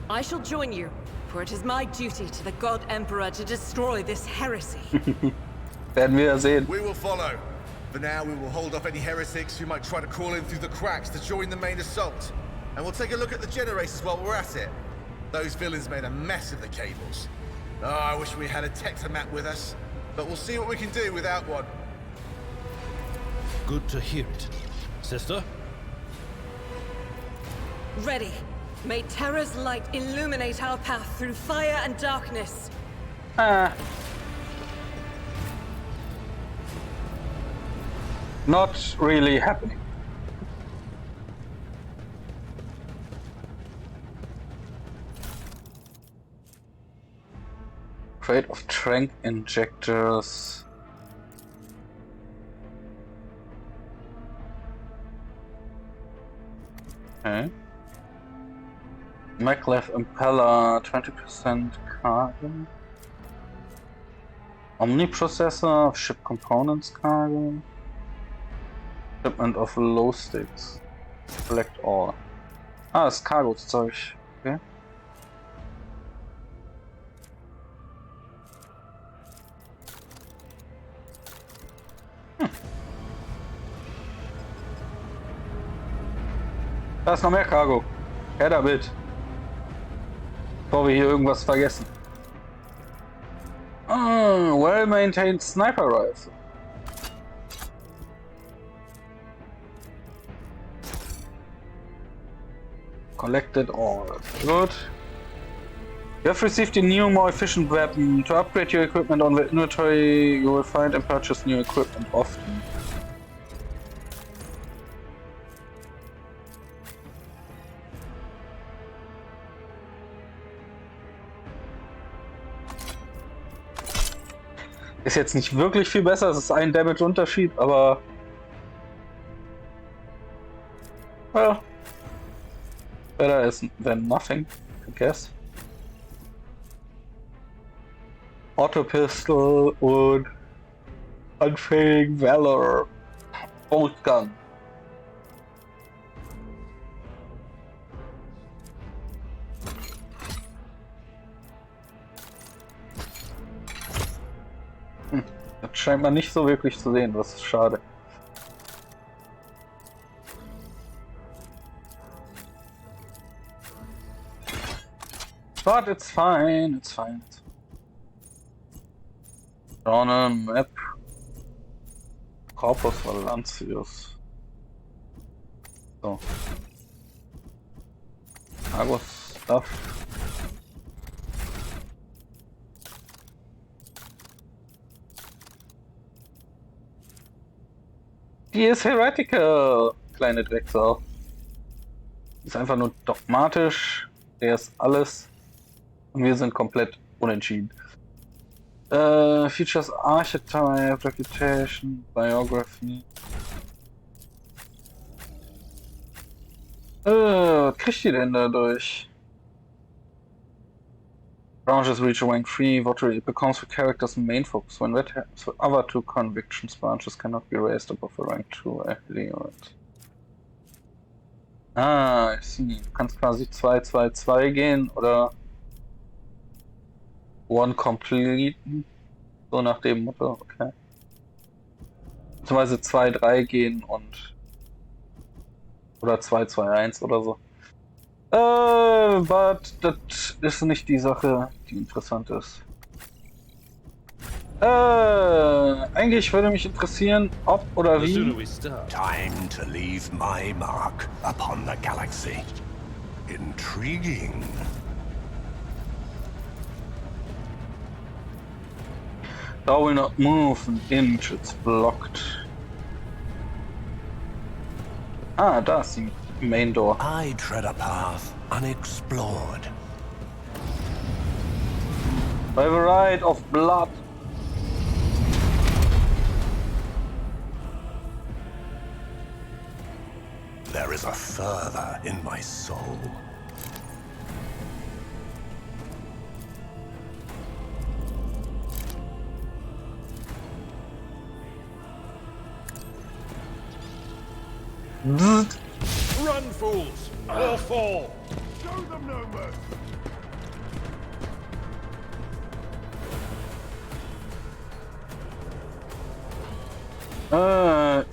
I shall join you, for it is my duty to the God Emperor to destroy this heresy. Werden wir sehen. We will follow. For now, we will hold off any heretics who might try to crawl in through the cracks to join the main assault. And we'll take a look at the generators while we're at it. Those villains made a mess of the cables. Oh, I wish we had a Tectomat with us. But we'll see what we can do without one. Good to hear it. Sister? Ready. May terror's light illuminate our path through fire and darkness. Not really happening. Crate of trank injectors. Okay. Maglev impeller, 20% cargo. Omniprocessor, ship components cargo. Shipment of low sticks. Select all. Ah, das Cargo-Zeug. Okay. Da ist noch mehr Cargo. Her damit. Bevor wir hier irgendwas vergessen. Well-maintained sniper rifle. Collected all. Good. You have received a new, more efficient weapon. To upgrade your equipment on the inventory, you will find and purchase new equipment often. Ist jetzt nicht wirklich viel besser, es ist ein Damage-Unterschied, aber... Well... Better than nothing, I guess. Auto Pistol und... Unfailing Valor. Bolt Gun. Das scheint man nicht so wirklich zu sehen, was ist schade. But it's fine, it's fine. Genre, Map. Corpus Valancius. So. Argus Stuff. Die ist heretical, kleine Drecksau. Ist einfach nur dogmatisch. Der ist alles. Und wir sind komplett unentschieden. Features Archetype, Reputation, Biography. Was kriegt die denn dadurch? Branches reach a rank 3, Votary, it becomes the character's main focus. When that happens, the other two convictions branches cannot be raised above a rank 2. Ah, ich sehe. Du kannst quasi 2-2-2 gehen oder One Complete. So nach dem Motto, okay. Beziehungsweise 2-3 gehen und oder 2-2-1 oder so. But das ist nicht die Sache, die interessant ist. Eigentlich würde mich interessieren, ob oder wie. Time to leave my mark upon the galaxy. Intriguing. Thou will not move an inch, it's blocked. Ah, da ist die Main Door. I tread a path unexplored. By the right of blood. There is a fervor in my soul. Run, fools! Or fall! Show them no mercy!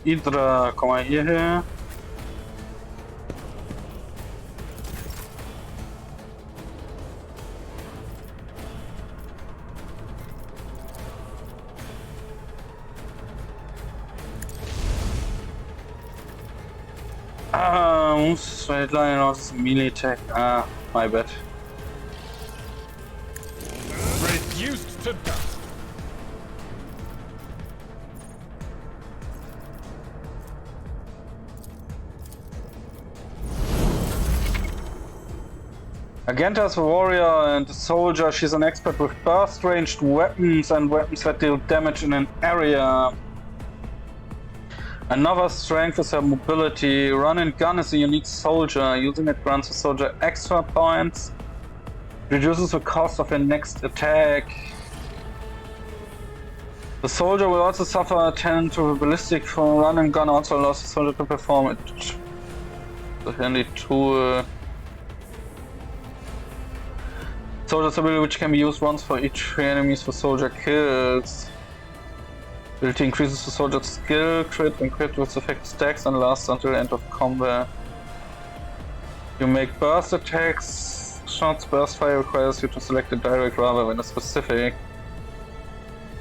Idra, komm mal hierher. Moves straight line out melee attack. Ah, my bad. Reduced to dust! Agenta is a warrior and a soldier. She's an expert with burst-ranged weapons and weapons that deal damage in an area. Another strength is her mobility. Run and gun is a unique soldier. Using it grants the soldier extra points. Reduces the cost of her next attack. The soldier will also suffer 10 to the ballistic for run and gun. Also allows the soldier to perform it. The handy tool. Soldier's ability, which can be used once for each 3 enemies the soldier kills. Ability increases the soldier's skill, crit, and crit with effect stacks and lasts until the end of combat. You make burst attacks. Shots burst fire requires you to select a direct rather than a specific.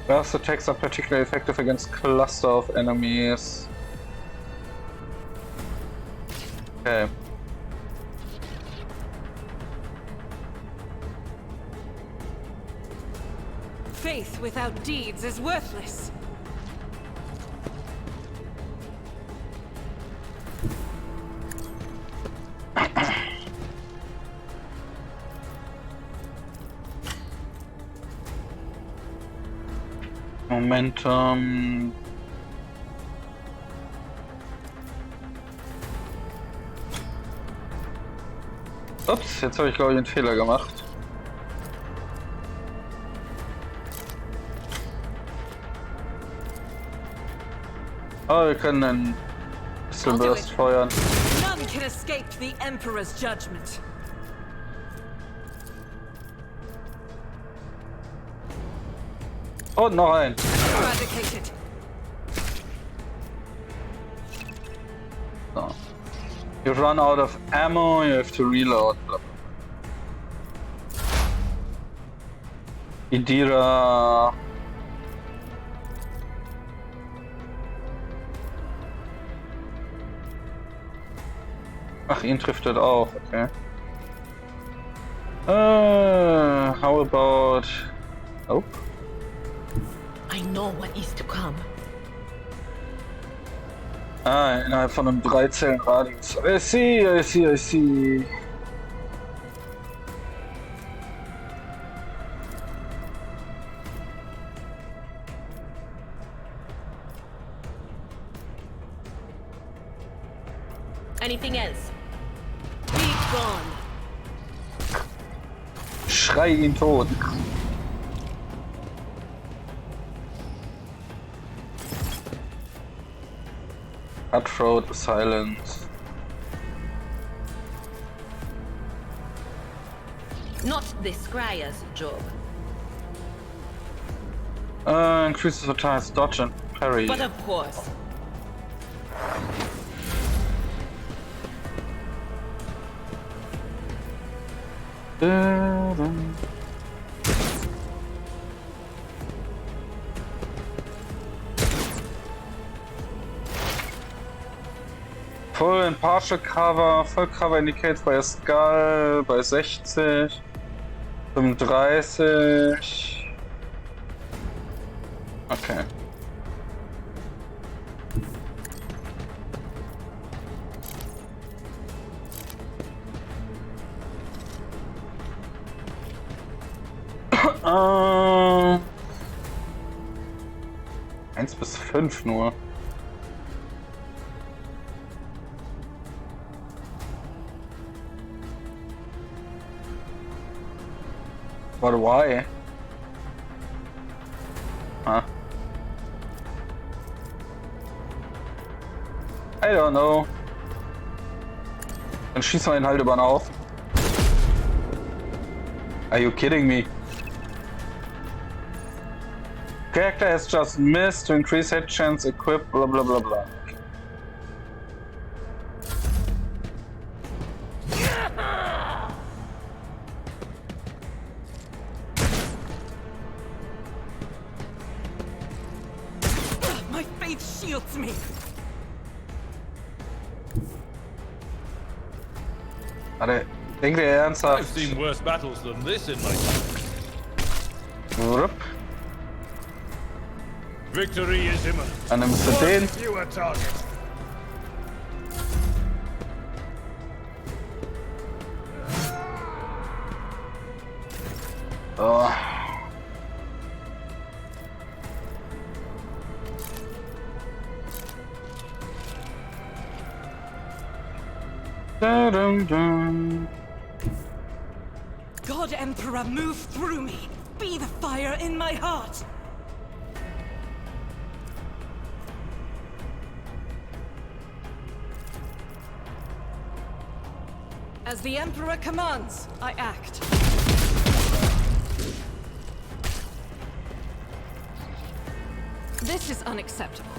Burst attacks are particularly effective against cluster of enemies. Okay. Faith without deeds is worthless. Momentum. Ups, jetzt habe ich glaube ich einen Fehler gemacht. Aber wir können einen Pistol Burst feuern. None can escape the Emperor's judgment. Und noch ein. Eradicated. So. You run out of ammo, you have to reload. Idira. Ach, ihn trifft das auch, okay. How about... Oh. I know what is to come. Ah, innerhalb von einem 3-Zellen-Radius. I see. Anything else? Be gone. Schrei ihn tot. Cutthroat, silence. Not the scryer's job. Increases the times dodge and parry. But of course. Full and partial cover. Full cover indicates by a skull bei 60, 35. Okay. Eins bis 5 nur. But why? Huh? I don't know. Dann schießen wir ihn halt über den Haufen. Are you kidding me? Character has just missed to increase hit chance, equip, blah blah blah blah. My faith shields me. Warte, denkt ihr ernsthaft? I've seen worse battles than this in my time. Wupp. Victory is imminent. Dann nimmst du den. Fewer targets. Oh. Dun, dun. God Emperor, move through me. Be the fire in my heart. As the Emperor commands, I act. This is unacceptable.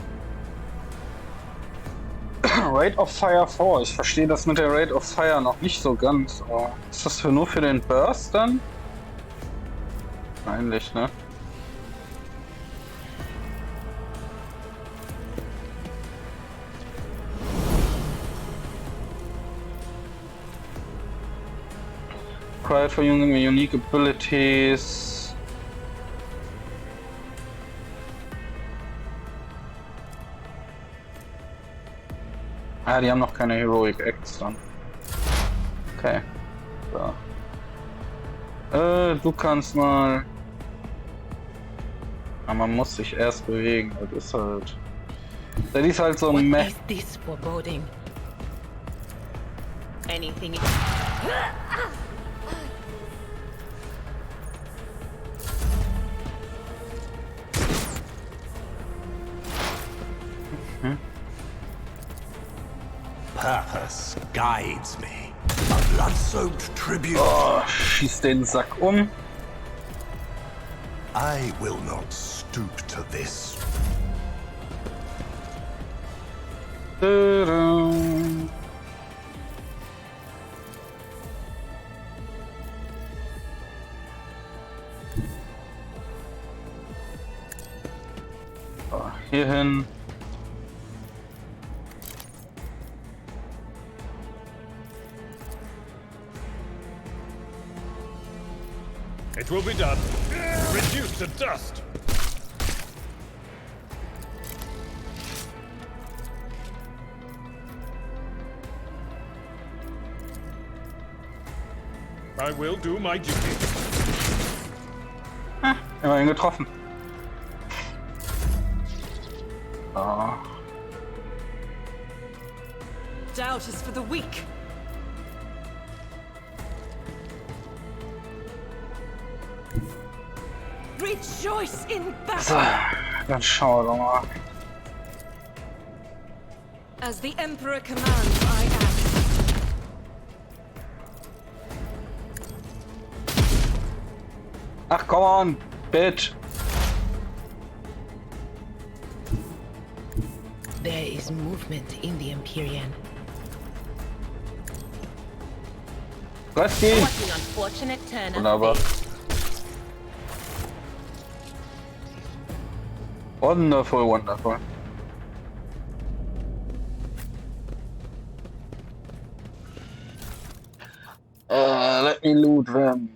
Rate of Fire 4. Ich verstehe das mit der Rate of Fire noch nicht so ganz. Aber ist das nur für den Burst dann? Eigentlich, ne? Required for using unique abilities. Ah, die haben noch keine Heroic Acts dann. Okay. So. Du kannst mal. Aber man muss sich erst bewegen. Das ist halt. Das ist halt so What meh. is this foreboding? Anything? Purpose guides me. A blood-soaked tribute. Oh, schieß den Sack um. I will not stoop to this. So, hier hin. It will be done. Reduced to dust. I will do my duty. Immerhin getroffen. So. Doubt is for the weak. Rejoice in So, battle. dann schauen wir mal. As the Emperor commands, I act. Ach, come on, bitch. There is movement in the Imperium. Lass ihn. What an unfortunate turn of Wunderbar. fate. Wonderful, wonderful. Let me loot them.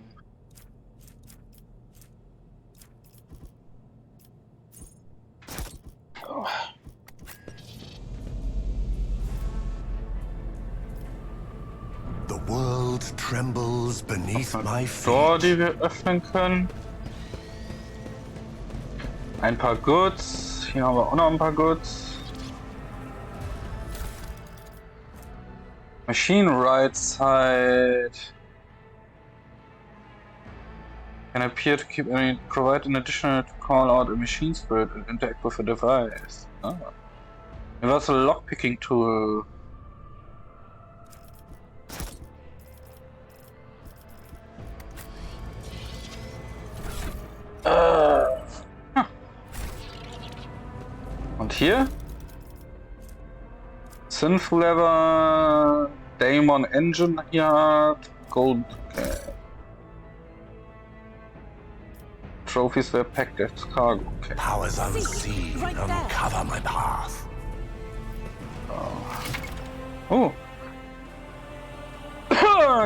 The world trembles beneath my Door, feet. die wir öffnen können. Ein paar Goods. Hier haben wir auch noch ein paar Goods. Machine Right Side. Can appear to keep any provide an additional to call out a machine spirit and interact with a device. Ah. Universal lockpicking tool. Und hier? Synth Lever, Daemon Engine Yard, Gold. Okay. Trophies were packed as cargo. Okay. Powers unseen right there. uncover my path. Oh.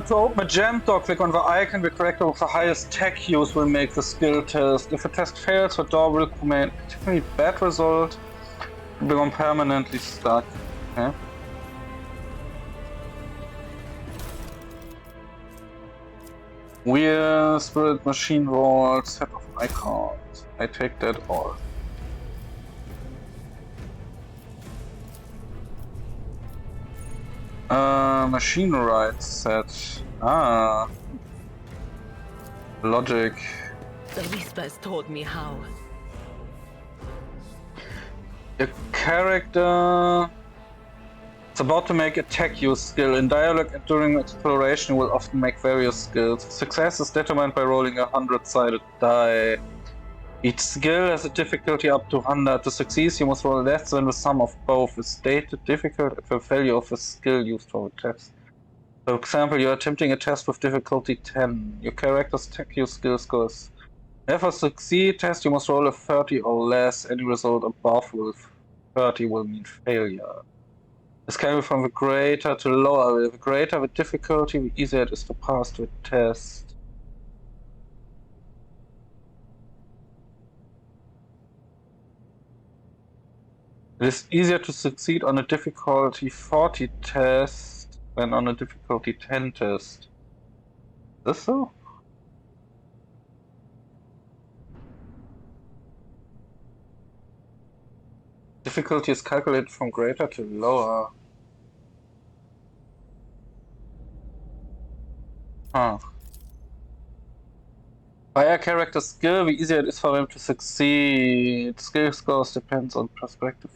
To open a jam door, click on the icon. The character with the highest tech use will make the skill test. If the test fails, the door will remain actively bad result. Will become permanently stuck. Okay. Weird spirit machine vault, set of icons. I take that all. Machine rights set. Ah. Logic. The whispers told me how. Your character is about to make a tech use skill. In dialogue and during exploration, you will often make various skills. Success is determined by rolling a 100-sided die. Each skill has a difficulty up to 100. To succeed, you must roll less than the sum of both the stated difficulty and the value of the skill used for the test. For example, you are attempting a test with difficulty 10. Your character's tech use skill scores. If a succeed test, you must roll a 30 or less. Any result above with 30 will mean failure. This can be from the greater to lower. The greater the difficulty, the easier it is to pass the test. It is easier to succeed on a difficulty 40 test than on a difficulty 10 test. Is this so? Difficulty is calculated from greater to lower. Huh. Higher character skill, the easier it is for them to succeed. Skill scores depends on perspective.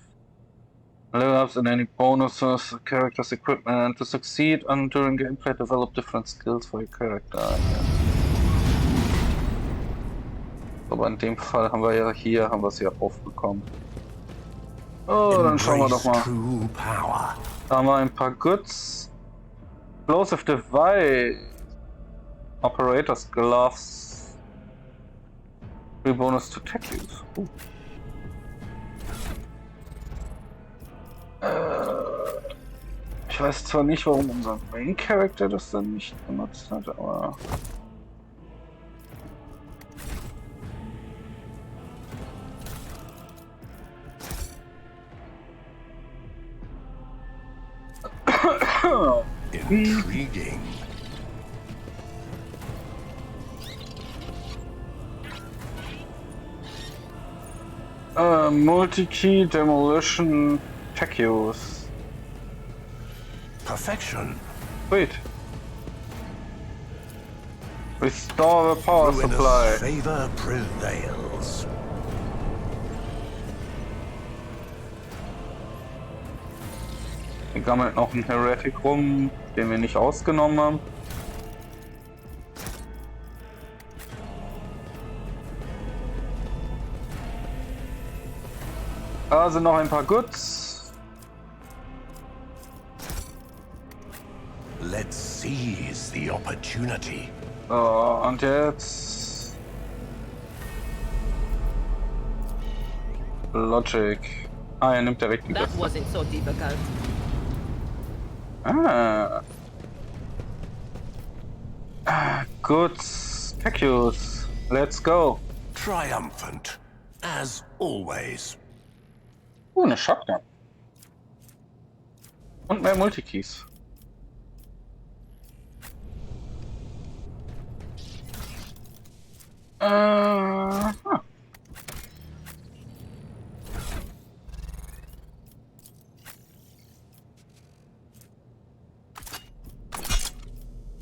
Level ups and any bonuses, character's equipment. To succeed on during gameplay, develop different skills for your character. Aber in dem Fall haben wir ja hier, haben wir es ja aufbekommen. Oh, dann schauen wir doch mal. True power. Da haben wir ein paar Goods. Explosive Device. Operators Gloves. Free bonus to tech use. Ich weiß zwar nicht, warum unser Main Character das dann nicht benutzt hat, aber... Intriguing. Multi-key demolition tech use. Perfection. Sweet. Restore the power Ruinous supply. favor prevails. Hier gammelt noch ein Heretic rum, den wir nicht ausgenommen haben. Da sind noch ein paar Goods. Let's seize the opportunity. So, und jetzt... Logic. Ah, er nimmt direkt die That Beste. wasn't so difficult. Goods. Tech use. Let's go. Triumphant, as always. Eine Shotgun. Und mehr Multikeys.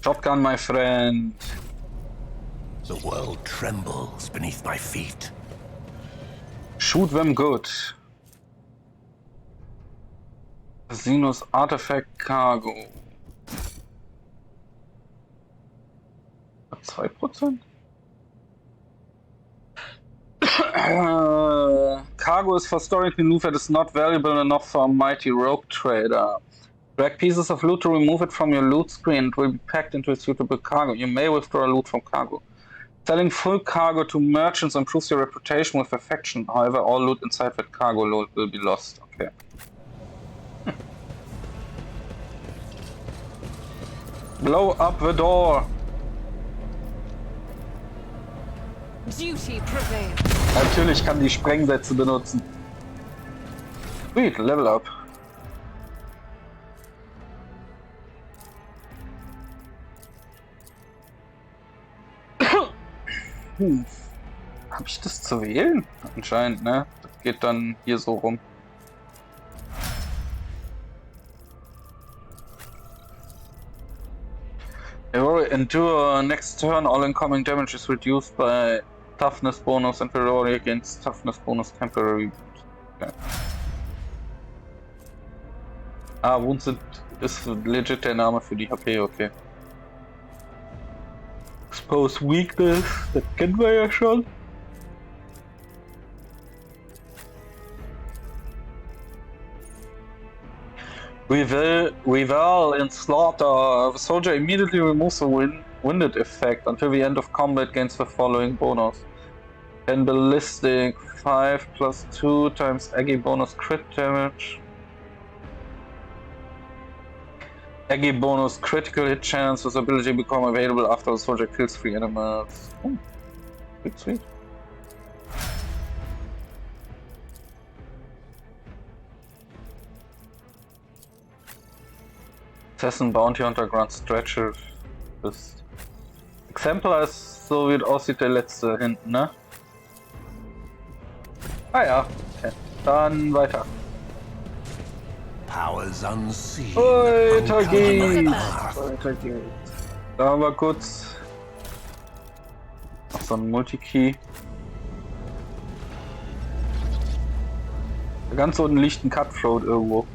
Shotgun, my friend. The world trembles beneath my feet. Shoot them good. Sinus Artifact Cargo. 2%? Cargo is for storing loot that is not valuable enough for a mighty rogue trader. Drag pieces of loot to remove it from your loot screen. It will be packed into a suitable cargo. You may withdraw loot from cargo. Selling full cargo to merchants improves your reputation with affection. However, all loot inside that cargo load will be lost. Okay. Blow up the door. Duty prevails. Natürlich kann die Sprengsätze benutzen. Sweet, level up. Hab ich das zu wählen? Anscheinend, ne? Das geht dann hier so rum. Endure. Next turn, all incoming damage is reduced by toughness bonus and temporary against toughness bonus temporary. Okay. Ah, Wounds ist legit der Name für die HP, okay. Expose Weakness, das kennen wir ja schon. Revel in Slaughter. The soldier immediately removes the winded effect until the end of combat, gains the following bonus. 10 ballistic, 5 plus 2 times Aggie bonus crit damage. Aggie bonus critical hit chance. This ability become available after the soldier kills 3 animals. Oh, good, sweet. Assassin Bounty Hunter Grand Stretcher ist. Exemplar ist so wie es aussieht der letzte hinten, ne? Ah ja, okay. Dann weiter. Powers unseen. Weiter uncover geht's. path. Weiter geht's. Da haben wir kurz noch so ein Multikey. Ganz unten liegt ein Cutthroat irgendwo.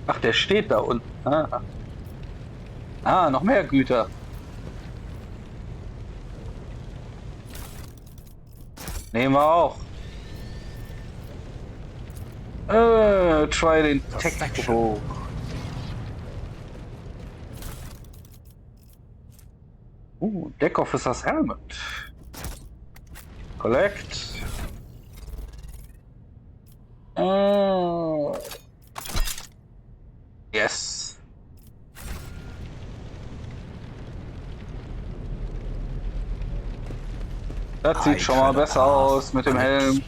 Ach, der steht da unten. Ah, noch mehr Güter. Nehmen wir auch. Try den Tech-Hoch. Deck Officer's Helmet. Collect. Yes. Das sieht schon mal besser aus mit dem Helm.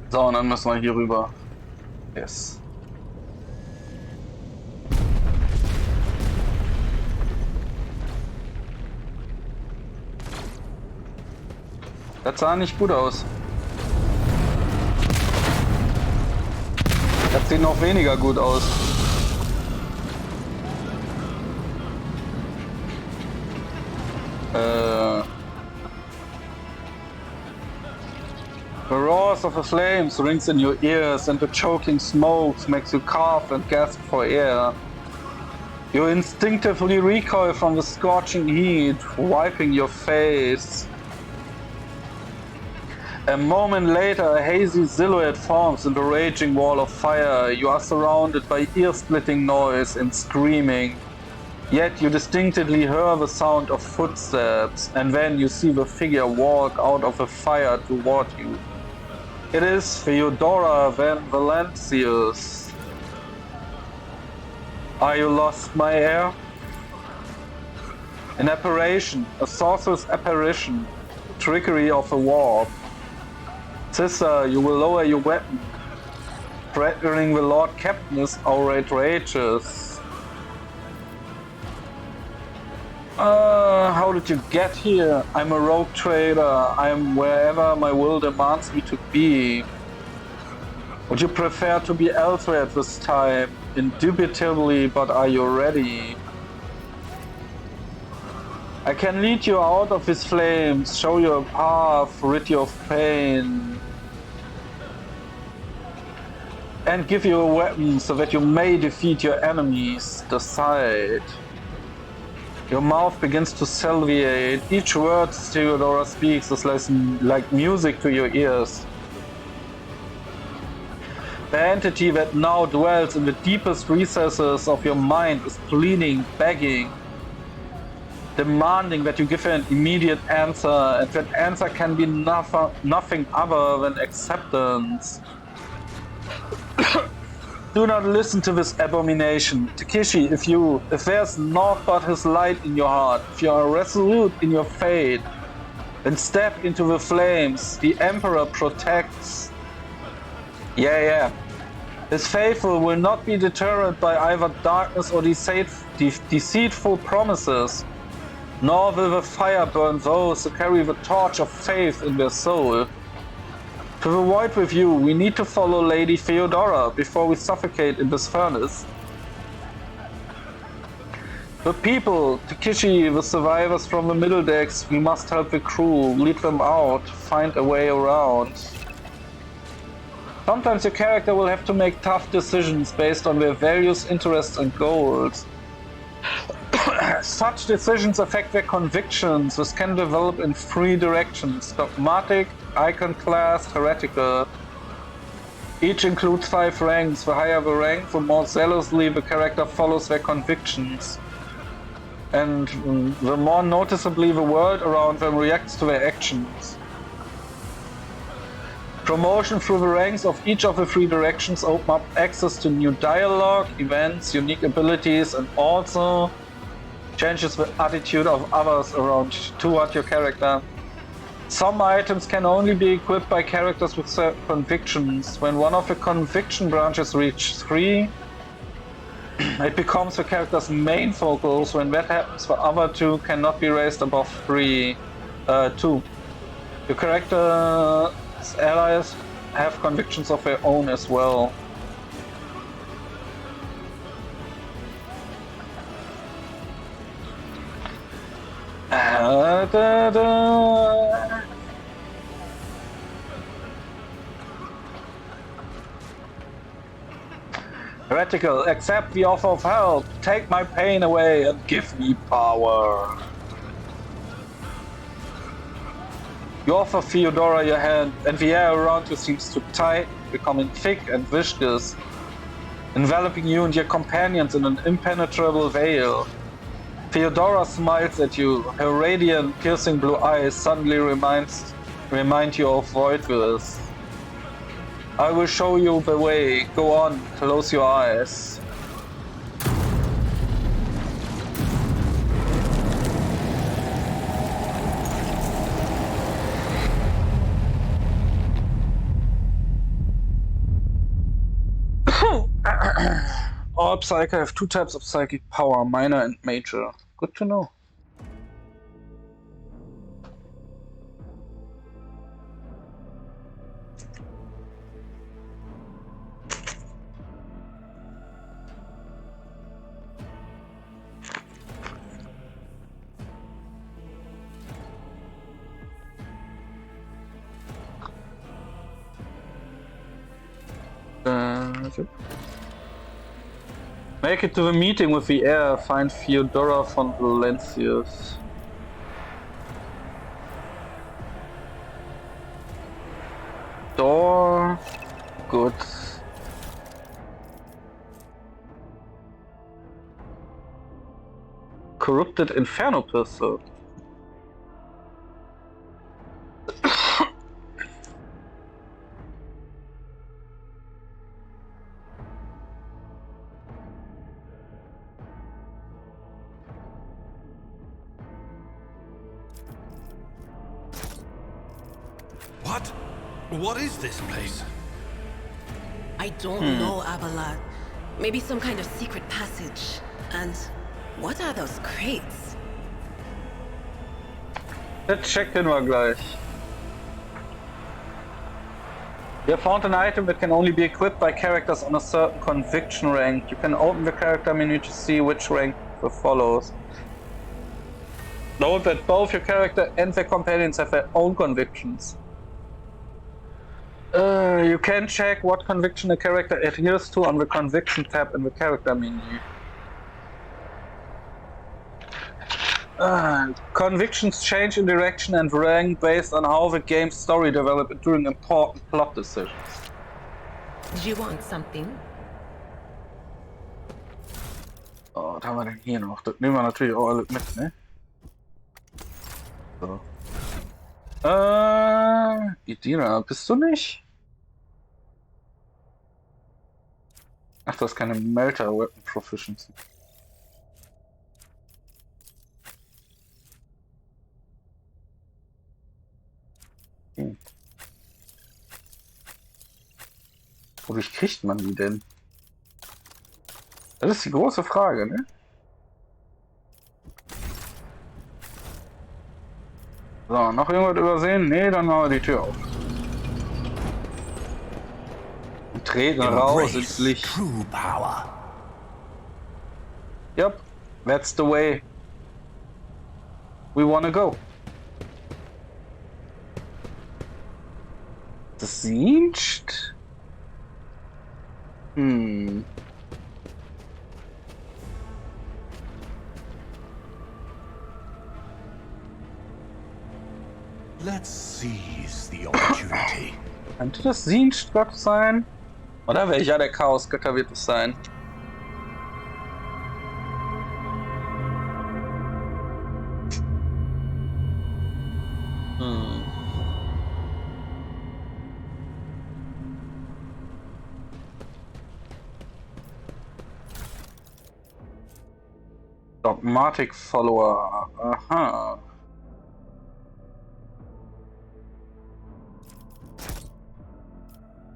So, und dann müssen wir hier rüber. Yes. Das sah nicht gut aus. Das sieht noch weniger gut aus. The roars of the flames rings in your ears and the choking smokes makes you cough and gasp for air. You instinctively recoil from the scorching heat, wiping your face. A moment later, a hazy silhouette forms in the raging wall of fire. You are surrounded by ear-splitting noise and screaming. Yet you distinctly hear the sound of footsteps, and then you see the figure walk out of the fire toward you. It is Theodora Van Valencius. Are you lost, my heir? An apparition, a sorcerer's apparition, trickery of a warp. Sister, you will lower your weapon. Threatening the Lord Captain is outrageous. How did you get here? I'm a rogue trader. I'm wherever my will demands me to be. Would you prefer to be elsewhere at this time? Indubitably, but are you ready? I can lead you out of his flames, show you a path, rid you of pain, and give you a weapon so that you may defeat your enemies. Decide. Your mouth begins to salivate. Each word Theodora speaks is like music to your ears. The entity that now dwells in the deepest recesses of your mind is pleading, begging, demanding that you give her an immediate answer, and that answer can be nothing other than acceptance. Do not listen to this abomination. Takeshi, if there's naught but his light in your heart, if you are resolute in your fate, then step into the flames. The Emperor protects. Yeah. His faithful will not be deterred by either darkness or deceitful promises, nor will the fire burn those who carry the torch of faith in their soul. To avoid with you, we need to follow Lady Theodora before we suffocate in this furnace. The people, Takeshi, the survivors from the middle decks, we must help the crew, lead them out, find a way around. Sometimes your character will have to make tough decisions based on their values, interests and goals. Such decisions affect their convictions, which can develop in three directions: dogmatic, iconoclast, heretical. Each includes 5 ranks. The higher the rank, the more zealously the character follows their convictions, and the more noticeably the world around them reacts to their actions. Promotion through the ranks of each of the 3 directions open up access to new dialogue, events, unique abilities, and also changes the attitude of others toward your character. Some items can only be equipped by characters with certain convictions. When one of the conviction branches reaches 3, it becomes the character's main focus. When that happens, the other 2 cannot be raised above 2. Your character's allies have convictions of their own as well. heretical, accept the offer of help, take my pain away and give me power. You offer Theodora your hand, and the air around you seems to tight, becoming thick and viscous, enveloping you and your companions in an impenetrable veil. Theodora smiles at you. Her radiant, piercing blue eyes suddenly remind you of Voidwills. I will show you the way. Go on, close your eyes. All Psyker have two types of psychic power, minor and major. Good to know. Make it to the meeting with the heir, find Theodora von Valencius. Door. Good. Corrupted Inferno Pistol. What is this place? I don't know, Abelard. Maybe some kind of secret passage. And what are those crates? Jetzt checken wir gleich. You found an item that can only be equipped by characters on a certain conviction rank. You can open the character menu to see which rank follows. Note that both your character and their companions have their own convictions. You can check what conviction a character adheres to on the Conviction tab in the character menu. Convictions change in direction and rank based on how the game's story develops during important plot decisions. Do you want something? Oh, was haben wir denn hier noch? Das nehmen wir natürlich auch alle mit, ne? So. Idina, bist du nicht? Ach, du hast keine Melter Weapon Proficiency. Wodurch kriegt man die denn? Das ist die große Frage, ne? So, noch irgendwas übersehen? Nee, dann machen wir die Tür auf. Und treten raus ins Licht. Yep, that's the way we wanna go. Das sieht... Let's seize the opportunity. Könnte das Dienstgott sein? Oder welcher der Chaosgötter wird es sein? Dogmatic Follower. Aha.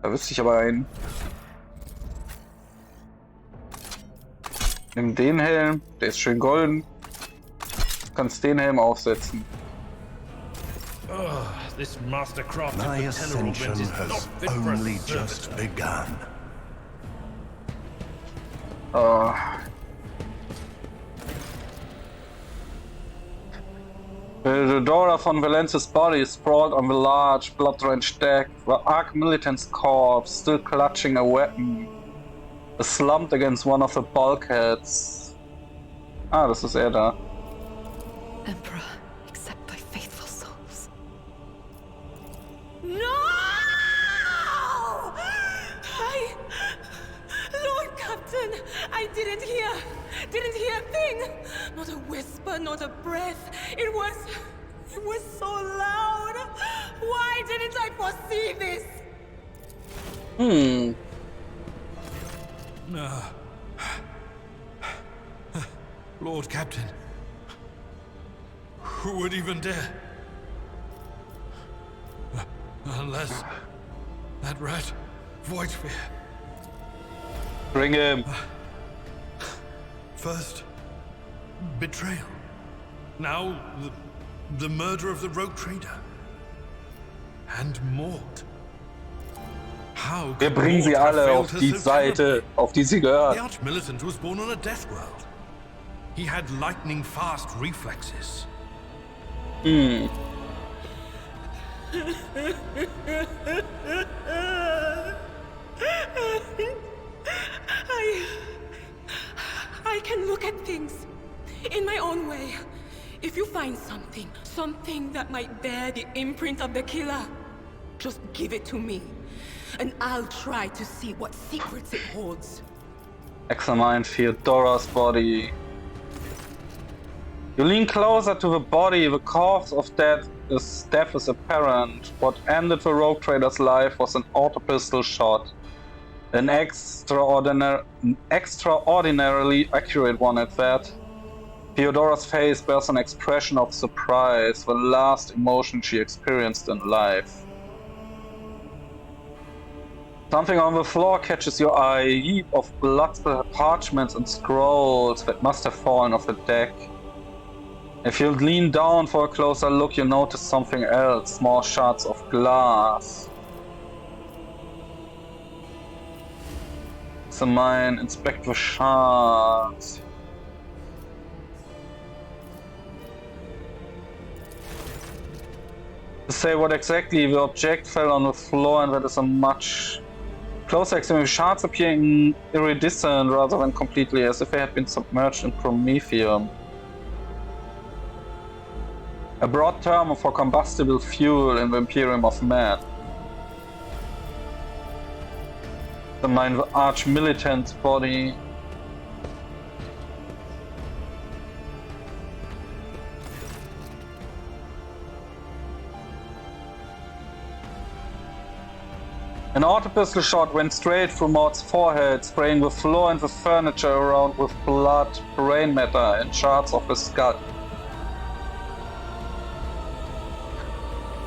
Da wüsste ich aber einen. Nimm den Helm, der ist schön golden. Du kannst den Helm aufsetzen. This mastercraft My ascension has only just begun. Theodora von Valencia's body is sprawled on the large, blood-drenched deck, the Arch Militant's corpse still clutching a weapon. slumped against one of the bulkheads. Ah, das ist er da. Emperor, accept thy faithful souls. No! Lord Captain, I didn't hear a thing. Not a whisper, not a breath. It was so loud. Why didn't I foresee this? Lord Captain, who would even dare? Unless that rat, Voidsphere. Bring him. First, betrayal. Now, the murder of the rogue trader. And Mord. How Wir could bringen sie Mord have alle failed auf her die so Seite, terribly? auf die sie The gehört. Arch-Militant was born on a death world. He had lightning-fast reflexes. I can look at things in my own way. If you find something that might bear the imprint of the killer, just give it to me, and I'll try to see what secrets it holds. Examine Theodora's body. You lean closer to the body. The cause of death is apparent. What ended the rogue trader's life was an auto pistol shot. An extraordinarily accurate one at that. Theodora's face bears an expression of surprise, the last emotion she experienced in life. Something on the floor catches your eye, a heap of blood-splattered parchments and scrolls that must have fallen off the deck. If you lean down for a closer look, you notice something else, small shards of glass. Examine, inspect the shards. To say what exactly, the object fell on the floor, and that is a much closer examination. Shards appear iridescent rather than completely, as if they had been submerged in promethium. A broad term for combustible fuel in the Imperium of Man. Examine the Arch-Militant's body. An auto pistol shot went straight through Maud's forehead, spraying the floor and the furniture around with blood, brain matter, and shards of his skull.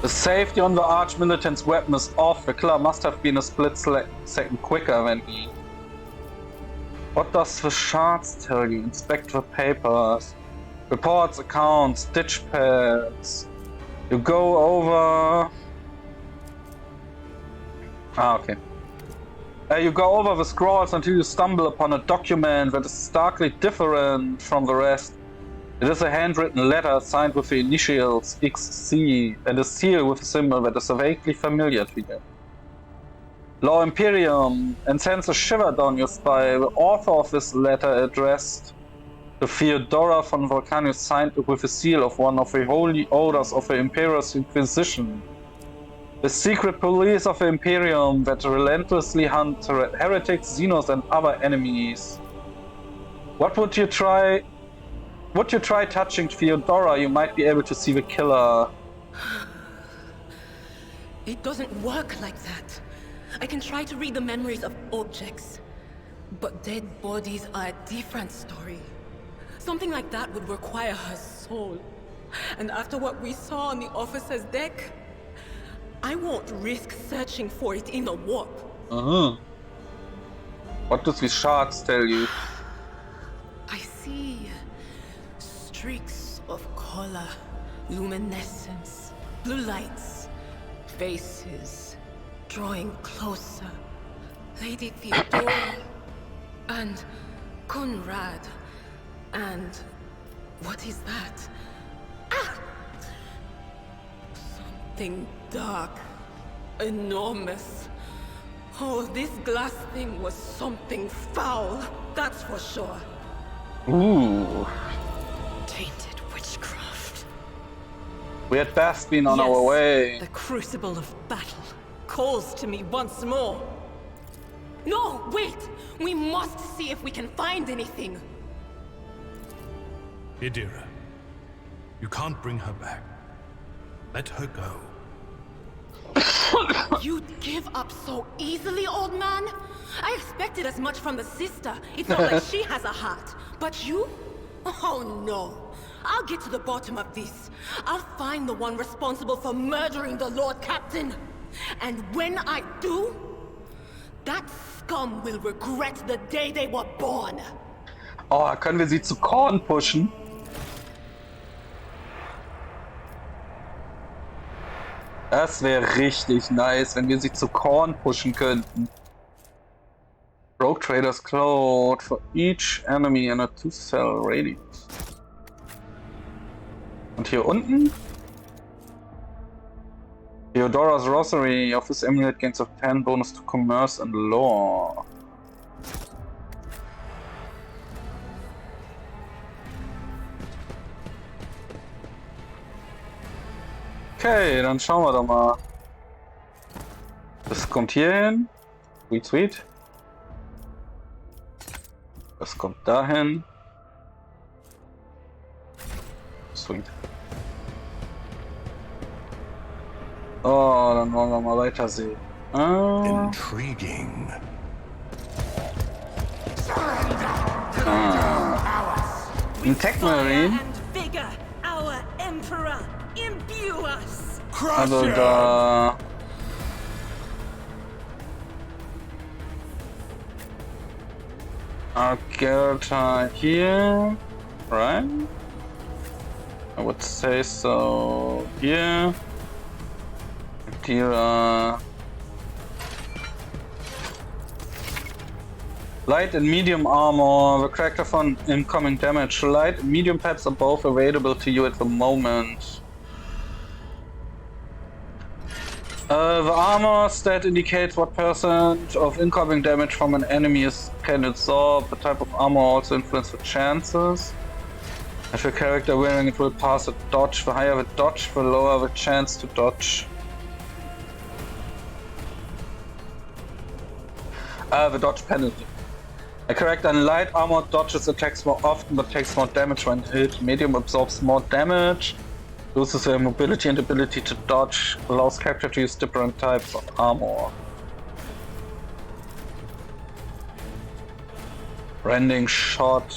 The safety on the Arch-Militant's weapon is off. The killer must have been a split second quicker than he. What does the shards tell you? Inspect the papers. Reports, accounts, stitch pads. You go over... okay. You go over the scrolls until you stumble upon a document that is starkly different from the rest. It is a handwritten letter signed with the initials XC and a seal with a symbol that is vaguely familiar to you. Law Imperium, and sends a shiver down your spine. The author of this letter, addressed to Theodora von Vulcanus, signed with the seal of one of the holy orders of the Imperious Inquisition. The secret police of the Imperium that relentlessly hunt heretics, xenos, and other enemies. Would you try touching Theodora, you might be able to see the killer. It doesn't work like that. I can try to read the memories of objects, but dead bodies are a different story. Something like that would require her soul. And after what we saw on the officer's deck, I won't risk searching for it in the warp. What does these shards tell you? I see streaks of color, luminescence, blue lights, faces, drawing closer. Lady Theodora, and Conrad, and what is that? Ah! Something dark, enormous, Oh, this glass thing was something foul. That's for sure. Ooh. Tainted witchcraft. We had best been on Yes, our way. the crucible of battle calls to me once more. No, wait! We must see if we can find anything. Idira, you can't bring her back. Let her go. You'd give up so easily, old man? I expected as much from the sister. It's not like she has a heart. But you? Oh no. I'll get to the bottom of this. I'll find the one responsible for murdering the Lord Captain. And when I do, that scum will regret the day they were born. Oh, können wir sie zu Korn pushen? Das wäre richtig nice, wenn wir sie zu Korn pushen könnten. Rogue Traders Cloud for each enemy in a 2-cell radius. Und hier unten? Theodora's Rosary of his amulet gains of 10 bonus to commerce and law. Okay, dann schauen wir doch mal. Das kommt hier hin. Sweet, sweet. Das kommt dahin. Sweet. Oh, dann wollen wir mal weitersehen. Intriguing. Ein Tech Marine. Our Emperor, imbue us. Also da. Alberta here, right? I would say so. Here. Here. Light and medium armor. The character from incoming damage. Light and medium types are both available to you at the moment. The armor stat indicates what percent of incoming damage from an enemy can absorb. The type of armor also influences the chances. If your character wearing it will pass a dodge, the higher the dodge, the lower the chance to dodge. The dodge penalty. A character in light armor dodges attacks more often but takes more damage when hit. Medium absorbs more damage. Loses their mobility and ability to dodge, allows character to use different types of armor. Rending shot.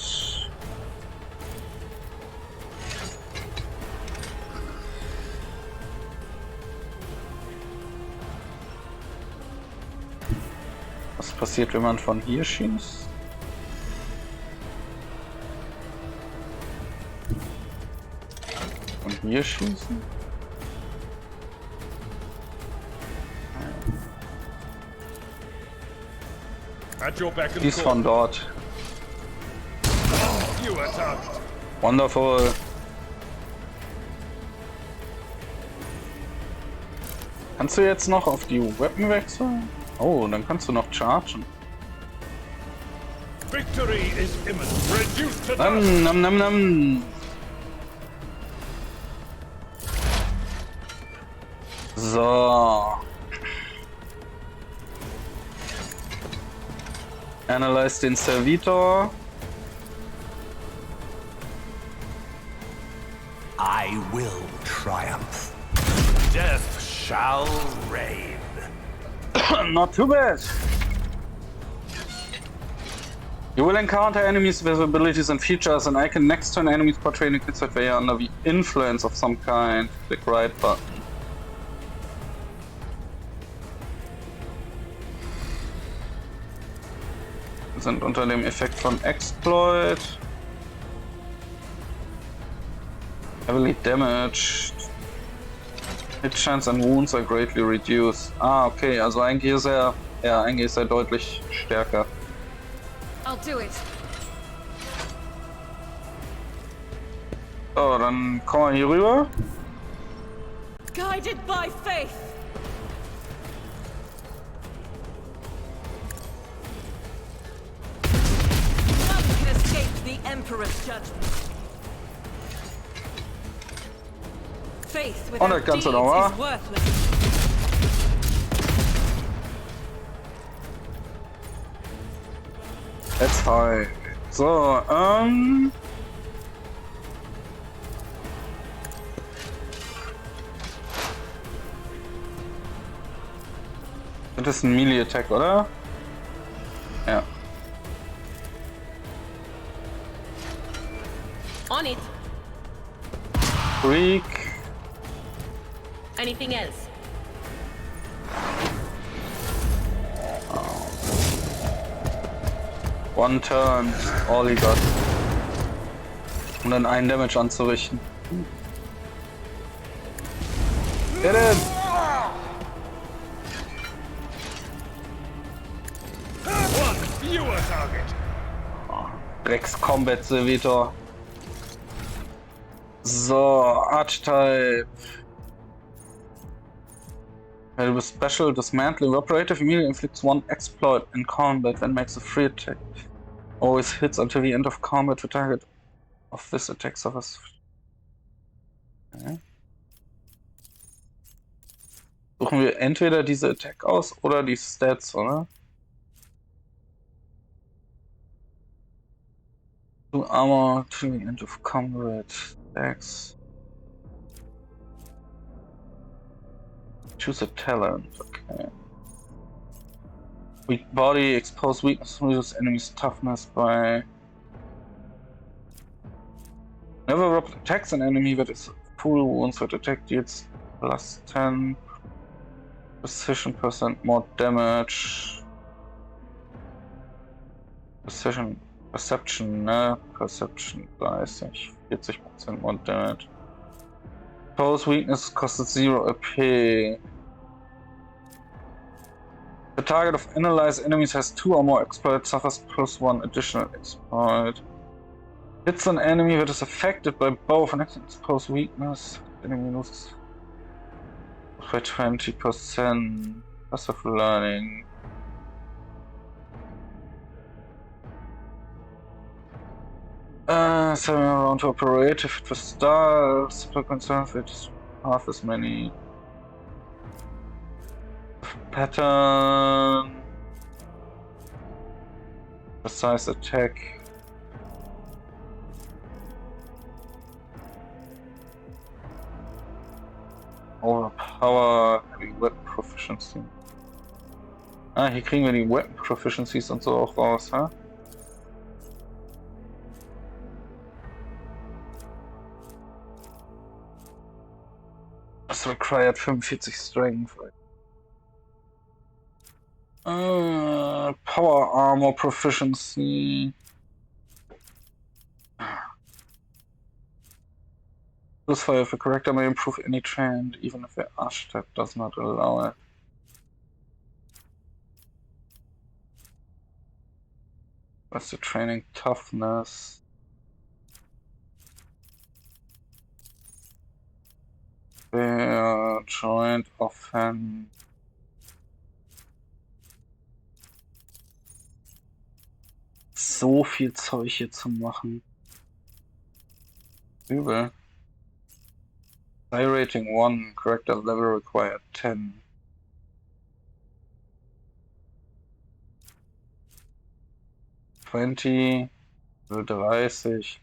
Was passiert, wenn man von hier schießt? Und hier schießen? Die ist von dort. Wonderful. Kannst du jetzt noch auf die Weapon wechseln? Oh, dann kannst du noch chargen. Nam, nam, nam. So. Analyze den Servitor. I will triumph. Death shall reign. Not too bad. You will encounter enemies with abilities and features. An icon next to an enemy's portrait indicates that they are under the influence of some kind. Click right button. Sind unter dem Effekt von Exploit. Heavily damaged. Hit chance and wounds are greatly reduced. Ah, okay, also eigentlich ist er, ja, eigentlich ist er deutlich stärker. I'll do it. So, dann kommen wir hier rüber. Guided by faith. Emperor's judgment. Faith Und without das Ganze deeds nochmal. is worthless. Let's fight. So, das ist ein Melee-Attack, oder? Ja. On it. Freak. Anything else? One turn, all he got. Um dann einen Damage anzurichten. Get in! One fewer target. Drecks-Combat Servitor. So, Archetype. With special dismantling operative immediately inflicts one exploit in combat and makes a free attack. Always hits until the end of combat. The target of this attack suffers. Okay. Suchen wir entweder diese Attack aus oder die Stats, oder? To armor to the end of combat. Stacks. Choose a talent, okay. Weak body, expose weakness, reduce enemy's toughness by... Never attacks an enemy that is full wounds that attack deals plus 10 precision % more damage. Perception, ne? Perception 30, 40% more damage. Expose weakness costet 0 AP. The target of analyzed enemies has 2 or more exploits, suffers +1 additional exploit. Hits an enemy that is affected by both an exposed weakness. The enemy loses by 20%. Passive learning. Sending around to operate. If it was stars, per concern, it's half as many. Pattern. Precise attack. Overpower, heavy weapon proficiency. Ah, hier kriegen wir die Weapon Proficiencies und so auch raus, ha? Das required 45 Strength. Power Armor Proficiency. This fire of a character may improve any trend, even if the archetype does not allow it. What's the training? Toughness. Joint offense. So viel Zeug hier zu machen. Übel. High rating 1, character level required 10. Level 30.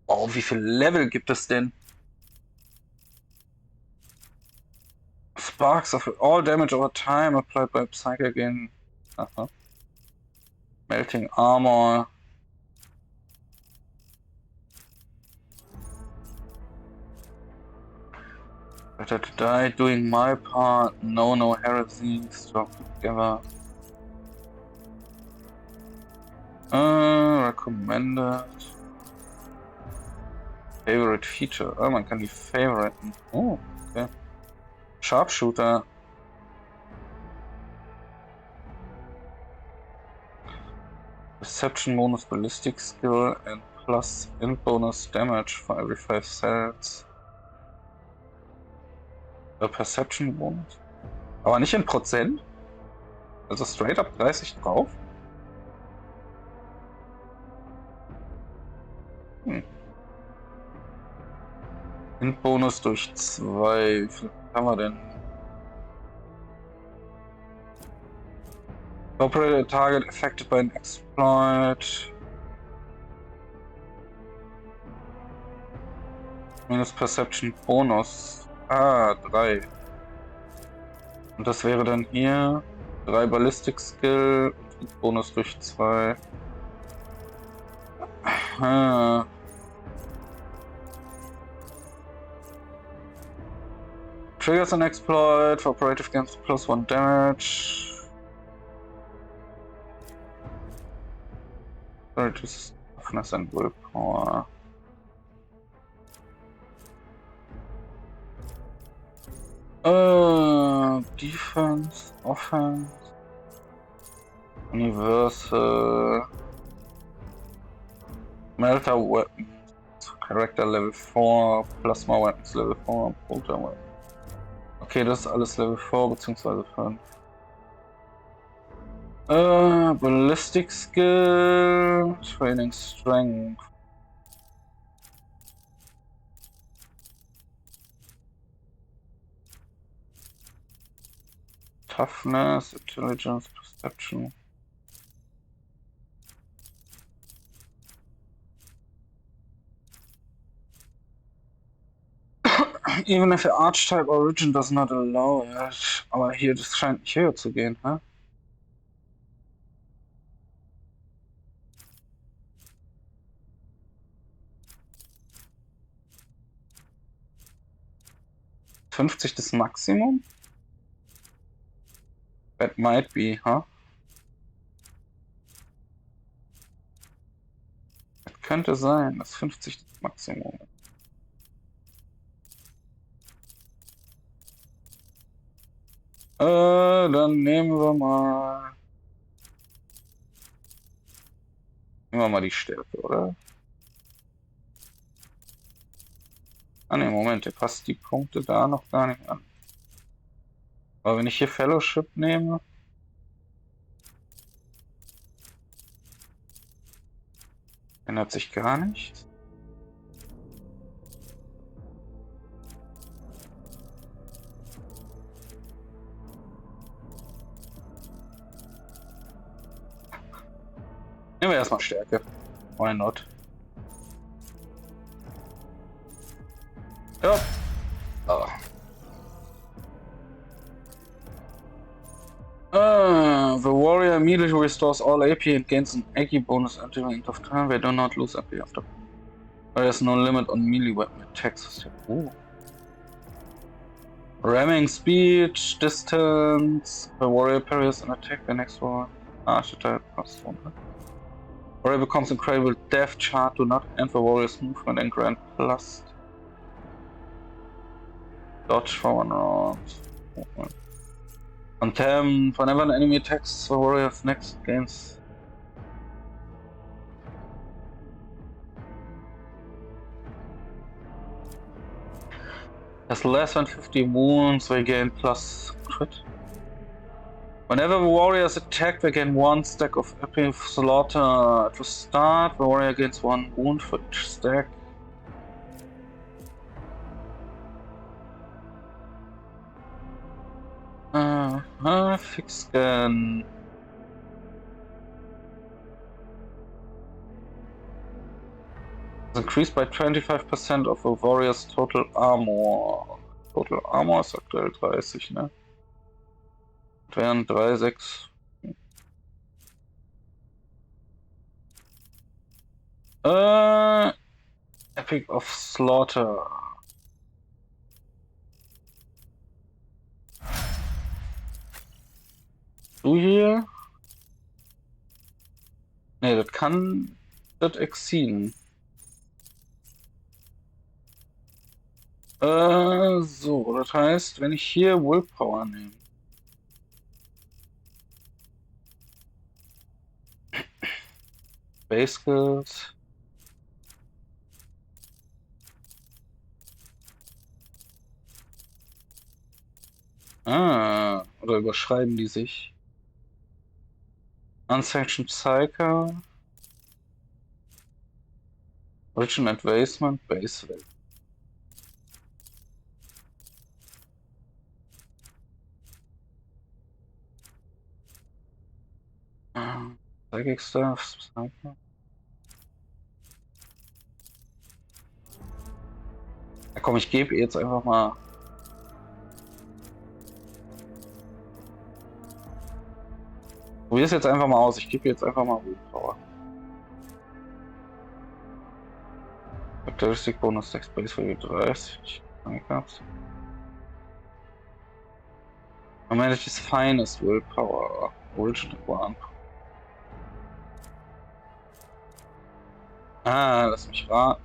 Oh, wie viel Level gibt es denn? Sparks of all damage over time applied by Psyche again. Aha. Melting armor. Better to die doing my part. No heresy. Strong together. Recommended. Favorite feature. Oh, man kann die favoriten. Oh, okay. Sharpshooter. Perception bonus, ballistic skill, and plus int bonus damage for every 5 cells. Perception bonus. Aber nicht in Prozent? Also straight up 30 drauf? Bonus durch 2. Wie viel haben wir denn? Operator target affected by an exploit. Minus Perception Bonus. 3. Und das wäre dann hier 3 Ballistic Skill und Bonus durch 2. Triggers an exploit for operative games +1 damage. Reduce toughness and willpower. Defense, Offense, Universal, Melter Weapons, Character Level 4, Plasma Weapons Level 4, Bolter Weapons. Okay, das ist alles Level 4 bzw. 5. Ballistic Skill, Training Strength. Toughness, Intelligence, Perception. Even if the archetype origin does not allow it. Aber hier, das scheint nicht höher zu gehen, hä? $50 das Maximum? That might be, huh? Das könnte sein, dass 50 das Maximum ist. Dann nehmen wir mal die Stärke, oder? Ah ne, Moment, der passt die Punkte da noch gar nicht an. Aber wenn ich hier Fellowship nehme, ändert sich gar nichts. Nehmen wir erstmal Stärke. Why not? Ja. The warrior immediately restores all AP and gains an AP bonus until the end of turn. They do not lose AP after. There's no limit on melee weapon attacks. Ooh. Ramming speed, distance. The warrior parries an attack. The next one. Archetype +1. Warrior becomes incredible death chart. Do not end the warrior's movement and grant plus. Dodge for 1 round. Okay. Untamed. Whenever an enemy attacks the warrior's next gains. Has less than 50 wounds, they gain plus crit. Whenever the warrior is attacked, they gain 1 stack of epic slaughter. At the start, the warrior gains 1 wound for each stack. Fix scan. Increased by 25% of the warrior's total armor. Total armor ist aktuell 30, ne? Wären 3, 6. Epic of Slaughter. Du hier? Ne, das kann das exceeden. So, das heißt, wenn ich hier Willpower nehme. Base Skills. Oder überschreiben die sich? Unsanctioned Psyker. Origin Advancement, Base Value. Psychic Stuff, Sniper. Ja, komm, ich gebe jetzt einfach mal. Probier es jetzt einfach mal aus. Ich gebe jetzt einfach mal Willpower. Charakteristik Bonus 6 Base Value 30. Gehabt. Manage is finest Willpower. Origin One. Ah, lass mich raten.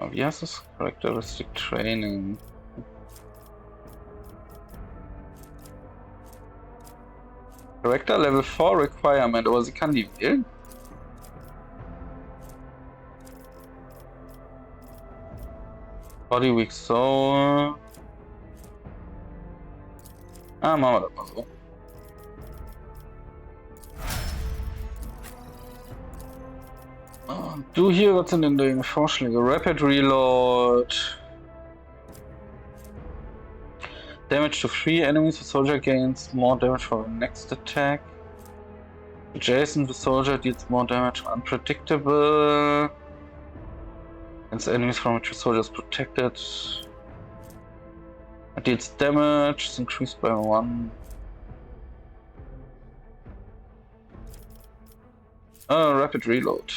Wie heißt das? Characteristic Training. Character Level 4 Requirement, aber sie kann die wählen? Body Weak Soul. Ah, machen wir das mal so. Du hier, was sind denn deine Vorschläge? Rapid Reload. Damage to 3 enemies, the soldier gains more damage for the next attack. Adjacent, the soldier deals more damage. Unpredictable. Against enemies from which the soldier is protected. It deals damage, is increased by 1. Rapid Reload.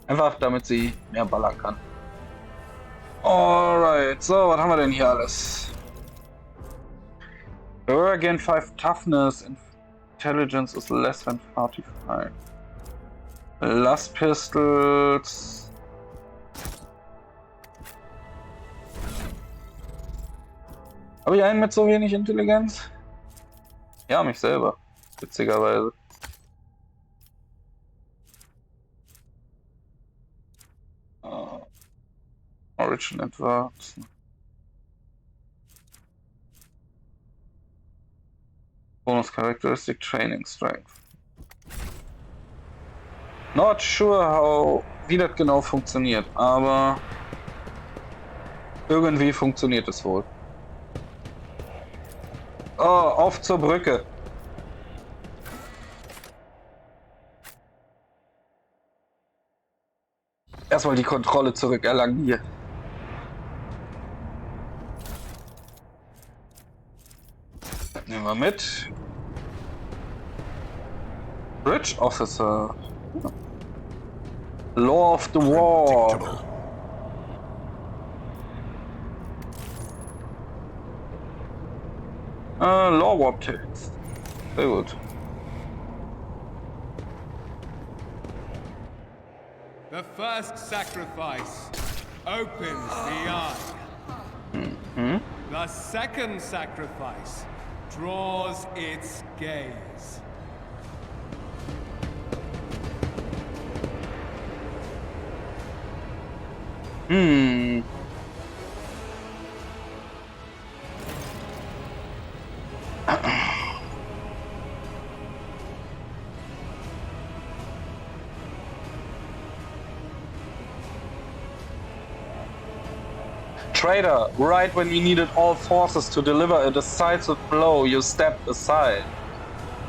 Einfach damit sie mehr ballern kann. Alright, so, was haben wir denn hier alles? Again 5 Toughness, Intelligence is less than 45. Last Pistols. Habe ich einen mit so wenig Intelligenz? Ja, mich selber. Witzigerweise. Origin Advance. Bonus Characteristic Training Strength. Not sure how, wie das genau funktioniert, aber irgendwie funktioniert es wohl. Oh, auf zur Brücke. Erstmal die Kontrolle zurückerlangen hier. Das nehmen wir mit. Bridge Officer. Law of the War. Law Warp Text. Sehr gut. The first sacrifice opens the eye. The second sacrifice draws its gaze. Traitor, right when we needed all forces to deliver a decisive blow, you stepped aside.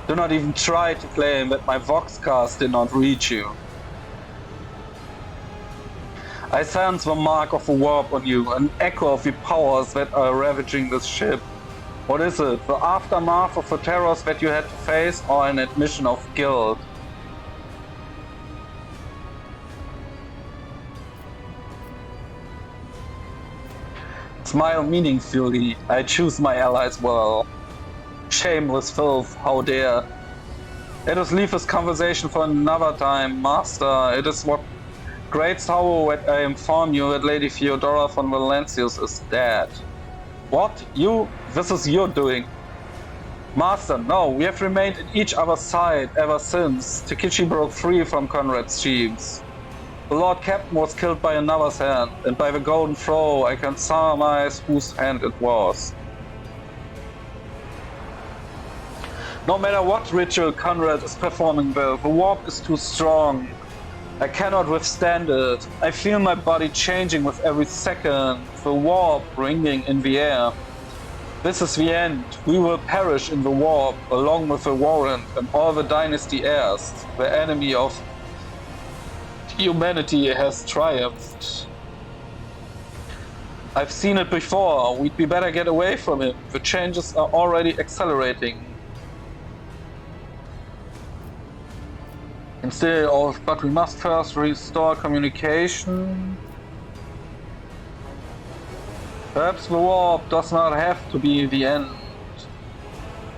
Do not even try to claim that my Voxcast did not reach you. I sense the mark of a warp on you, an echo of the powers that are ravaging this ship. What is it? The aftermath of the terrors that you had to face, or an admission of guilt? Smile meaningfully. I choose my allies well. Shameless filth, how dare. Let us leave this conversation for another time, Master. It is what great sorrow that I inform you that Lady Theodora von Valencius is dead. What? You? This is your doing. Master, no, we have remained at each other's side ever since Takichi broke free from Conrad's schemes. The Lord Captain was killed by another's hand, and by the golden throw I can surmise whose hand it was. No matter what ritual Conrad is performing the warp is too strong. I cannot withstand it. I feel my body changing with every second, the warp ringing in the air. This is the end. We will perish in the warp, along with the warrant and all the dynasty heirs. The enemy of humanity has triumphed. I've seen it before. We'd be better get away from him. The changes are already accelerating. But we must first restore communication. Perhaps the warp does not have to be the end.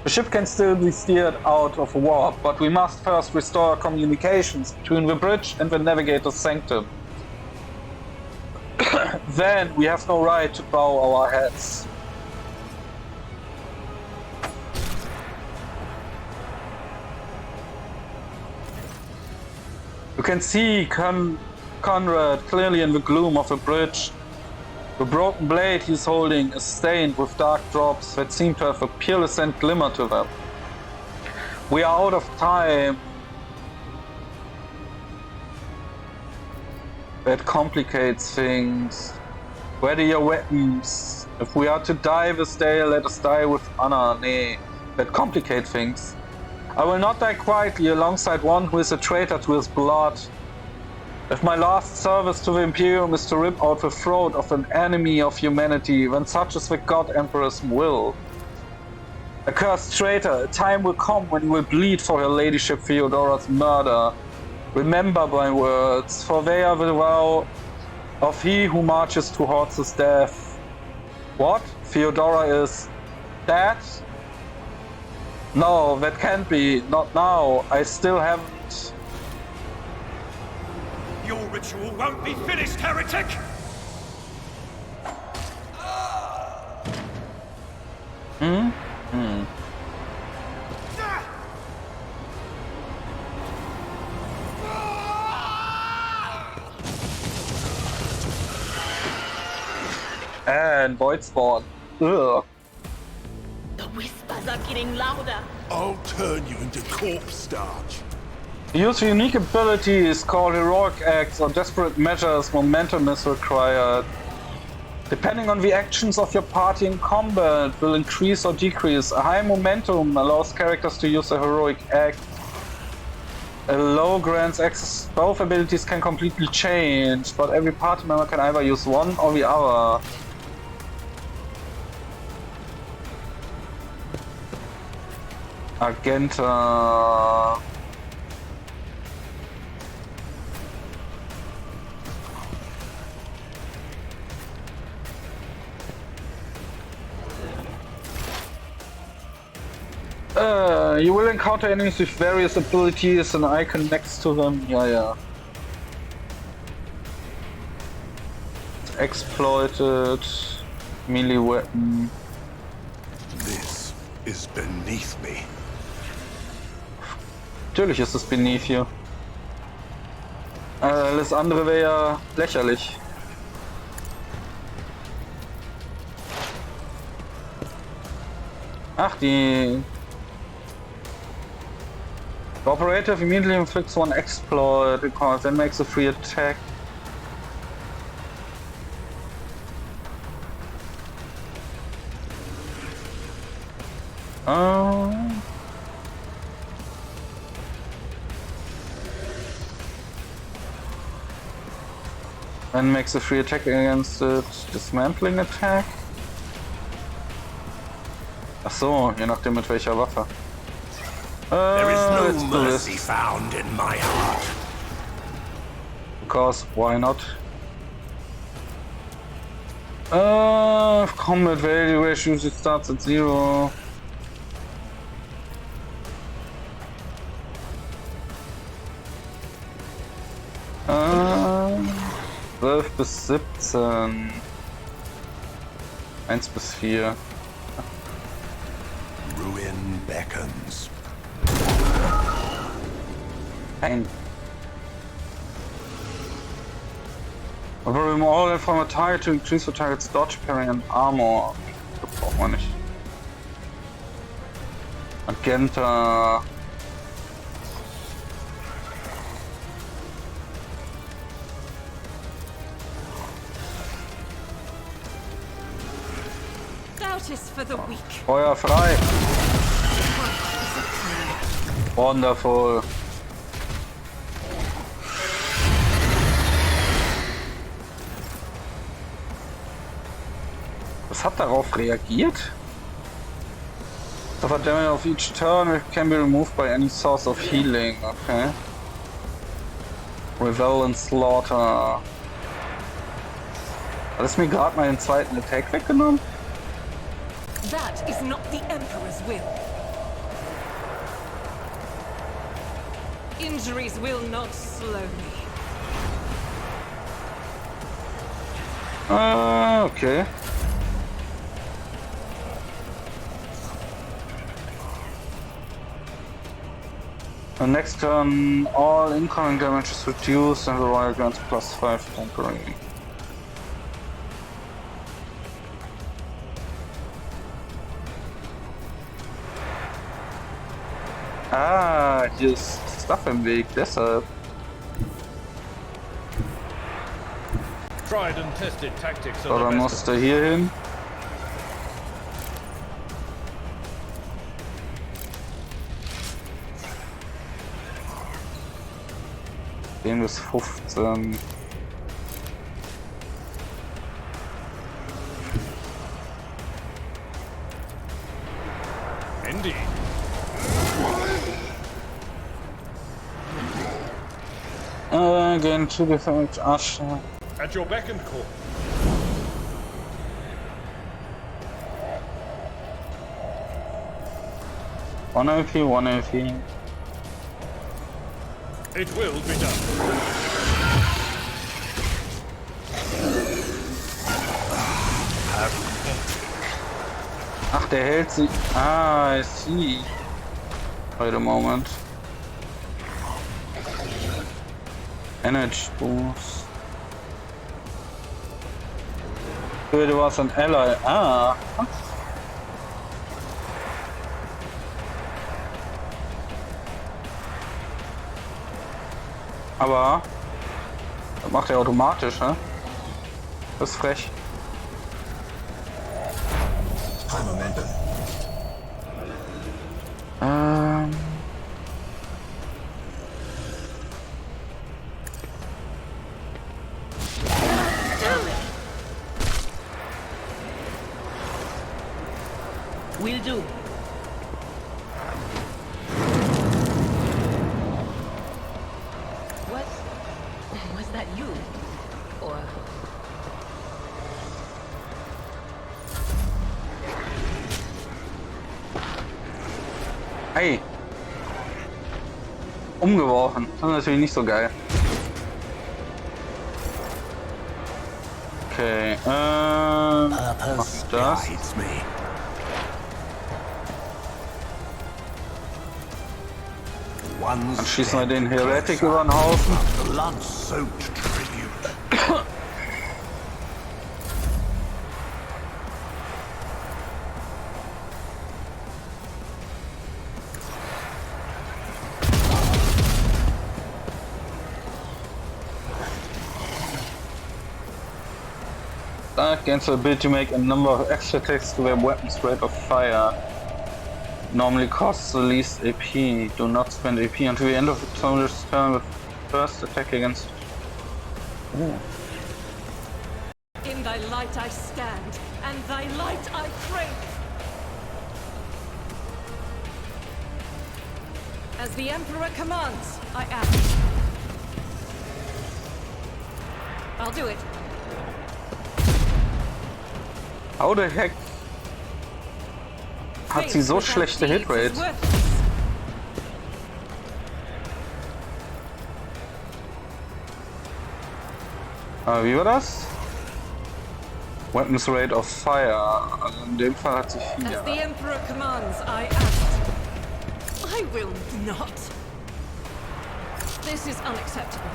The ship can still be steered out of the warp, but we must first restore communications between the bridge and the navigator's sanctum. Then we have no right to bow our heads. You can see Conrad clearly in the gloom of the bridge. The broken blade he's holding is stained with dark drops that seem to have a pearlescent glimmer to them. We are out of time. That complicates things. Ready your weapons. If we are to die this day, let us die with honor. Nay, that complicates things. I will not die quietly alongside one who is a traitor to his blood. If my last service to the Imperium is to rip out the throat of an enemy of humanity, then such is the God Emperor's will. Accursed traitor, a time will come when you will bleed for her ladyship Theodora's murder. Remember my words, for they are the vow of he who marches towards his death. What? Theodora is dead? No, that can't be. Not now. I still haven't. Your ritual won't be finished, heretic! And void spawn. Ugh. The whispers are getting louder. I'll turn you into corpse starch. Use unique abilities called heroic acts or desperate measures. Momentum is required. Depending on the actions of your party in combat, will increase or decrease. A high momentum allows characters to use a heroic act. A low grants access. Both abilities can completely change, but every party member can either use one or the other. Agenta. You will encounter enemies with various abilities, an icon next to them. Yeah. Exploited. Melee weapon. This is beneath me. Natürlich ist es beneath you. Alles andere wäre ja lächerlich. Ach, die... The operative immediately inflicts one exploit, then makes a free attack. Then makes a free attack against it. Dismantling attack. Ach so, je nachdem mit welcher Waffe. There is no mercy found in my heart. Because why not? Combat value ratio usually starts at 0. Uh, 12 bis 17. 1 bis 4. Ruin beckons. Nein. Aber all from a target to increase the target's dodge, parry and armor. Das brauchen wir nicht. Magenta. Doubt is for the weak. Feuer frei. Wonderful. Was hat darauf reagiert? Suffer damage of each turn can be removed by any source of healing. Okay. Revel and Slaughter. Hat es mir gerade meinen zweiten Attack weggenommen? That is not the Emperor's will. Injuries will not slow me. Okay. The next turn, all incoming damage is reduced and the royal grants +5 temporarily. Ah, hier ist Stuff im Weg, deshalb. Tried and tested tactics So, dann musst du hier hin. Den bis 15. Indeed. Gain 2 defense. At your beck and call. One AP, 1 AP. It will be done. Ach, der hält sich. Ah, I see. Wait a moment. Energy Boost. Du warst ein Ally. Ah. Aber das macht er automatisch, ne? Das ist frech. Will do. Was that you? Or... Hey! Umgeworfen. Das ist natürlich nicht so geil. Okay, mach das. Dann schießen wir den Heretic über den Haufen. That gains the ability to make a number of extra attacks to their weapons rate of fire. Normally costs the least AP. Do not spend AP until the end of the opponent's turn with first attack against. Ooh. In thy light I stand, and thy light I crave. As the Emperor commands, I act. I'll do it. How the heck hat sie so schlechte Hitrate? Wie war das? Weapons Rate of Fire. Also in dem Fall hat sie 4. As the Emperor commands, I act. I will not. This is unacceptable.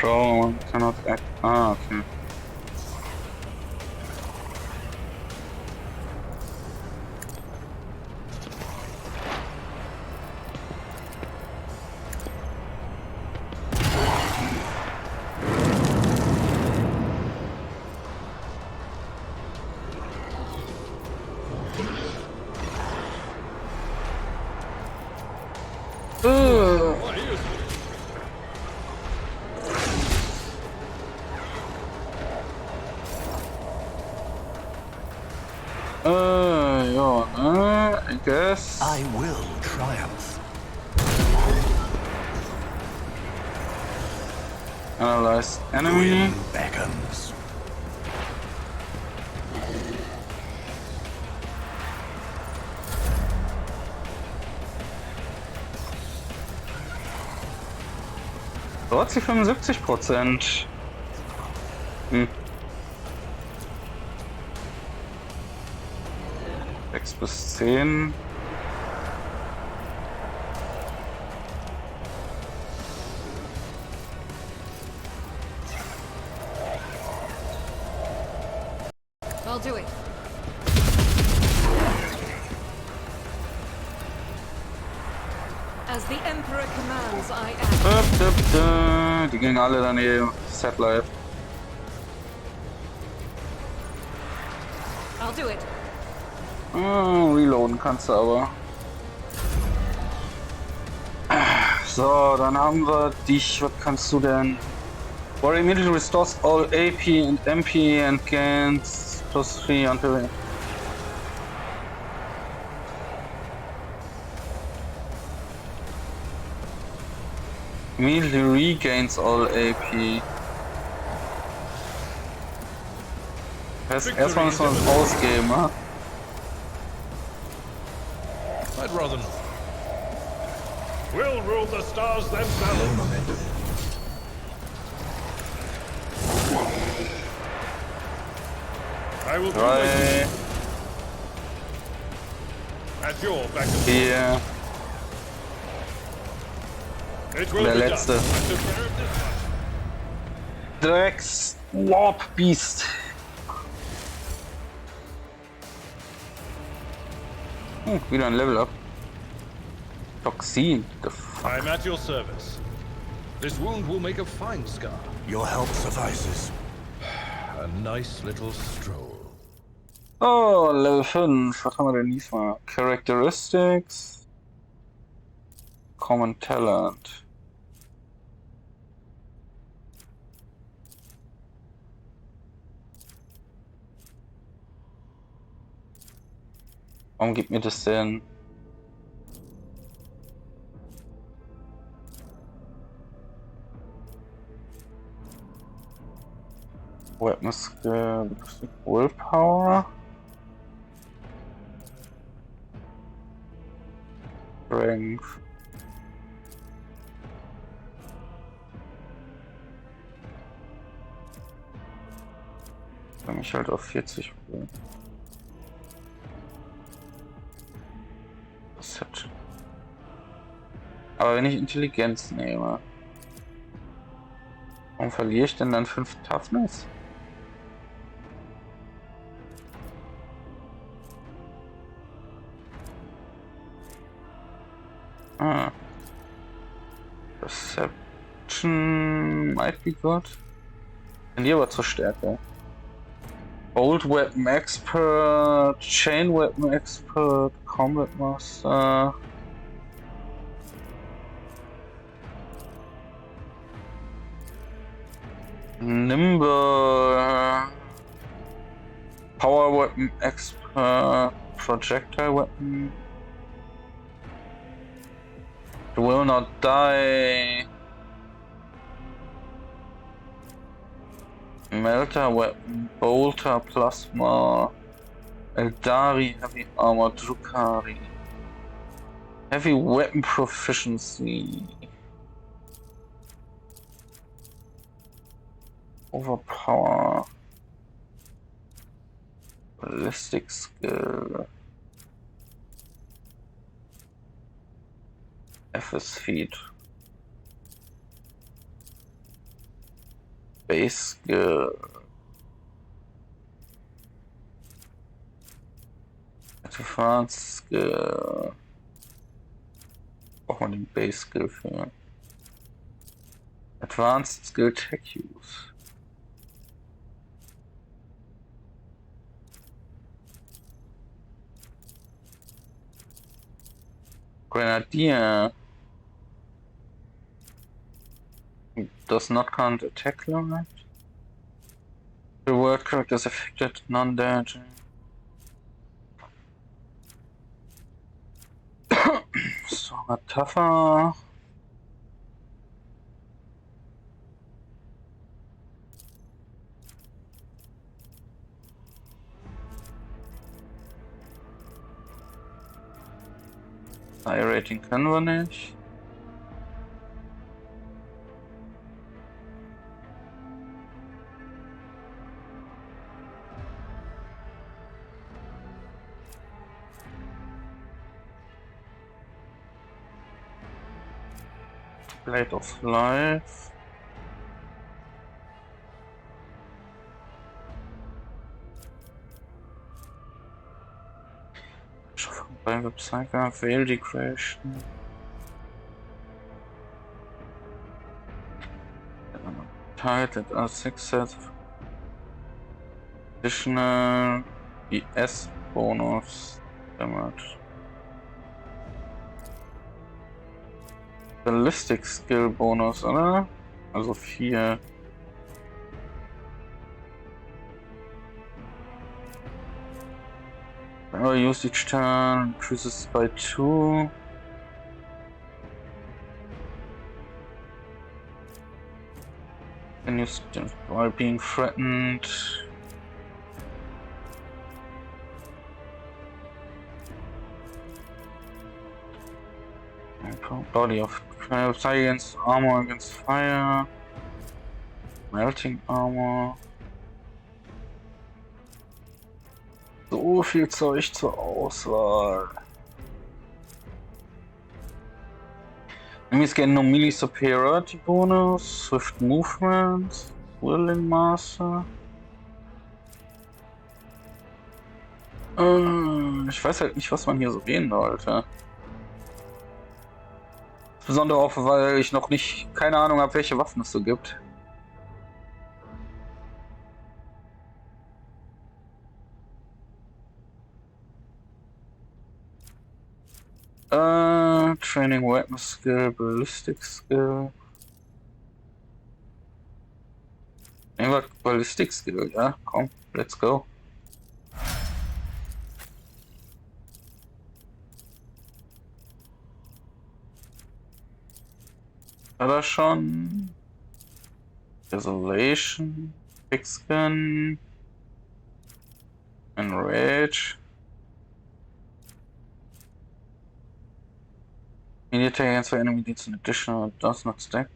Show cannot act. Ah, okay. Ja, ne? I guess. I will triumph. Analyze enemy. Gwyn beckons. Dort sie 75%. Hm. 6 bis 10. I'll do it. As the Emperor commands, I act. Die gingen alle daneben. Satellite. I'll do it. Reloaden kannst du aber. So, dann haben wir dich. Was kannst du denn? Warrior immediately restores all AP and MP and gains +3 until. Immediately regains all AP. Das heißt, erstmal müssen wir uns ausgeben, ne? I'd rather not. We'll rule the stars themselves. I will do my at your back. Hier. It will Der be letzte. done. I took care of this one. Drecks Warp Beast. Wieder ein Level Up. Toxin. The fuck? I'm at your service. This wound will make a fine scar. Your help suffices. A nice little stroll. Oh, Level 5. Was haben wir denn diesmal? Characteristics. Common Talent. Warum gibt mir das denn? Weapon Skill, Willpower. Strength. Kann ich halt auf 40 holen. Aber wenn ich Intelligenz nehme, warum verliere ich denn dann 5 Toughness? Perception might be good. Tendiere aber zur Stärke. Bolt Weapon Expert, Chain Weapon Expert, Combat Master. Nimble, Power Weapon Expert, Projectile Weapon. You will not die. Melter Weapon, Bolter, Plasma, Eldari, Heavy Armor, Drukhari. Heavy Weapon Proficiency. Overpower. Ballistic Skill. FS Feed. Base Skill. Advanced Skill. Braucht man den Base Skill für. Advanced Skill Tech Use. Grenadier. Does not count attack limit. The word character is affected, non-damaging. Stronger, tougher. High Rating können wir nicht. Blade of Life. Bei Webseite Fail Declaration. Titled as 6 sets of additional ES bonus damage. Ballistic Skill Bonus, oder? Also 4. Whenever used each turn, increases by 2. Can use while being threatened. Body of science, armor against fire, melting armor. So viel Zeug zur Auswahl. Enemies gain no melee superiority bonus, swift movement, whirling master. Ich weiß halt nicht, was man hier so wählen sollte. Insbesondere auch, weil ich noch nicht keine Ahnung habe, welche Waffen es so gibt. Training Weapon Skill, Ballistic Skill. Nehmen wir Ballistic Skill, ja, komm, let's go. Hat er schon? Desolation, Big Skin, Enrage. Immediate against the enemy needs an additional, does not stack.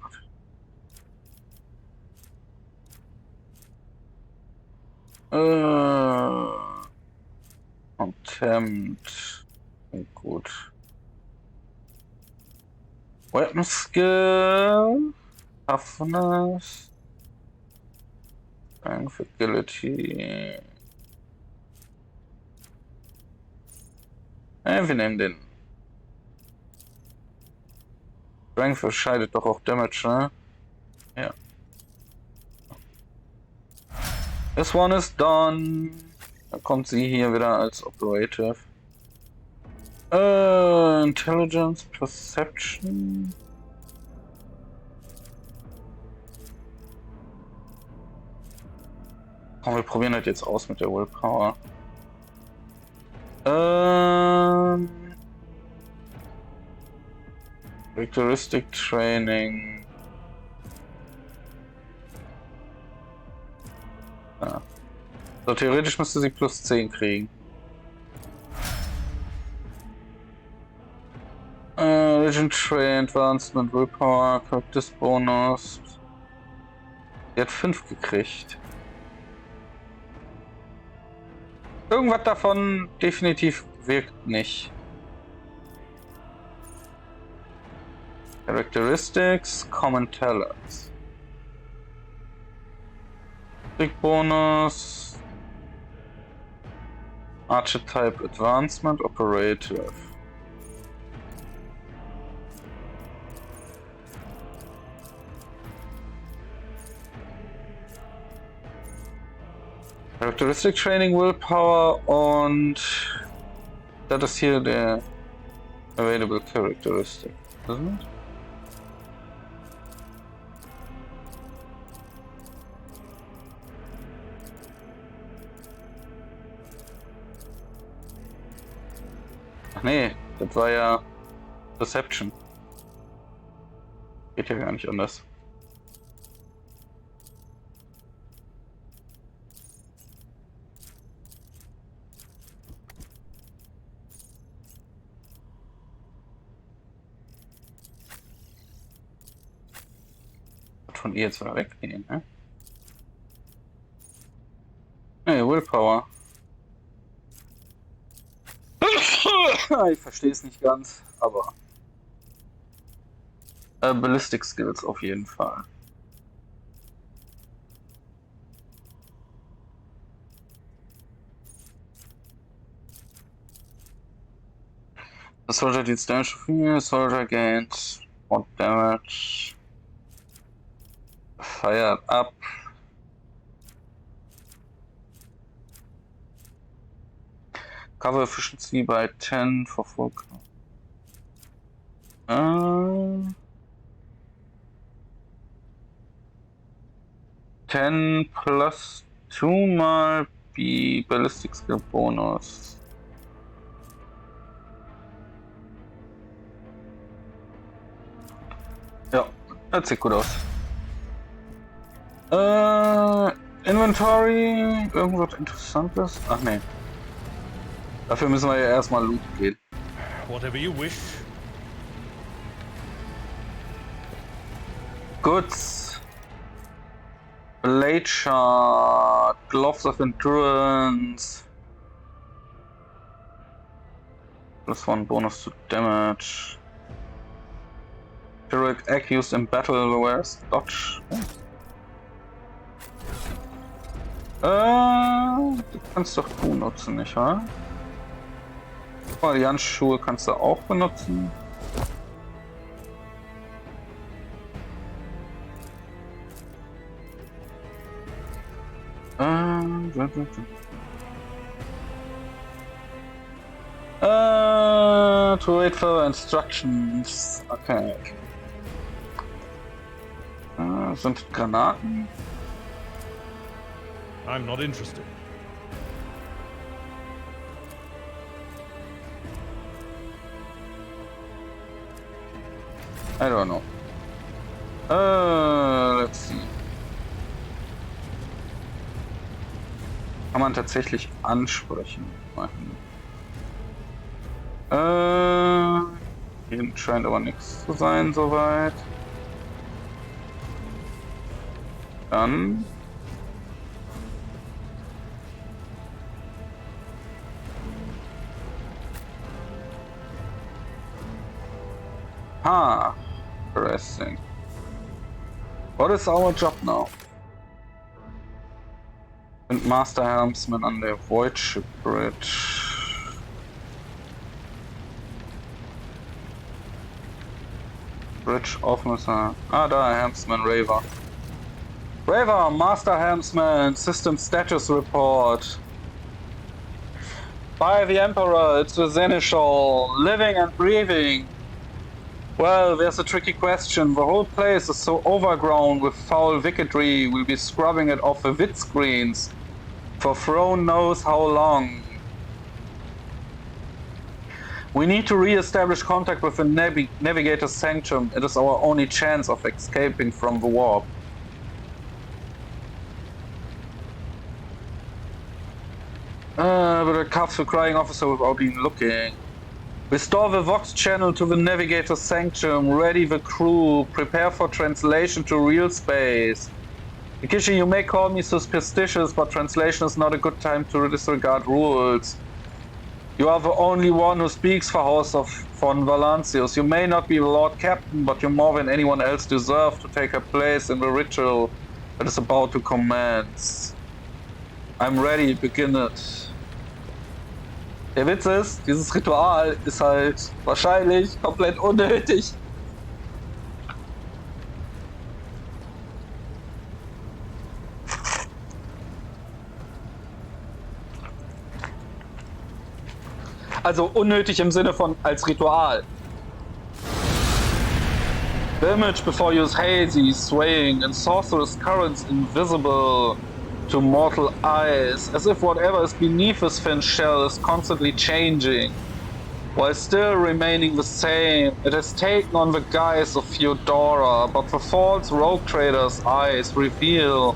Contempt. Oh, gut. Weapon Skill. Toughness. Strength, Agility. Wir nehmen den. Strength verscheidet doch auch Damage, ne? Ja. This one is done. Da kommt sie hier wieder als Operative. Intelligence, Perception. Komm, wir probieren das jetzt aus mit der Willpower. Characteristic Training. Ja. So, theoretisch müsste sie plus 10 kriegen. Legend Train, Advancement, Willpower, Practice Bonus. Sie hat 5 gekriegt. Irgendwas davon definitiv wirkt nicht. Characteristics, Common Talents. Big Bonus. Archetype Advancement Operative. Characteristic Training Willpower und das ist hier der Available Characteristic, isn't it? Ach nee, das war ja Perception. Geht ja gar nicht anders. Von ihr jetzt wieder weggehen, ne? Nee, Willpower. Ich verstehe es nicht ganz, aber Ballistic Skills auf jeden Fall. The soldier deals damage to me, soldier gains more damage. Fired up. Cover efficiency by 10 for full count. 10 plus 2 mal B Ballistic Skill Bonus. Ja, das sieht gut aus. Inventory, irgendwas Interessantes? Ach nee. Dafür müssen wir ja erstmal looten gehen. Whatever you wish. Goods. Blade Shard. Gloves of Endurance. Plus 1 bonus to damage. Heroic Egg used in battle. Where's Dodge? Du kannst doch du nutzen, nicht wahr? Oh, die Handschuhe kannst du auch benutzen. To wait for instructions. Okay. Sind Granaten? I'm not interested. I don't know. Let's see. Kann man tatsächlich ansprechen. Hier scheint aber nichts zu sein soweit. Dann interesting. What is our job now? And Master Helmsman on the Void Ship Bridge. Bridge Officer. Da, Helmsman Raver. Raver, Master Helmsman, System Status Report. By the Emperor, it's the Seneschal, living and breathing. Well, there's a tricky question. The whole place is so overgrown with foul wickedry, we'll be scrubbing it off the vid screens for throne knows how long. We need to re-establish contact with the Navigator's Sanctum. It is our only chance of escaping from the warp. But it cuffs the crying officer without even looking. Restore the Vox channel to the Navigator's Sanctum, ready the crew, prepare for translation to real space. Kishi, you may call me superstitious, but translation is not a good time to disregard rules. You are the only one who speaks for House of von Valancius. You may not be the Lord Captain, but you more than anyone else deserve to take a place in the ritual that is about to commence. I'm ready, beginne. Der Witz ist, dieses Ritual ist halt wahrscheinlich komplett unnötig. Also unnötig im Sinne von als Ritual. The image before you is hazy, swaying, and sorcerous currents invisible to mortal eyes, as if whatever is beneath his thin shell is constantly changing. While still remaining the same, it has taken on the guise of Theodora, but the false rogue trader's eyes reveal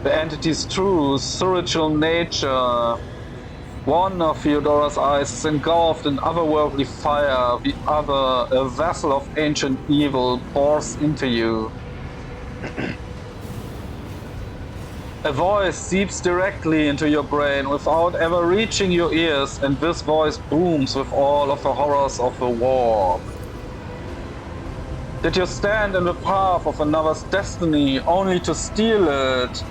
the entity's true spiritual nature. One of Theodora's eyes is engulfed in otherworldly fire, the other, a vessel of ancient evil, pours into you. A voice seeps directly into your brain without ever reaching your ears, and this voice booms with all of the horrors of the war. Did you stand in the path of another's destiny only to steal it?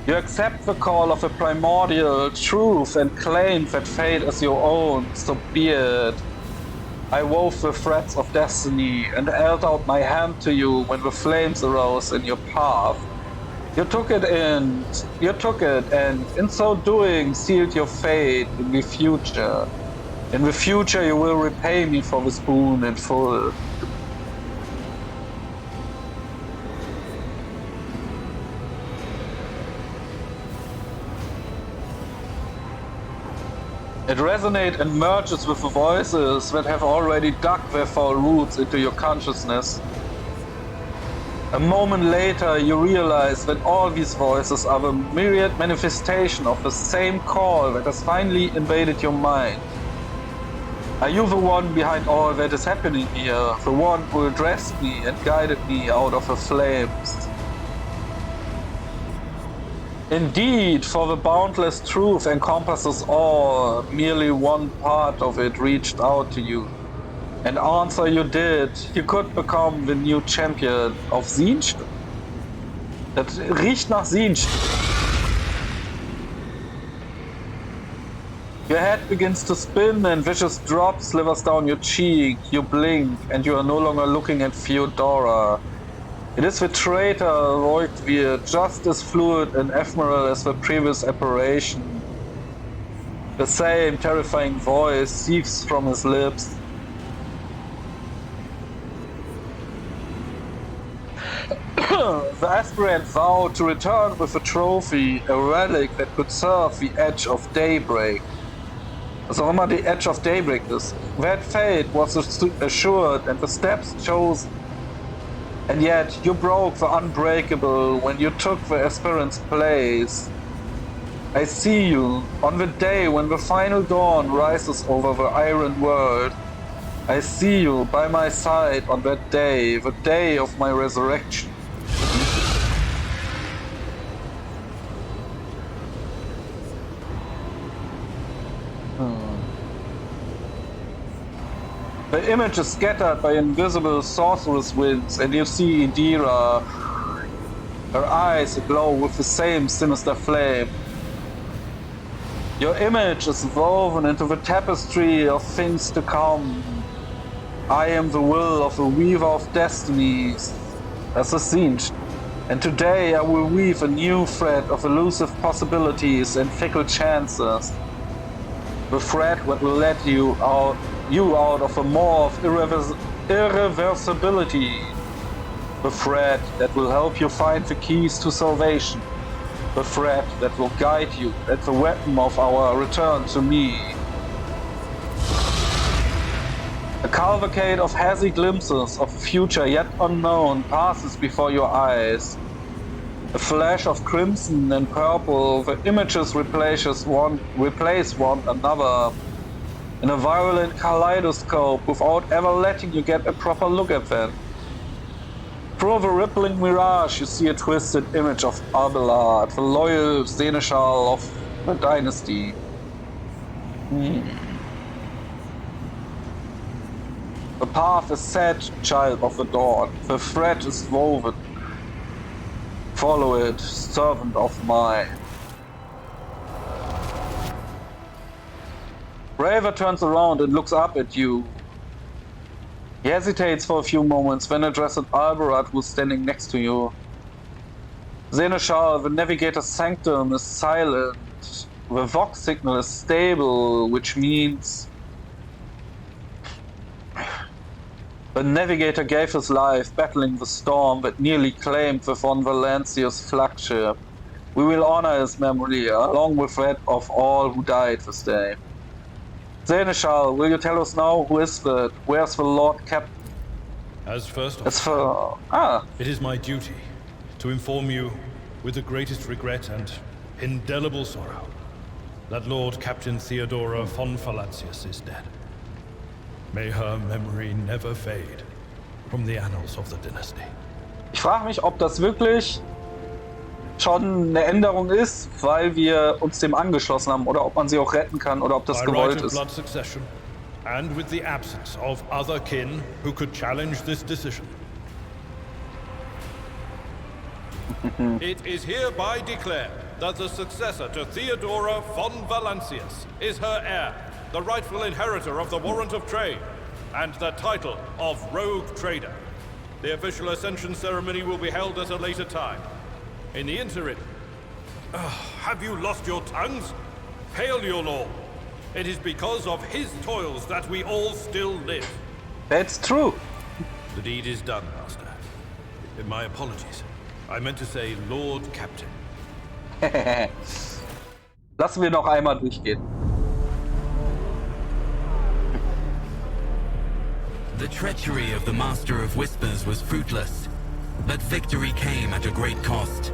You accept the call of a primordial truth and claim that fate is your own, so be it. I wove the threads of destiny and held out my hand to you when the flames arose in your path. You took it and in so doing sealed your fate in the future. In the future you will repay me for this boon in full. It resonates and merges with the voices that have already dug their foul roots into your consciousness. A moment later, you realize that all these voices are the myriad manifestation of the same call that has finally invaded your mind. Are you the one behind all that is happening here? The one who addressed me and guided me out of the flames? Indeed, for the boundless truth encompasses all, merely one part of it reached out to you. And answer you did. You could become the new champion of Sinch. Das riecht nach Sinch. Your head begins to spin and vicious drop slivers down your cheek. You blink and you are no longer looking at Theodora. It is the traitor Roigvir, just as fluid and ephemeral as the previous apparition. The same terrifying voice seeps from his lips. The aspirant vowed to return with a trophy, a relic that could serve the Edge of Daybreak. Was auch immer die Edge of Daybreak ist. That fate was assured and the steps chosen. And yet, you broke the unbreakable when you took the aspirant's place. I see you, on the day when the final dawn rises over the Iron World. I see you by my side on that day, the day of my resurrection. The image is scattered by invisible sorceress winds, and you see Indira, her eyes aglow with the same sinister flame. Your image is woven into the tapestry of things to come. I am the will of the weaver of destinies, as a Sinch, and today I will weave a new thread of elusive possibilities and fickle chances. The thread that will let you out of a maw of irreversibility. The thread that will help you find the keys to salvation. The thread that will guide you at the weapon of our return to me. A cavalcade of hazy glimpses of a future yet unknown passes before your eyes. A flash of crimson and purple, the images replace one another in a violent kaleidoscope without ever letting you get a proper look at them. Through the rippling mirage you see a twisted image of Abelard, the loyal seneschal of the dynasty. The path is set, child of the dawn. The thread is woven. Follow it, servant of mine. Raver turns around and looks up at you. He hesitates for a few moments, then addresses Albarat, who's standing next to you. Seneschal, the navigator's sanctum is silent. The Vox signal is stable, which means the navigator gave his life battling the storm that nearly claimed the von Valancia's flagship. We will honor his memory, along with that of all who died this day. Seneschal, will you tell us now who is that? Where's the Lord Captain? As first It is my duty to inform you, with the greatest regret and indelible sorrow, that Lord Captain Theodora von Valancius is dead. May her memory never fade from the annals of the dynasty. Ich frage mich, ob das wirklich schon eine Änderung ist, weil wir uns dem angeschlossen haben, oder ob man sie auch retten kann, oder ob das gewollt ist. Blood succession, and with the absence of other kin who could challenge this decision. It is hereby declared that the successor to Theodora von Valancius is her heir, the rightful inheritor of the warrant of trade, and the title of Rogue Trader. The official ascension ceremony will be held at a later time. In the interim, have you lost your tongues? Hail your lord. It is because of his toils that we all still live. That's true. The deed is done, Master. My apologies. I meant to say Lord Captain. Lassen wir noch einmal durchgehen. The treachery of the Master of Whispers was fruitless, but victory came at a great cost.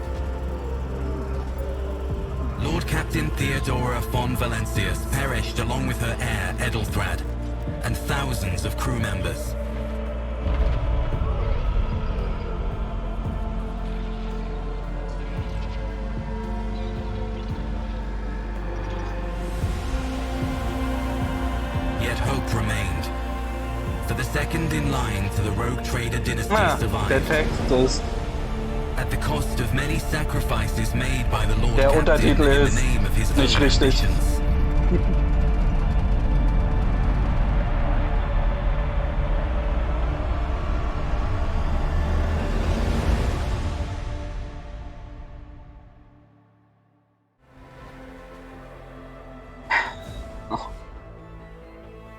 Lord Captain Theodora von Valancius perished along with her heir, Edelthrad, and thousands of crew members. Yet hope remained. For the second in line to the Rogue Trader dynasty survived. Der Text ist... At the cost of many sacrifices made by the Lord Der Captain Untertitel in ist the name of his nicht own richtig. ambitions.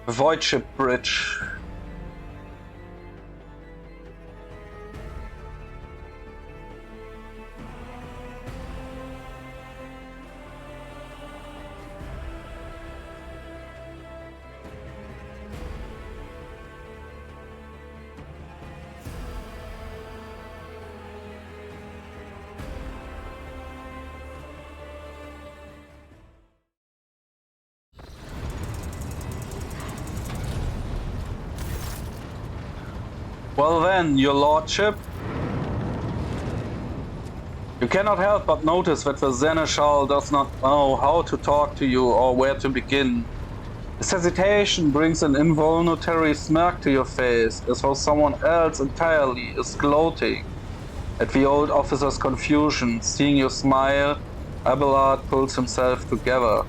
Voidship Bridge. Well then, your lordship. You cannot help but notice that the Seneschal does not know how to talk to you or where to begin. His hesitation brings an involuntary smirk to your face, as though someone else entirely is gloating at the old officer's confusion. Seeing you smile, Abelard pulls himself together.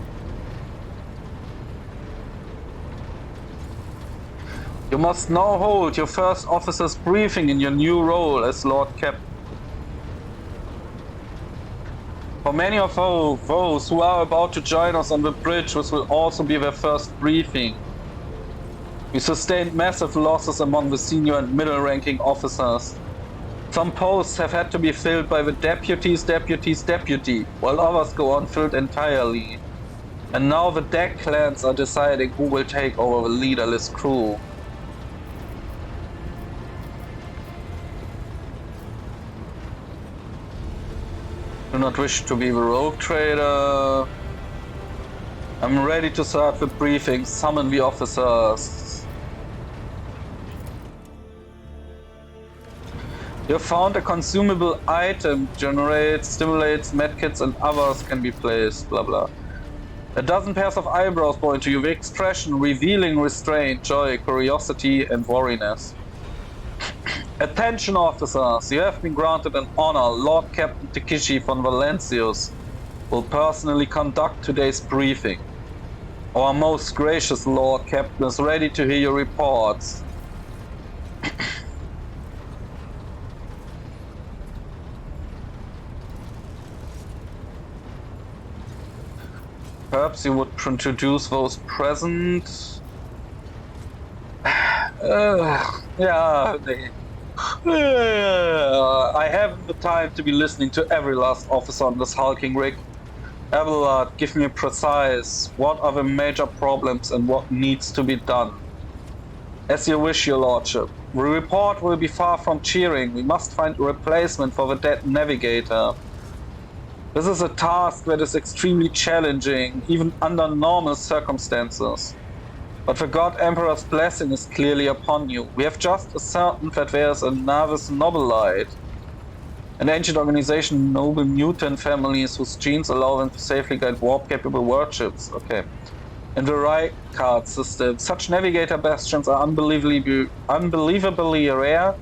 You must now hold your first officer's briefing in your new role as Lord Captain. For many of those who are about to join us on the bridge, this will also be their first briefing. We sustained massive losses among the senior and middle-ranking officers. Some posts have had to be filled by the deputy, while others go unfilled entirely. And now the deck clans are deciding who will take over the leaderless crew. Do not wish to be the rogue trader. I'm ready to start the briefing. Summon the officers. You found a consumable item. Generates, stimulates, medkits and others can be placed. Blah blah. A dozen pairs of eyebrows point to you. The expression revealing restraint, joy, curiosity and wariness. Attention officers, you have been granted an honor. Lord Captain Takeshi von Valencius will personally conduct today's briefing. Our most gracious Lord Captain is ready to hear your reports. Perhaps you would introduce those present. Yeah, I haven't the time to be listening to every last officer on this hulking rig. Abelard, give me a precise. What are the major problems and what needs to be done? As you wish, your lordship. The report will be far from cheering. We must find a replacement for the dead navigator. This is a task that is extremely challenging, even under normal circumstances. But the God Emperor's blessing is clearly upon you. We have just ascertained that there is a Navis Nobilite, an ancient organization of noble mutant families whose genes allow them to safely guide warp-capable warships. Okay. In the Rykard system, such navigator bastions are unbelievably rare,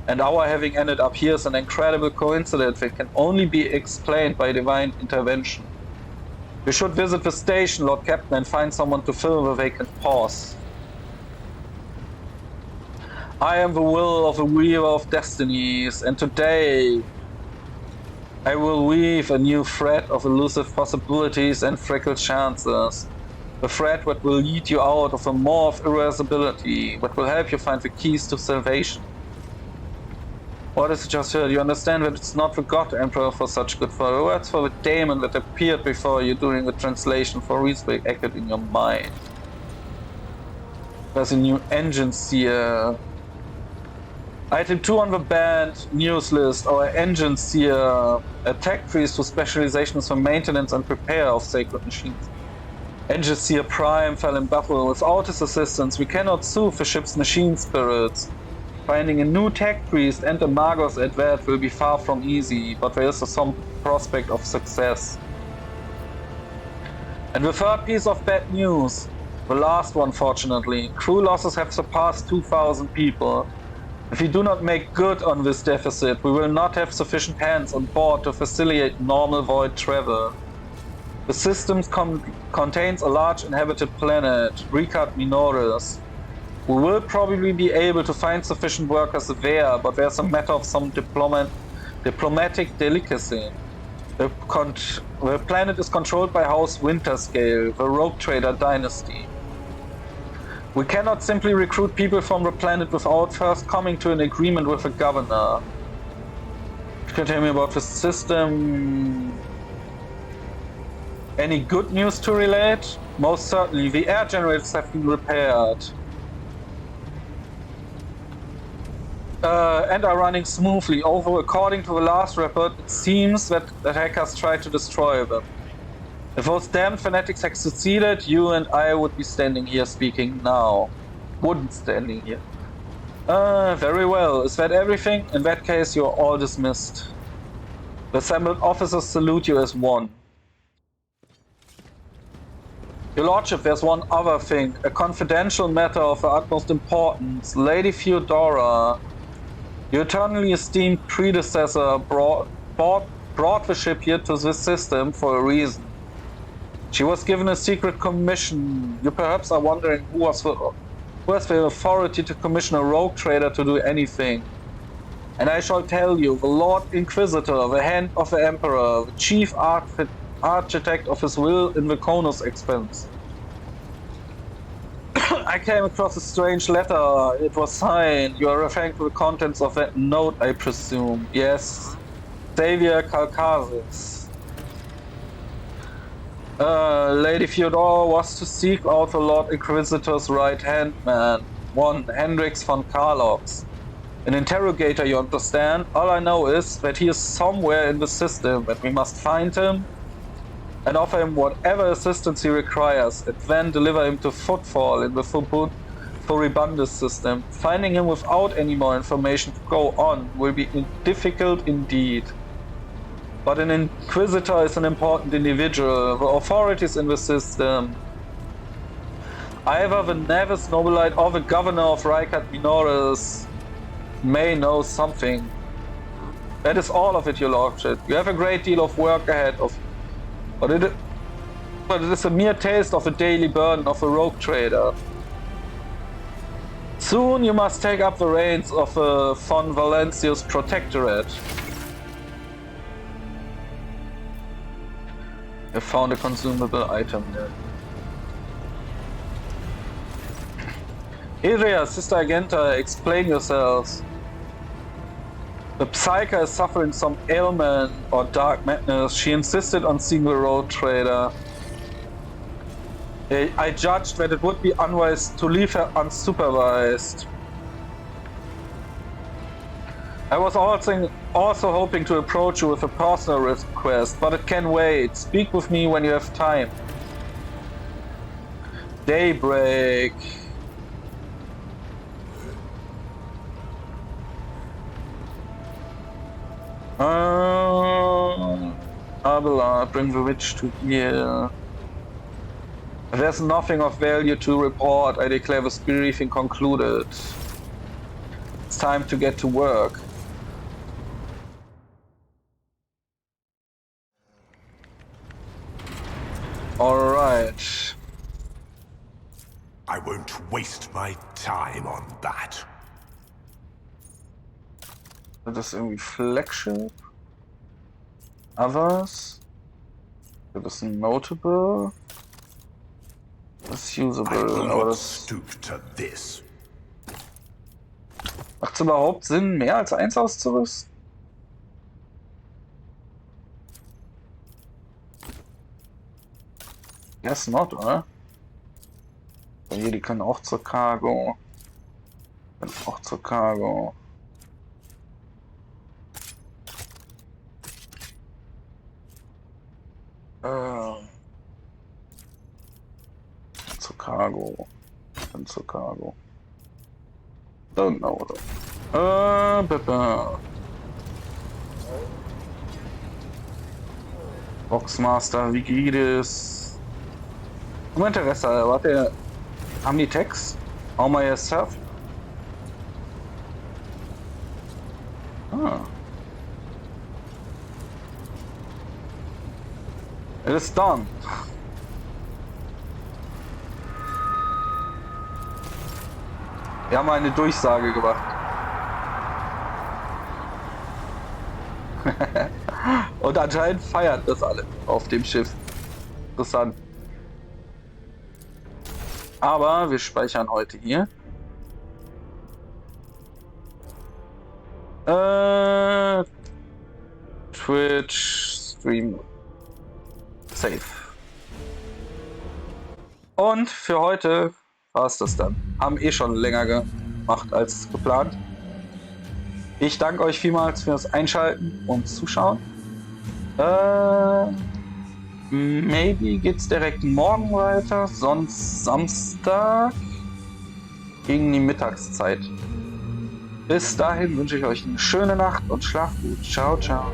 and our having ended up here is an incredible coincidence that can only be explained by divine intervention. We should visit the station, Lord Captain, and find someone to fill the vacant pause. I am the will of the Weaver of Destinies, and today I will weave a new thread of elusive possibilities and freckled chances. A thread that will lead you out of a maw of irascibility, that will help you find the keys to salvation. What is it just heard? You understand that it's not the God Emperor for such good for the words for the daemon that appeared before you during the translation for reason echoed in your mind. There's a new engine seer. Item 2 on the band news list, our engine seer, a tech priest whose specialization is for maintenance and repair of sacred machines. Engine seer Prime fell in battle. Without his assistance, we cannot soothe the ship's machine spirits. Finding a new tech priest and a Magos at that will be far from easy, but there is some prospect of success. And the third piece of bad news, the last one fortunately, crew losses have surpassed 2,000 people. If we do not make good on this deficit, we will not have sufficient hands on board to facilitate normal void travel. The system contains a large inhabited planet, Ricard Minoris. We will probably be able to find sufficient workers there, but there's a matter of some diplomatic delicacy. The planet is controlled by House Winterscale, the rogue trader dynasty. We cannot simply recruit people from the planet without first coming to an agreement with the governor. You can tell me about the system. Any good news to relate? Most certainly, the air generators have been repaired. And are running smoothly, although according to the last report, it seems that the hackers tried to destroy them. If those damned fanatics had succeeded, you and I would be standing here speaking now. Wouldn't standing here. Very well. Is that everything? In that case, you're all dismissed. The assembled officers salute you as one. Your Lordship, there's one other thing. A confidential matter of the utmost importance. Lady Theodora, your eternally esteemed predecessor brought the ship here to this system for a reason. She was given a secret commission. You perhaps are wondering who has the authority to commission a rogue trader to do anything. And I shall tell you, the Lord Inquisitor, the hand of the Emperor, the chief architect of his will in the Konus expense. I came across a strange letter. It was signed. You are referring to the contents of that note, I presume. Yes. Xavier Calcazis. Lady Theodora was to seek out the Lord Inquisitor's right-hand man, one Hendrix von Karlox. An interrogator, you understand? All I know is that he is somewhere in the system and we must find him and offer him whatever assistance he requires, and then deliver him to Footfall in the Furibundus system. Finding him without any more information to go on will be difficult indeed. But an Inquisitor is an important individual. The authorities in the system, either the Navis Nobilite or the Governor of Rykard Minoris, may know something. That is all of it, your lordship. You have a great deal of work ahead of you. But it is a mere taste of the daily burden of a rogue trader. Soon you must take up the reins of a von Valencia's protectorate. I found a consumable item there. Adria, Sister Agenta, explain yourselves. The Psyker is suffering some ailment or dark madness. She insisted on seeing the road trader. I judged that it would be unwise to leave her unsupervised. I was also hoping to approach you with a personal request, but it can wait. Speak with me when you have time. Daybreak. Abelard, bring the witch to here. There's nothing of value to report. I declare this briefing concluded. It's time to get to work. Alright. I won't waste my time on that. Das ist irgendwie Flagship. Others. Das ist ein Notable. Das ist usable, aber das... Macht es überhaupt Sinn, mehr als eins auszurüsten? Yes, not, oder? Hier, die können auch zur Cargo. Können auch zur Cargo. Zur Cargo. Dann zur Cargo. Don't know. Boxmaster, Vigidis. Interesse, warte. Haben die Text? How may I serve? It is done. Wir haben eine Durchsage gemacht. Und anscheinend feiert das alle auf dem Schiff. Interessant. Aber wir speichern heute hier. Twitch Stream Save. Und für heute war es das dann. Haben schon länger gemacht als geplant. Ich danke euch vielmals fürs Einschalten und Zuschauen. Maybe geht's direkt morgen weiter, sonst Samstag gegen die Mittagszeit. Bis dahin wünsche ich euch eine schöne Nacht und schlaft gut. Ciao, ciao.